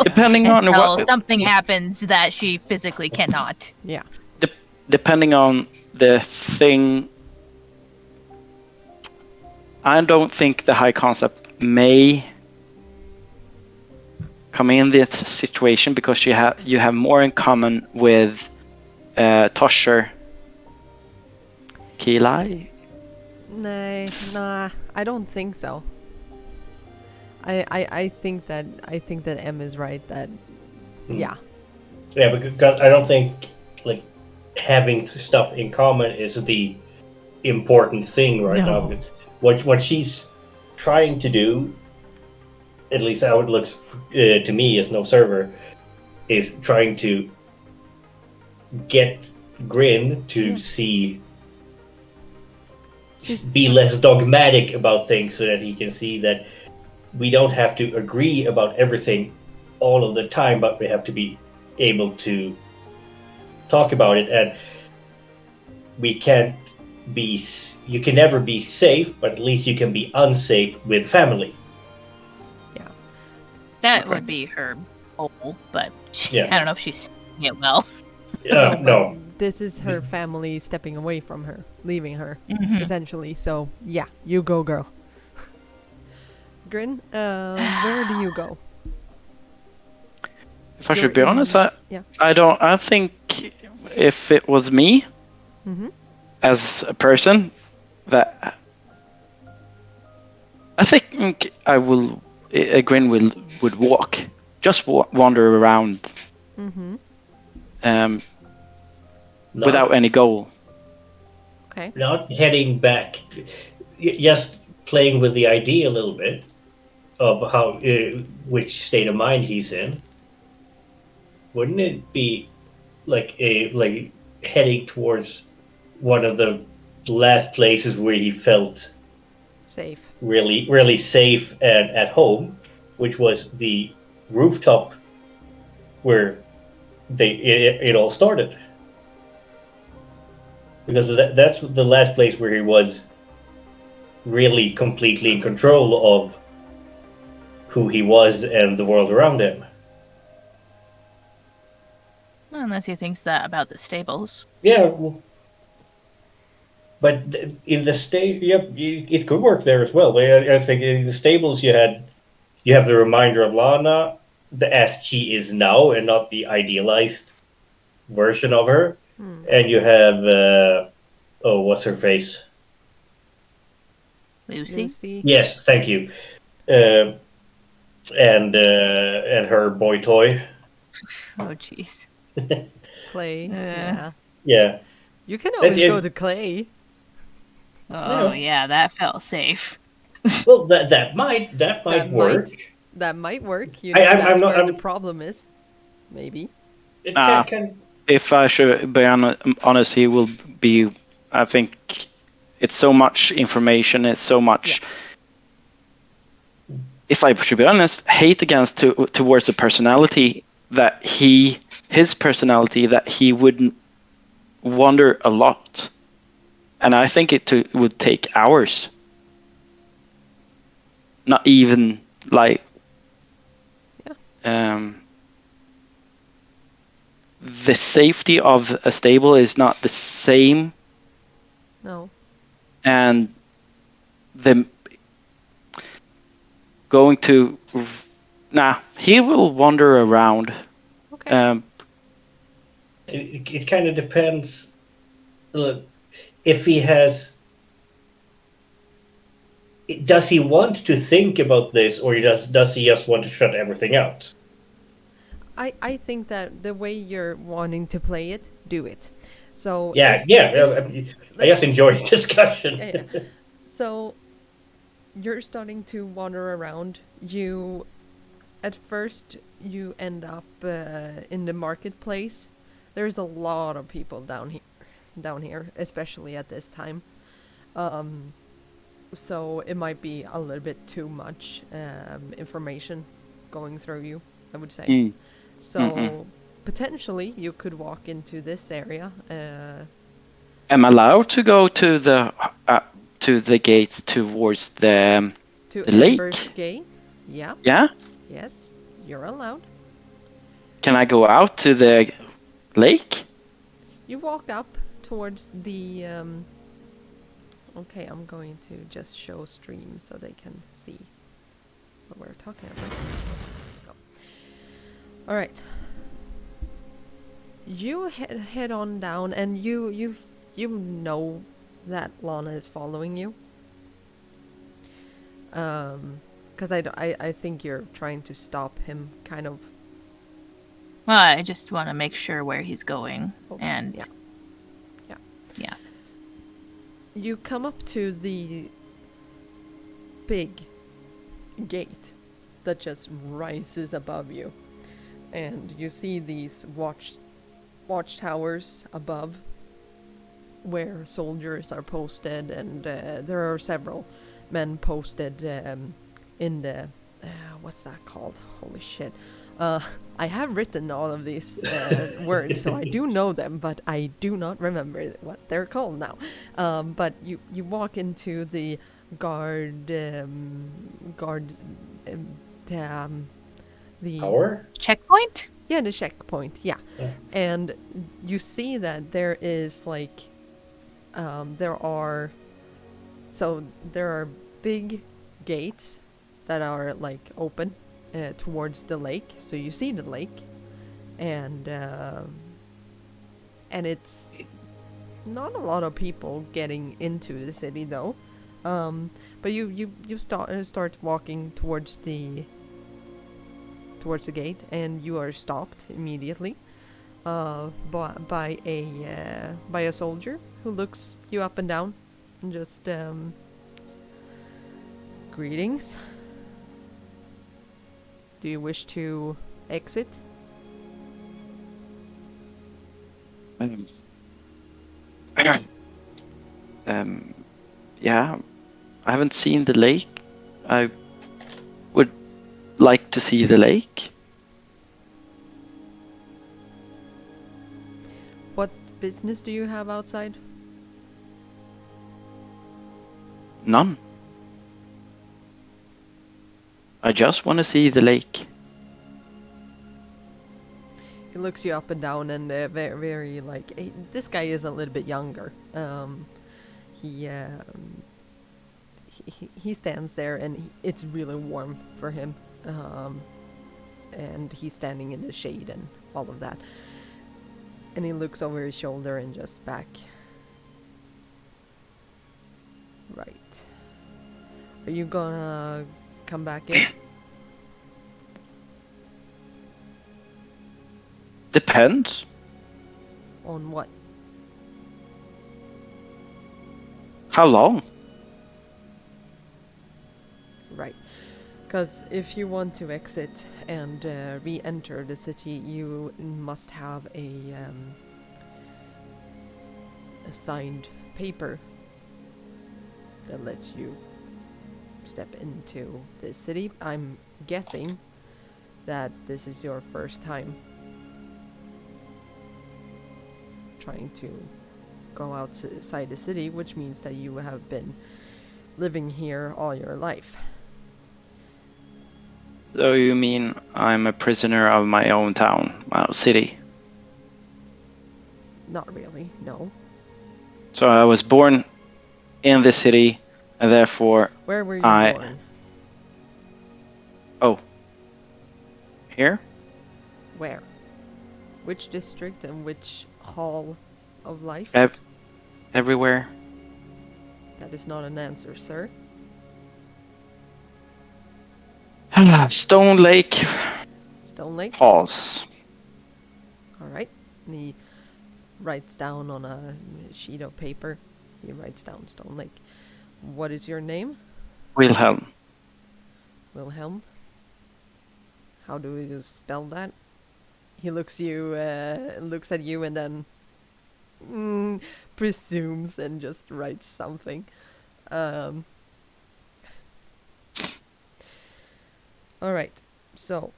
Depending on what something happens that she physically cannot. Yeah. Depending on the thing, I don't think the high concept may come in this situation because you have more in common with Tosher. Kili? Nah, I don't think so. I think that M is right that yeah. Yeah, because I don't think like having stuff in common is the important thing right No. now. What she's trying to do, at least how it looks to me as no server, is trying to get Grin to be less dogmatic about things so that he can see that we don't have to agree about everything all of the time, but we have to be able to talk about it. And you can never be safe, but at least you can be unsafe with family. Yeah. That would be her goal, but I don't know if she's saying it well. No. This is her family stepping away from her, leaving her, Mhm. essentially. So yeah, you go, girl. Grin, where do you go? If I You're should be honest, yeah. I think if it was me Mm-hmm. as a person, that I think a Grin would walk, just wander around, Mm-hmm. without any goal. Okay. Not heading back, just playing with the idea a little bit of how which state of mind he's in. Wouldn't it be like heading towards one of the last places where he felt Safe. really, really safe and at home, which was the rooftop where it all started. Because that's the last place where he was really completely in control of who he was and the world around him. Unless he thinks that about the stables. Yeah, but in the state, yep, it could work there as well. But I think in the stables you have the reminder of Lana, as she is now, and not the idealized version of her. And you have what's her face? Lucy? Yes, thank you. And her boy toy. Oh, jeez. Clay. Yeah. Yeah. You can always That's go it. to Clay. Oh, yeah, that felt safe. Well, that might work. That might work. You I- know, I'm that's not- where the I'm- problem is. Maybe. It Ah. can If I should be honest, he will be. I think it's so much information. It's so much. If I should be honest, hate towards the personality that his personality that he wouldn't wonder a lot, and I think it would take hours. Not even like. The safety of a stable is not the same. No. And the going to he will wander around. Okay. it kind of depends. If he has, does he want to think about this, or does he just want to shut everything out? I think that the way you're wanting to play it, do it. So I just enjoy discussion. Yeah. So you're starting to wander around. At first you end up in the marketplace. There's a lot of people down here, especially at this time. So it might be a little bit too much information going through you, I would say. So potentially you could walk into this area. Am I allowed to go to the gates towards the lake? Ember's Gate? Yeah. Yeah. Yes, you're allowed. Can I go out to the lake? You walk up towards the. Okay, I'm going to just show stream so they can see what we're talking about. Go. All right. You head on down, and you know that Lana is following you. Because I think you're trying to stop him, kind of. Well, I just want to make sure where he's going. Okay, And yeah. You come up to the big gate that just rises above you, and you see these watchtowers above where soldiers are posted, and there are several men posted in the what's that called? Holy shit. I have written all of these words, so I do know them, but I do not remember what they're called now. But you walk into the the Tower? checkpoint? Yeah, the checkpoint. Yeah, and you see that there is like there are big gates that are like open towards the lake, so you see the lake, and it's not a lot of people getting into the city though, but you start walking towards the gate, and you are stopped immediately by a soldier who looks you up and down and just greetings. Do you wish to exit? Yeah, I haven't seen the lake. I would like to see the lake. What business do you have outside? None. I just want to see the lake. He looks you up and down and very, very like this guy is a little bit younger. He, he stands there and it's really warm for him, and he's standing in the shade and all of that. And he looks over his shoulder and just back. Right. Are you gonna come back in? Depends. On what? How long? Right. Because if you want to exit and re-enter the city, you must have a signed paper that lets you step into the city. I'm guessing that this is your first time trying to go outside the city, which means that you have been living here all your life. So you mean I'm a prisoner of my own town, my own city? Not really, no. So I was born in the city, and therefore Where were you I... born? Oh. Here? Where? Which district and which hall of life? Everywhere. That is not an answer, sir. Stone Lake Stone Lake? Halls. Alright. And he writes down on a sheet of paper. He writes down Stone Lake. What is your name? Wilhelm. Wilhelm? How do you spell that? He looks at you and then presumes and just writes something. Alright, so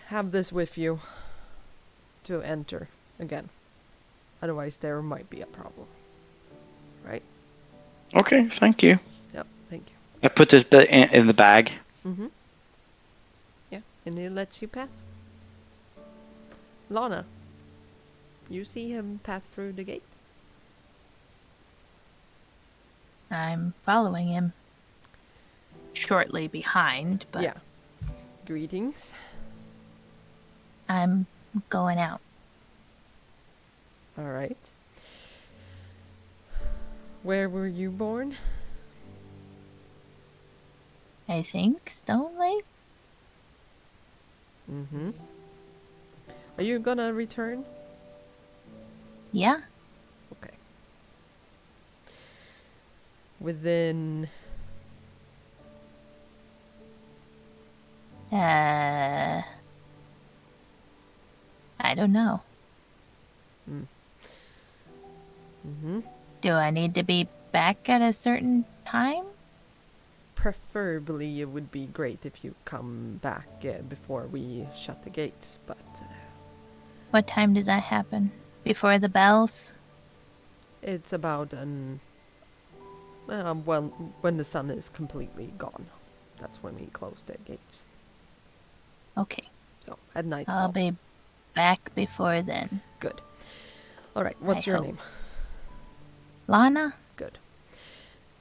have this with you to enter again. Otherwise there might be a problem. Right? Okay, thank you. Yep, thank you. I put it in the bag. Mm-hmm. Yeah, and it lets you pass. Lana, you see him pass through the gate? I'm following him shortly behind, but Yeah. Greetings. I'm going out. Alright. Where were you born? I think Stone Lake? Mm-hmm. Are you gonna return? Yeah. Okay. Within... I don't know. Mm-hmm. Do I need to be back at a certain time? Preferably, it would be great if you come back before we shut the gates, but... What time does that happen? Before the bells? it's about well, when the sun is completely gone. That's when we close the gates. Okay. So, at night. I'll be back before then. Good. Alright, what's I your hope. name? Lana? Good.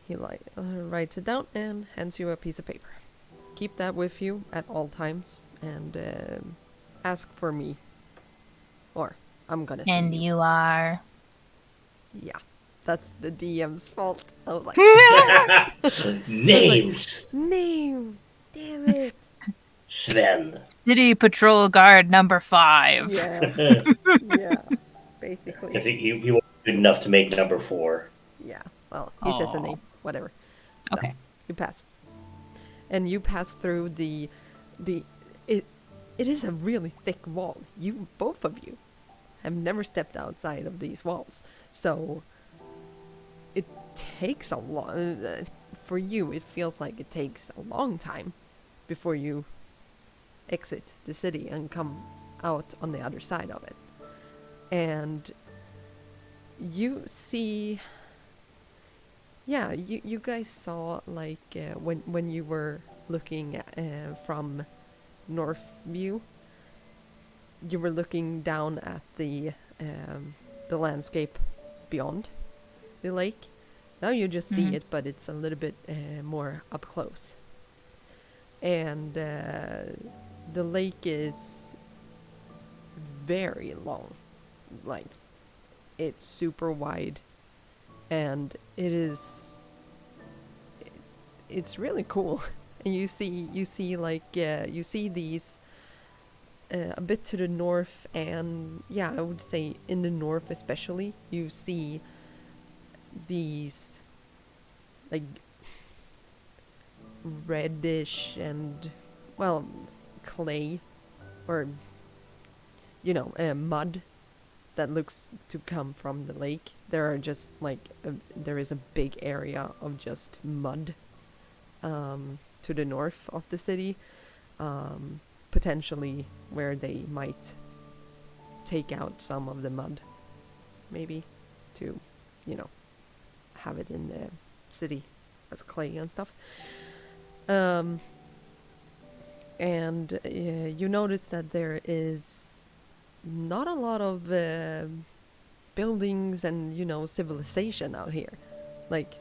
He writes it down and hands you a piece of paper. Keep that with you at all times and ask for me. Or I'm gonna see And you are... Yeah. That's the DM's fault. I was like, Names. name! Damn it! Sven. City Patrol Guard number 5. Yeah. Yeah. Basically. Because he wasn't good enough to make number 4. Yeah. Well, he says a Aw. name. Whatever. Okay. You pass. And you pass through it is a really thick wall. Both of you have never stepped outside of these walls. So it takes a long, for you, it feels like it takes a long time before you exit the city and come out on the other side of it. And you see, yeah, you guys saw like when you were looking from North View, you were looking down at the landscape beyond the lake. Now you just see it, but it's a little bit more up close. And the lake is very long, like it's super wide, and it's really cool. And you see like you see these a bit to the north, and yeah, I would say in the north especially, you see these like reddish and, well, clay, or mud that looks to come from the lake. There are just like there is a big area of just mud to the north of the city, potentially where they might take out some of the mud, maybe to have it in the city as clay and stuff. And you notice that there is not a lot of buildings and civilization out here. Like,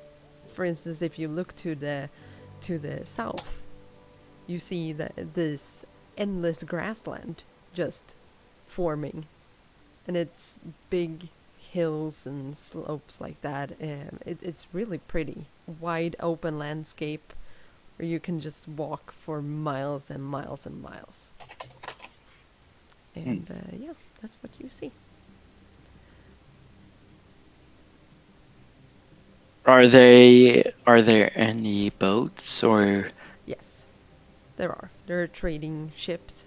for instance, if you look to the south, you see that this endless grassland just forming, and it's big hills and slopes like that. It's really pretty, wide open landscape where you can just walk for miles and miles and miles. And yeah, that's what you see. Are there any boats or Yes, there are. There are trading ships.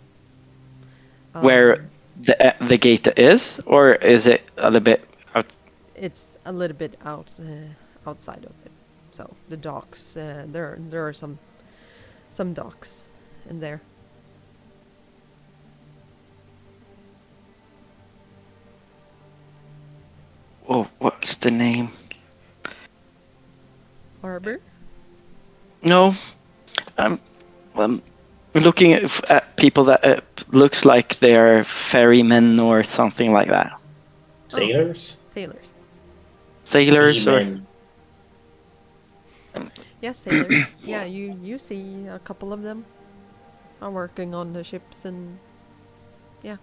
where the gate is, or is it a little bit out? It's a little bit outside of it. So the docks, there are some docks in there. Oh, what's the name? Harbor? No, I'm looking at people that looks like they're ferrymen or something like that. Sailors? Sailors. Sailors or Seamen. Yeah, sailors. Yeah, you see a couple of them are working on the ships, and yeah.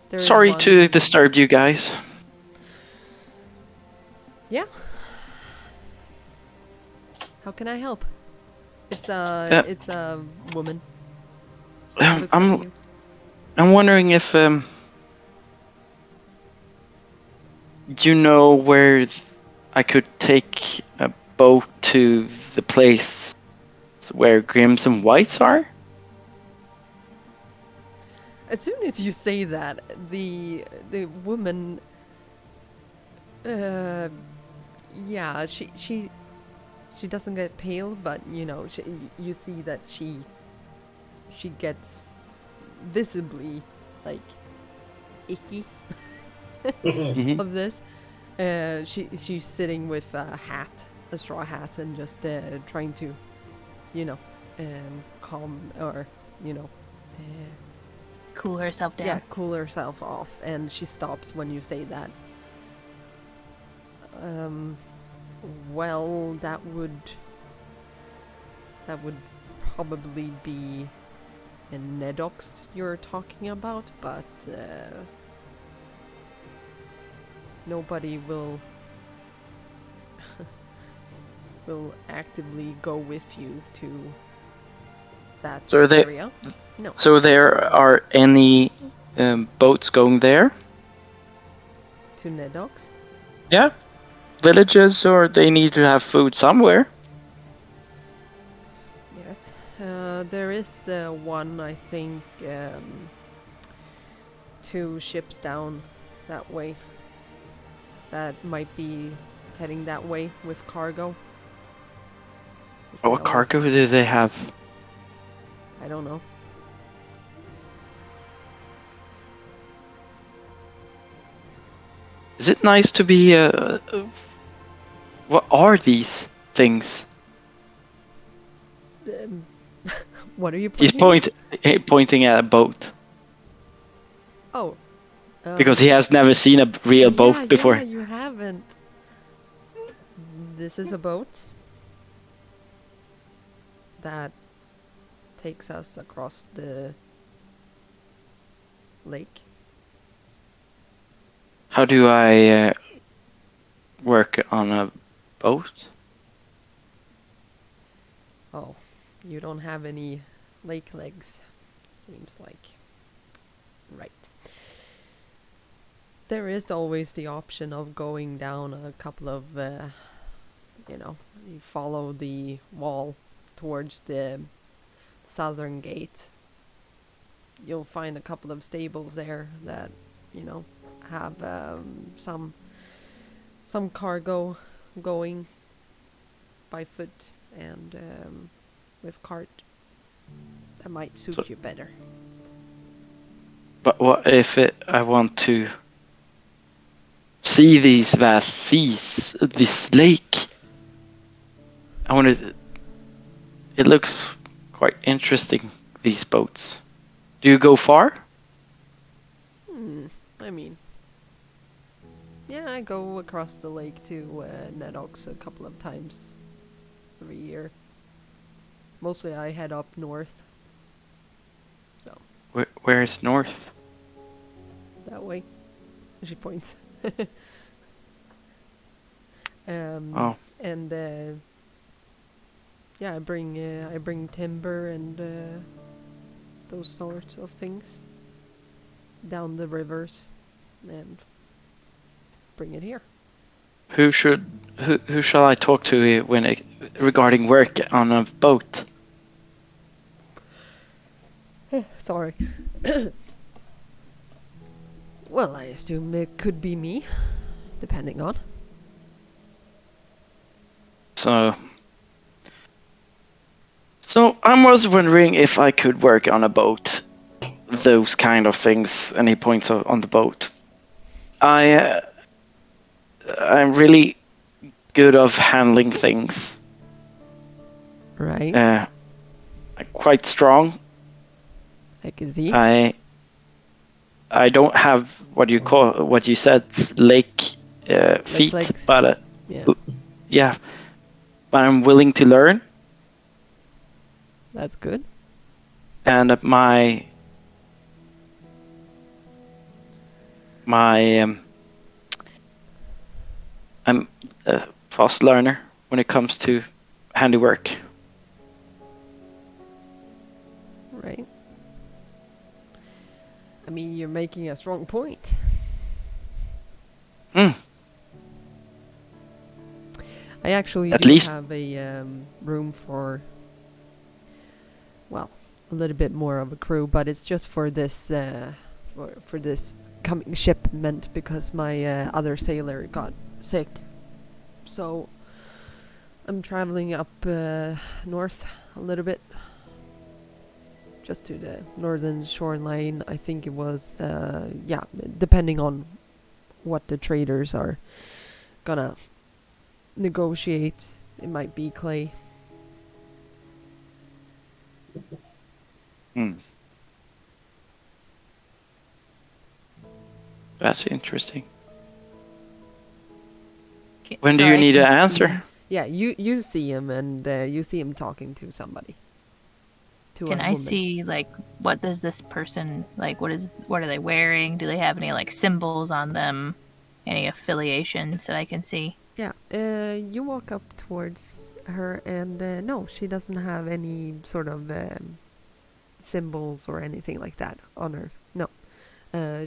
There is sorry one- to disturb you guys. Yeah. How can I help? It's a woman. Looks at you. I'm wondering if you know where I could take a boat to the place where Grims and Whites are. As soon as you say that, the woman, yeah, she doesn't get pale, but you see that she gets visibly like icky Mhm. of this. She's sitting with a straw hat, and just trying to, calm, or Cool herself down. yeah, cool herself off, and she stops when you say that. Well, that would probably be a Nedox you're talking about, but nobody will actively go with you to that So they- area. No. So there are any boats going there? To Nedox? Yeah, villages, or they need to have food somewhere. There is one, I think, 2 ships down that way. That might be heading that way with cargo. You can What always cargo ask. do they have? I don't know. Is it nice to be? What are these things? What are you He's pointing at? pointing at a boat Oh. because he has never seen a real boat before. Yeah, you haven't. This is a boat that takes us across the lake. How do I work on a boat? Oh, you don't have any lake legs, seems like. Right. There is always the option of going down a couple of, you follow the wall towards the southern gate. You'll find a couple of stables there that, have some cargo going by foot and with cart. That might suit you better. But what if I want to see these vast seas, this lake? I want to. It looks quite interesting. These boats. Do you go far? I mean, yeah, I go across the lake to Nedox a couple of times every year. Mostly I head up north. So, Where is north? that way. She points. Oh. And yeah, I bring timber and those sorts of things down the rivers and bring it here. Who shall I talk to regarding work on a boat? Sorry. Well, I assume it could be me, depending on. So I was wondering if I could work on a boat, those kind of things. And he points on the boat. I'm really good of handling things. Right. I'm quite strong. I can see. I don't have what you said lake feet, legs. but Yeah, but I'm willing to learn. that's good. And my I'm a fast learner when it comes to handiwork. Right. I mean, you're making a strong point. Mm. I actually At do least- have a room for, well, a little bit more of a crew, but it's just for this for this coming shipment because my other sailor got sick. So I'm traveling up north a little bit, just to the northern shoreline. I think it was, depending on what the traders are gonna negotiate, it might be clay. That's interesting. Okay, When do you sorry. need an answer? Yeah, you see him and you see him talking to somebody. Can I see, like, what does this person, like, what are they wearing? Do they have any, like, symbols on them? Any affiliations that I can see? Yeah, you walk up towards her and no, she doesn't have any sort of symbols or anything like that on her. No.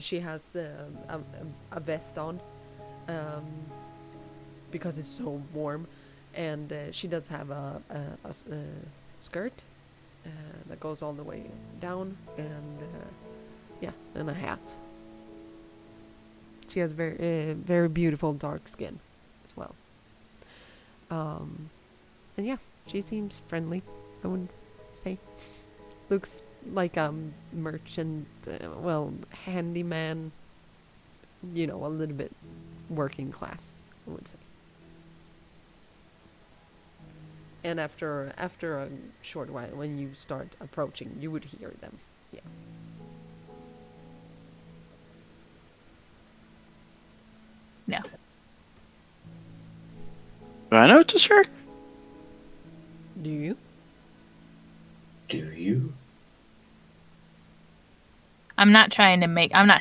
She has a vest on because it's so warm, and she does have a skirt that goes all the way down, and and a hat. She has very beautiful dark skin as well. And yeah, she seems friendly, I would say. Looks like a merchant, handyman, a little bit working class, I would say. And after a short while, when you start approaching, you would hear them. Yeah. No. Do I notice her? Do you? Do you? I'm not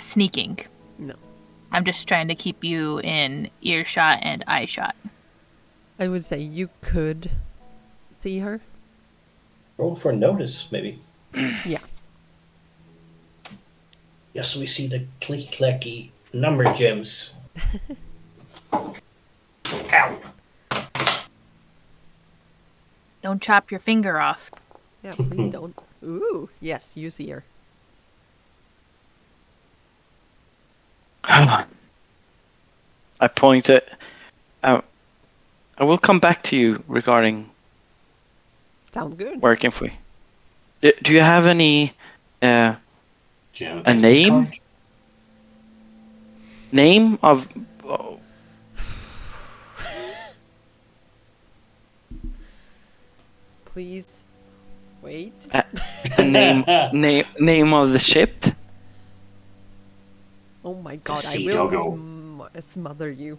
sneaking. No. I'm just trying to keep you in earshot and eye shot. I would say you could see her. Roll for notice, maybe. Yeah. Yes, we see the clicky-clacky number gems. Ow! Don't chop your finger off. Yeah, please don't. Ooh, yes, you see her. I point at. I will come back to you regarding Sounds good. working for you. Do you have any Do you have a business name? card? Name of Please wait. a name of the ship? Oh my god, I sea will doggo. smother you.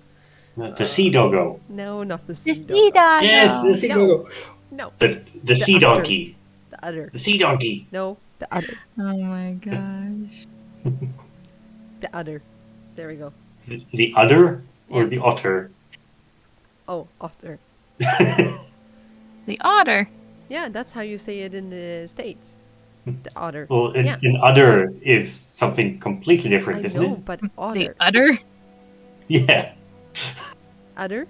The sea doggo. No, not the The sea sea dog. dog. Yes, the sea No. doggo. No, The sea udder. donkey. the udder. The sea donkey. No, the udder. Oh my gosh. The udder. There we go. The udder or Yeah. the otter? Oh, otter. The otter. Yeah, that's how you say it in the States. The otter. Well, yeah. an udder is something completely different, I isn't know, it? but The otter. udder. Yeah, Udder?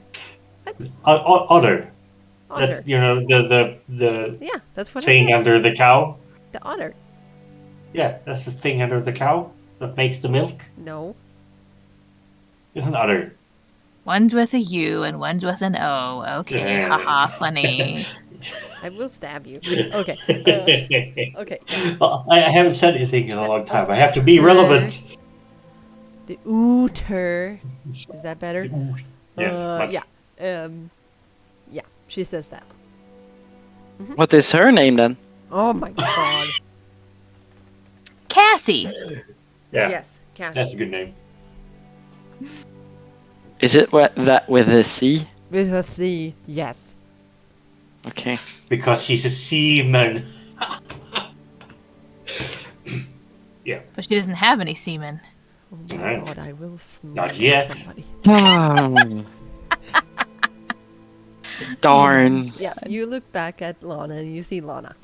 otter. Otter. That's the Yeah, that's what I thing said. under the cow. The otter. Yeah, that's the thing under the cow that makes the milk. No. It's an udder. One's with a U and one's with an O. Okay, Yeah. haha, funny. I will stab you. Okay. Okay. Yeah. Well, I haven't said anything in a long time. I have to be Otter. relevant. The ooter. Is that better? Yes. much. Yeah. Yeah. She says that. What is her name then? Oh my god. Cassie. Yeah. Yes, Cassie. That's a good name. Is it that with a C? With a C. Yes. Okay. Because she's a seaman. But she doesn't have any semen. Oh my Alright. god, I will smother Not yet. somebody. Darn. Yeah, you look back at Lana and you see Lana.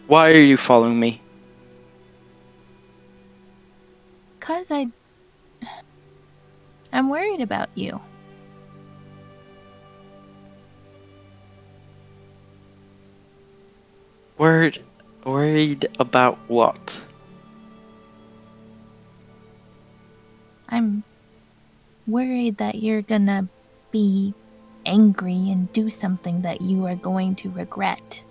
Why are you following me? 'Cause I'm worried about you. Worried about what? I'm worried that you're gonna be angry and do something that you are going to regret.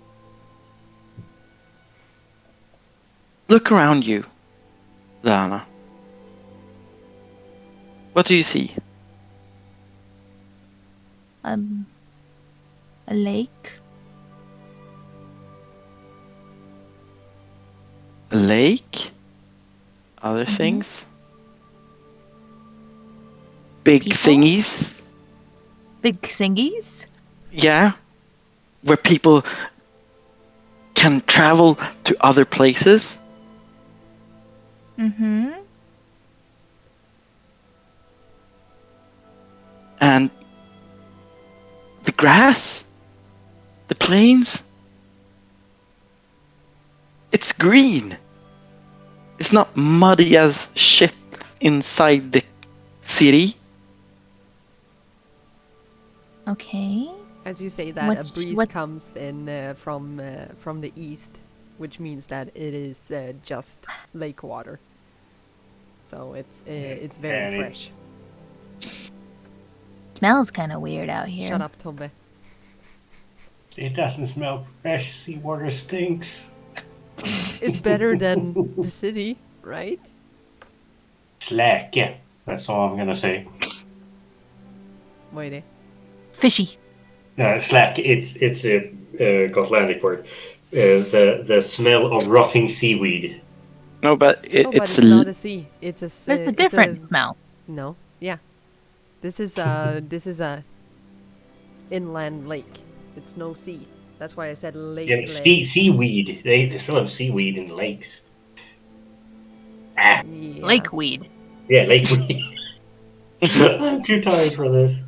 Look around you, Lana. What do you see? A lake. A lake? Other things? Big People? thingies? Big thingies. Yeah. Where people can travel to other places? Mm-hmm. And the grass? The plains? It's green. It's not muddy as shit inside the city. Okay. As you say that, a What's- breeze what- comes in from the east, which means that it is just lake water. So it's very And fresh. Smells kind of weird out here. Shut up, Tobbe. It doesn't smell fresh. Seawater stinks. It's better than the city, right? Slack. Yeah, that's all I'm gonna say. Wait. Fishy. Slack. It's a Gotlandic word. The smell of rotting seaweed. No, but But it's it's not a sea. It's a. There's a different smell. No. Yeah. This is a inland lake. It's no sea. That's why I said lake. Yeah, lake. seaweed. They still have seaweed in lakes. Ah, Yeah. Lake weed. yeah, lake weed. I'm too tired for this.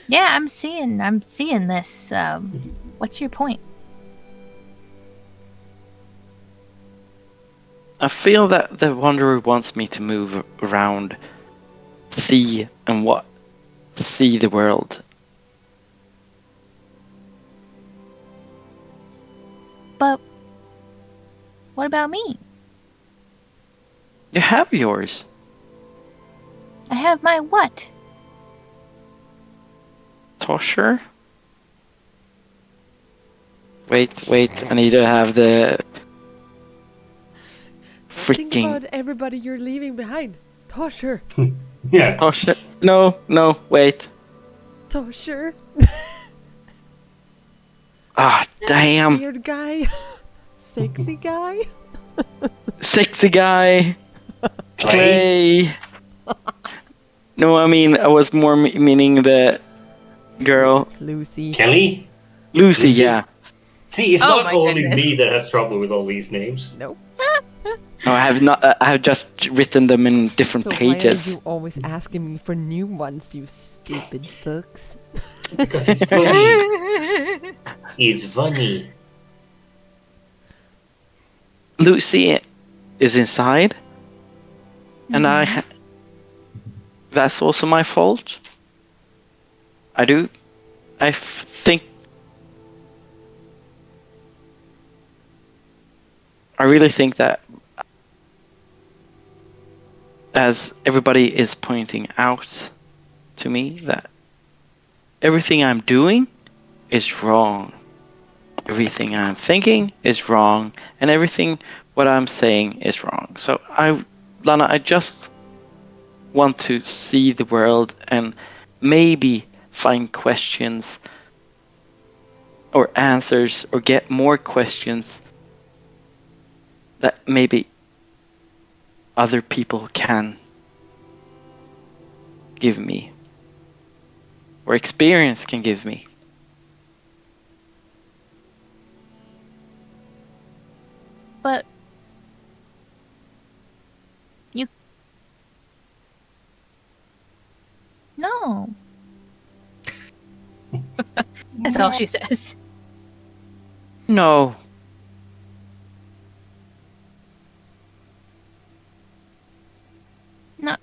Yeah, I'm seeing this. What's your point? I feel that the Wanderer wants me to move around, see the world. But what about me? You have yours. I have my what? Tosher? Wait, I need to have the Think freaking about everybody you're leaving behind. Tosher. Yeah. Tosher. No, wait. Tosher. Ah, damn. Weird guy. Sexy guy. Sexy guy. Clay. Clay. No, I mean, I was more meaning the girl. Lucy. Kelly? Lucy, Lucy. yeah. See, it's Oh not my only goodness. me that has trouble with all these names. Nope. No, I have not. I have just written them in different So pages. why are you always asking me for new ones, you stupid fucks? Because it's funny. It's funny. Lucy is inside, and that's also my fault. I think. I really think that, as everybody is pointing out to me, that everything I'm doing is wrong. Everything I'm thinking is wrong, and everything what I'm saying is wrong. So Lana, I just want to see the world and maybe find questions or answers or get more questions that maybe other people can give me or experience can give me. But you no. That's all she says. No. No.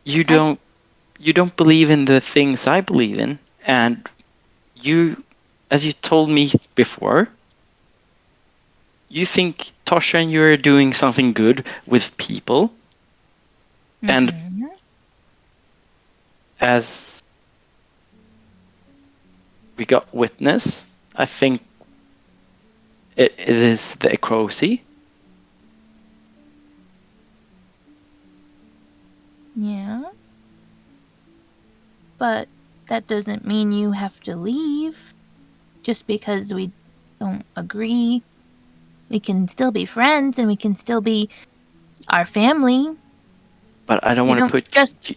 You don't believe in the things I believe in, and you, as you told me before, you think Tosha and you are doing something good with people, and Mhm. as we got witness, I think it is the Acrosi. Yeah. But that doesn't mean you have to leave just because we don't agree. We can still be friends and we can still be our family. But I don't You want to don't put just-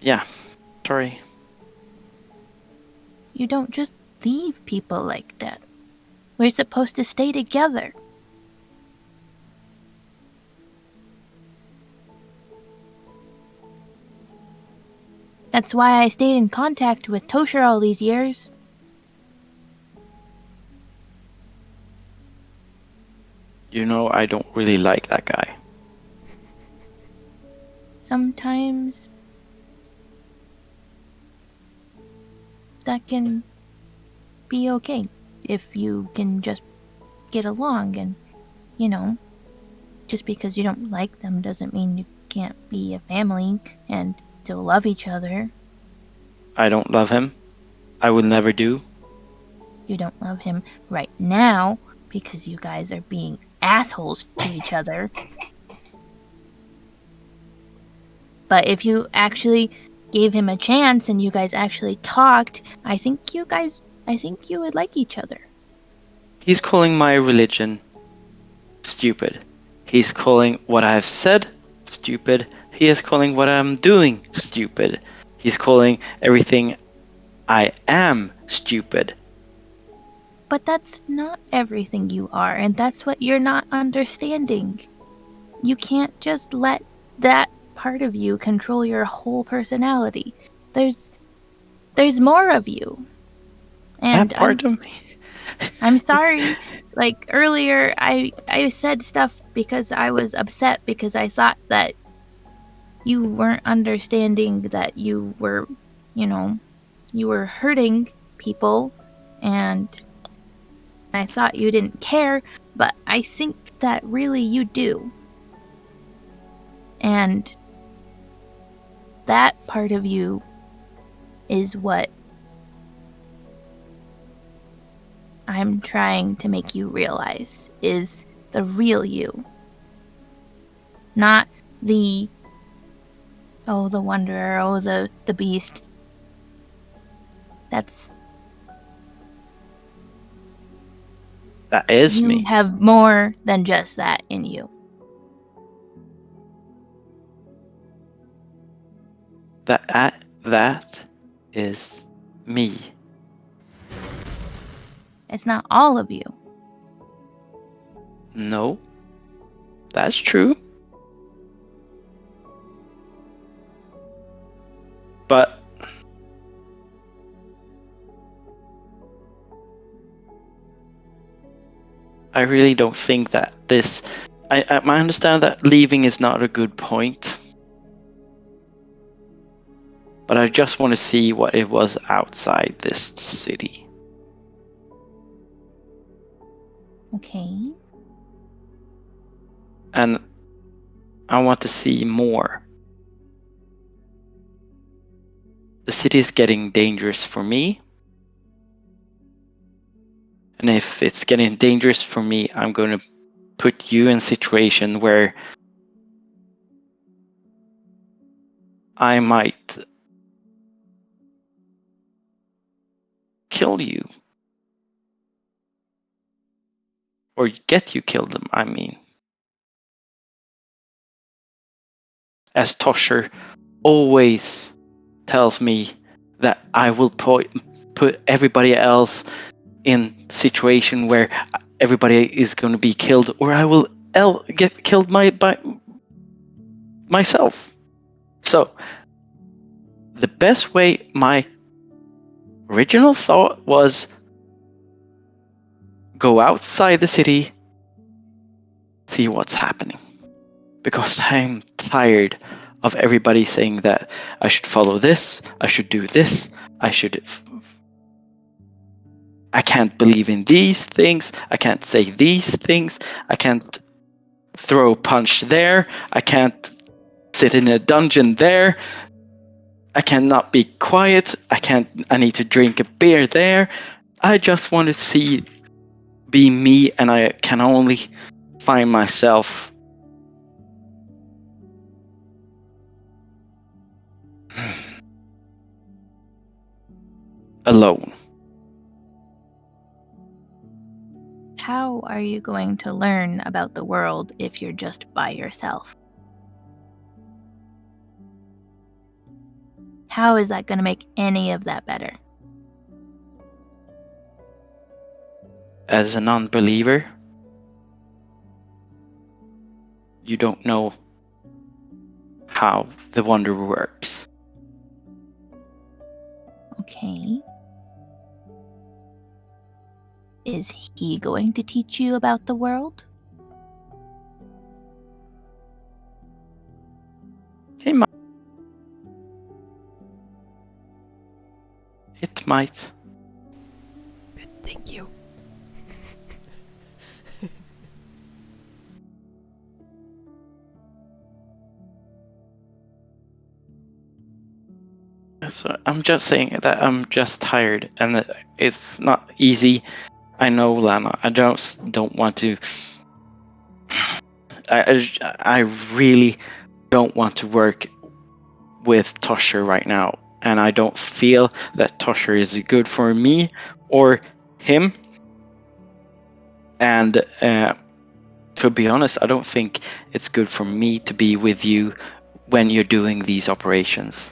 Yeah, sorry. You don't just leave people like that. We're supposed to stay together. That's why I stayed in contact with Tosher all these years. You know, I don't really like that guy. sometimes that can be okay if you can just get along, and just because you don't like them doesn't mean you can't be a family and still love each other. I don't love him. I will never do. You don't love him right now because you guys are being assholes to each other. But if you actually gave him a chance and you guys actually talked, I think you would like each other. He's calling my religion stupid. He's calling what I've said stupid. He is calling what I'm doing stupid. He's calling everything I am stupid. But that's not everything you are, and that's what you're not understanding. You can't just let that part of you control your whole personality. There's more of you. And That part of me. I'm sorry. Like earlier I said stuff because I was upset because I thought that you weren't understanding that you were, you were hurting people, and I thought you didn't care, but I think that really you do. And that part of you is what I'm trying to make you realize is the real you. Not the wanderer, the beast. That is you me. You have more than just that in you. That is me. It's not all of you. No. That's true. But I really don't think that this... I understand that leaving is not a good point. But I just want to see what it was outside this city. Okay. And I want to see more. The city is getting dangerous for me. And if it's getting dangerous for me, I'm going to put you in a situation where I might kill you. Or get you killed, I mean. As Tosher always tells me that I will put everybody else in situation where everybody is going to be killed, or I will get killed by myself. So the best way, my original thought was go outside the city, see what's happening. Because I'm tired of everybody saying that I should follow this, I should do this, I can't believe in these things, I can't say these things, I can't throw a punch there, I can't sit in a dungeon there, I cannot be quiet, I need to drink a beer there. I just want to be me, and I can only find myself alone. How are you going to learn about the world if you're just by yourself? How is that going to make any of that better? As a non-believer, you don't know how the wonder works. Okay. Is he going to teach you about the world? It might. It might. Good, thank you. So I'm just saying that I'm just tired, and that it's not easy. I know, Lana. I don't want to. I really don't want to work with Tosher right now, and I don't feel that Tosher is good for me or him. And to be honest, I don't think it's good for me to be with you when you're doing these operations.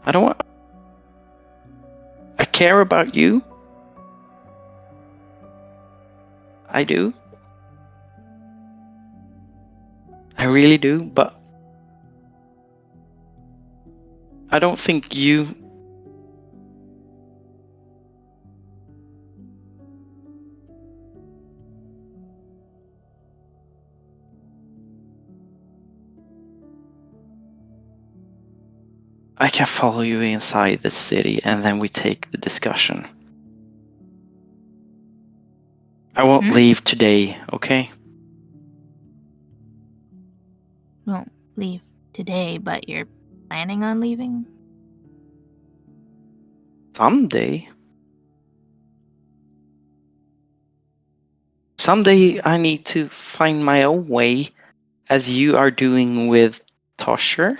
I don't want. I care about you. I do. I really do, but I don't think you. I can follow you inside the city and then we take the discussion. I won't leave today, okay? Won't leave today, but you're planning on leaving? Someday. Someday I need to find my own way, as you are doing with Tosher.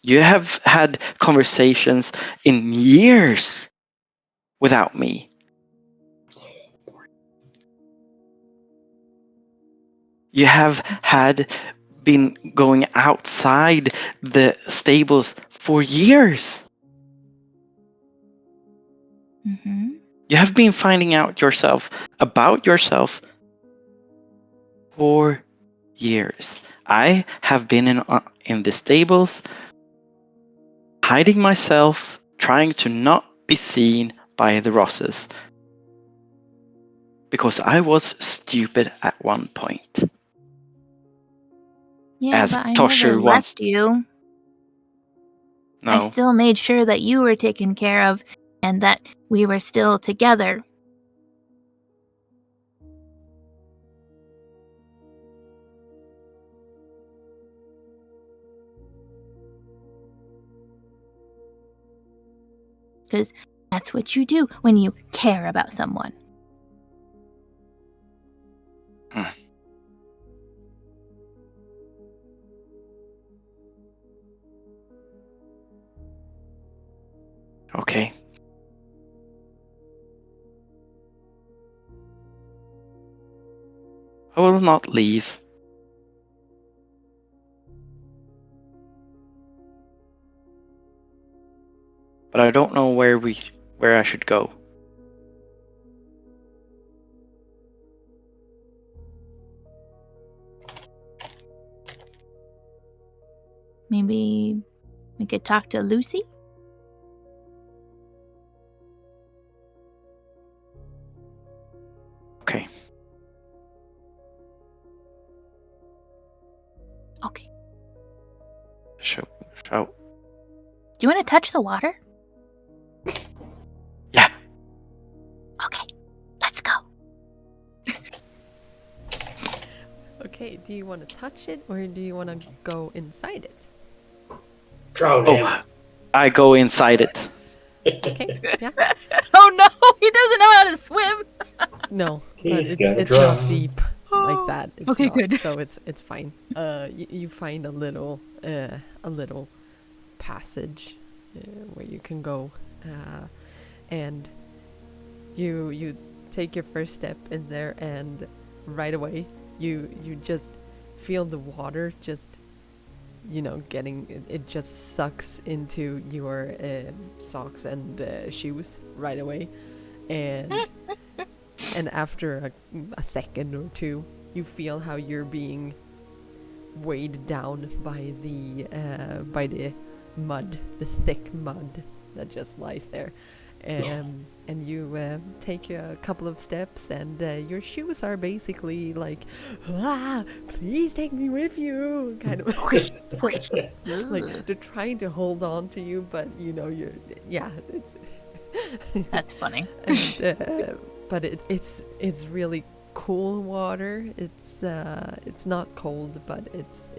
You have had conversations in years without me. You have been going outside the stables for years. Mm-hmm. You have been finding out about yourself for years. I have been in the stables, hiding myself, trying to not be seen by the Rosses. Because I was stupid at one point. Yeah, As but I Tosher never once. left you. No. I still made sure that you were taken care of and that we were still together. Because that's what you do when you care about someone. Okay. I will not leave. But I don't know where I should go. Maybe we could talk to Lucy? Okay. Okay. So. Do you want to touch the water? Yeah. Okay. Let's go. Okay, do you want to touch it or do you want to go inside it? Drown him. Oh, I go inside it. Okay, yeah. Oh no, he doesn't know how to swim. No, He's but gonna it's not drown. deep like that. It's Okay, not, good. So it's fine. You find a little passage where you can go, and you take your first step in there, and right away you just feel the water just getting it just sucks into your socks and shoes right away, and and after a second or two you feel how you're being weighed down by the mud, the thick mud that just lies there, And you take a couple of steps, and your shoes are basically like, please take me with you, kind of. Like they're trying to hold on to you, but you're That's funny. and, but it's really cool water. It's not cold, but it's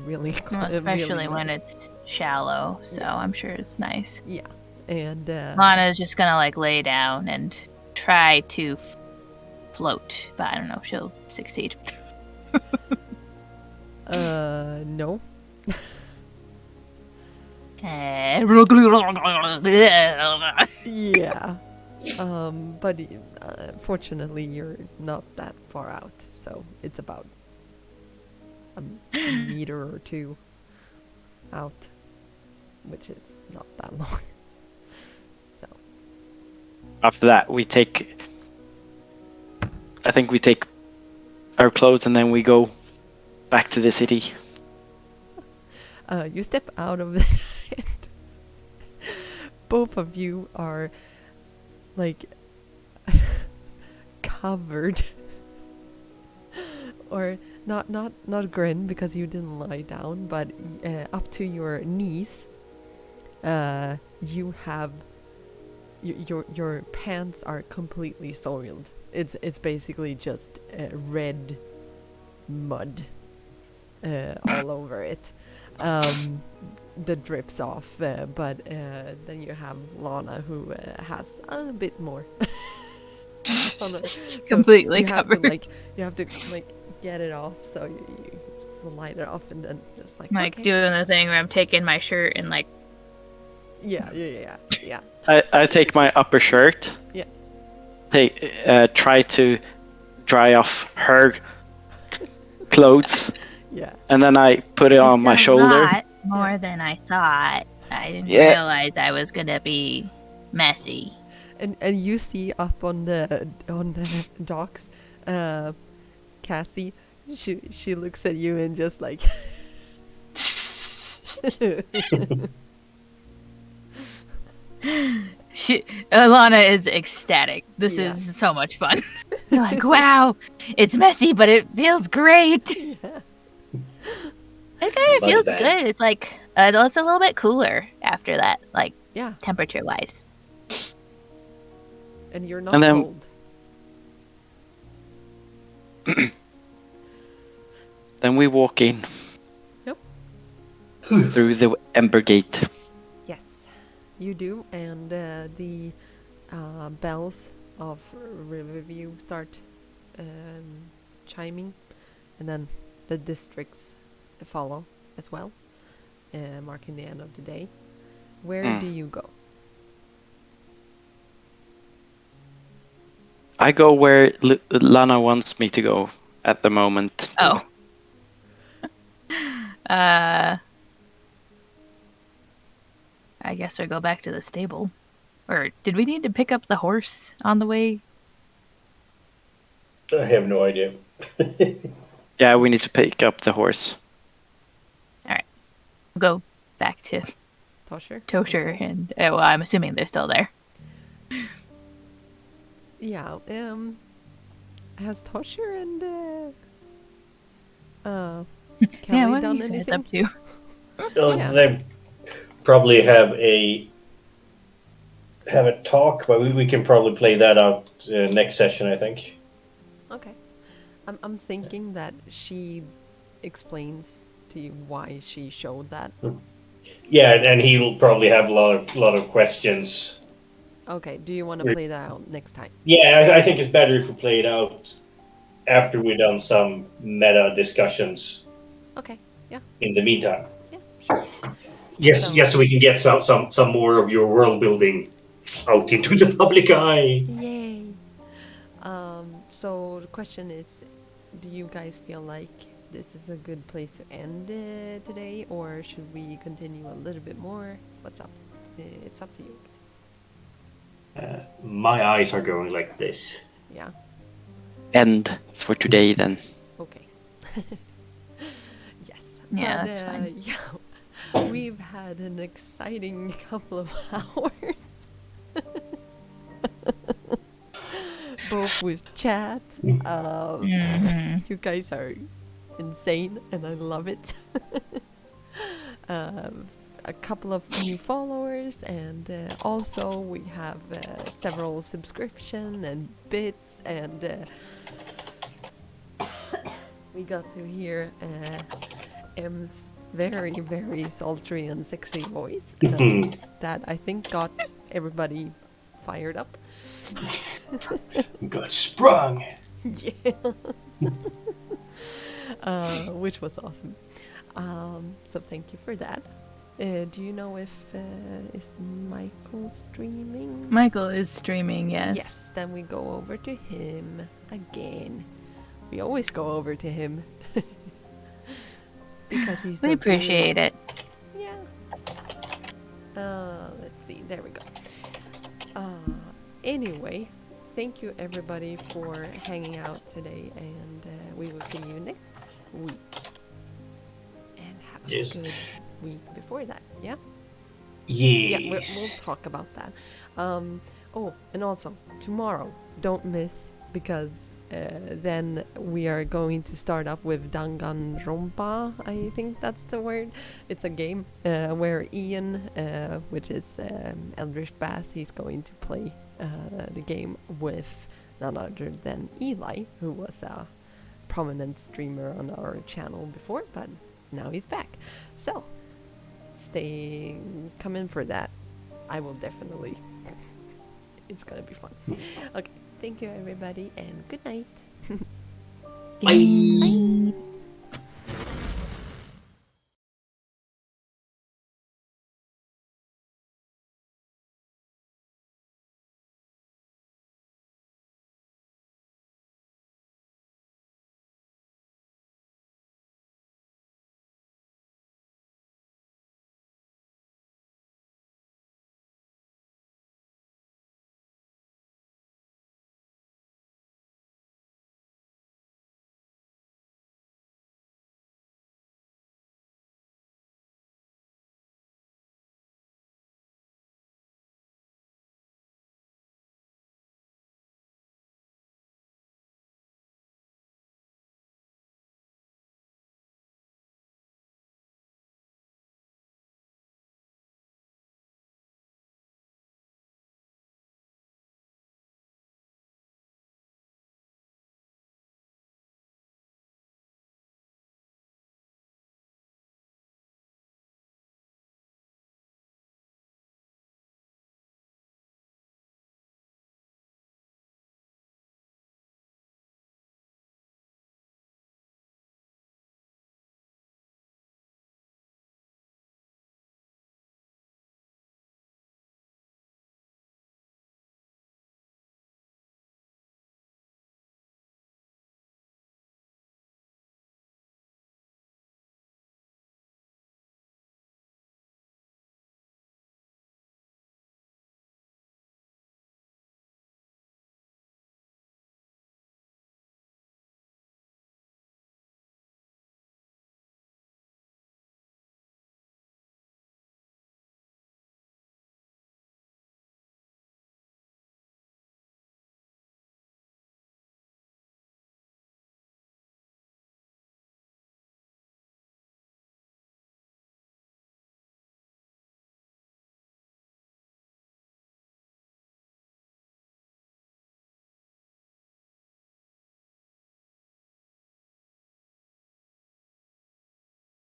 really cool. Well, especially really when nice. it's shallow, so I'm sure it's nice. Yeah, and Lana's just gonna like lay down and try to float, but I don't know if she'll succeed. no. Yeah. But fortunately, you're not that far out, so it's about a meter or two out, which is not that long. So After that, I think we take our clothes and then we go back to the city. you step out of it, and both of you are like covered, or not Grin, because you didn't lie down, but up to your knees. You have your pants are completely soiled. It's basically just red mud all over it. That drips off, but then you have Lana, who has a bit more on her. So Completely you have covered. you have to get it off, so you slide it off, and then just Like okay. doing the thing where I'm taking my shirt and like Yeah. I take my upper shirt. Yeah. Try to dry off her clothes, Yeah. and then I put it on my shoulder. Lot more than I thought. I didn't Yeah. realize I was gonna be messy. And you see up on the docks, Cassie, she looks at you and just like Lana is ecstatic. This Yeah. is so much fun. Like, wow, it's messy, but it feels great. Yeah. It kind of Love feels that. good. It's like it's a little bit cooler after that, like Yeah, temperature wise. and you're not And then- cold. Then we walk in. Yep. Through the Ember Gate. Yes, you do, and the bells of Riverview start chiming, and then the districts follow as well, marking the end of the day. Where do you go? I go where Lana wants me to go at the moment. Oh. I guess we go back to the stable. Or did we need to pick up the horse on the way? I have no idea. Yeah, we need to pick up the horse. We'll go back to Tosher? Tosher, and well, I'm assuming they're still there. Yeah, has Tosher and Kelly what are done you guys anything? up to? Yeah. They probably have a talk, but we can probably play that out next session, I think. Okay. I'm thinking that she explains to you why she showed that. Yeah, and he'll probably have a lot of questions. Okay, do you want to play that out next time? Yeah, I think it's better if we play it out after we've done some meta discussions Okay, yeah, in the meantime. yeah, sure. Yes, So- so we can get some more of your world building out into the public eye. Yay! So the question is, do you guys feel like this is a good place to end today, or should we continue a little bit more? What's up? It's up to you. My eyes are going like this. Yeah. End for today then. Okay. Yes. Yeah, but, that's fine. Yeah, we've had an exciting couple of hours. both with chat. Mhm. You guys are insane, and I love it. A couple of new followers, and also we have several subscription and bits, and we got to hear M's very, very sultry and sexy voice. That I think got everybody fired up. Got sprung. Yeah. Which was awesome. So thank you for that. Do you know if is Michael streaming? Michael is streaming, yes. Yes, then we go over to him again. We always go over to him. Because he's We so appreciate good. it. Yeah. Let's see. There we go. Anyway, thank you everybody for hanging out today, and we will see you next week. And have a Yes. good week before that. Yeah. Yes. Yeah, we'll talk about that. Oh, and also tomorrow, don't miss, because then we are going to start up with Danganronpa. I think that's the word. It's a game where Ian, which is Eldritch Bass, he's going to play the game with none other than Eli, who was a prominent streamer on our channel before, but now he's back. So come in for that. I will definitely. It's gonna be fun. Okay, thank you everybody, and good night. Bye. Bye.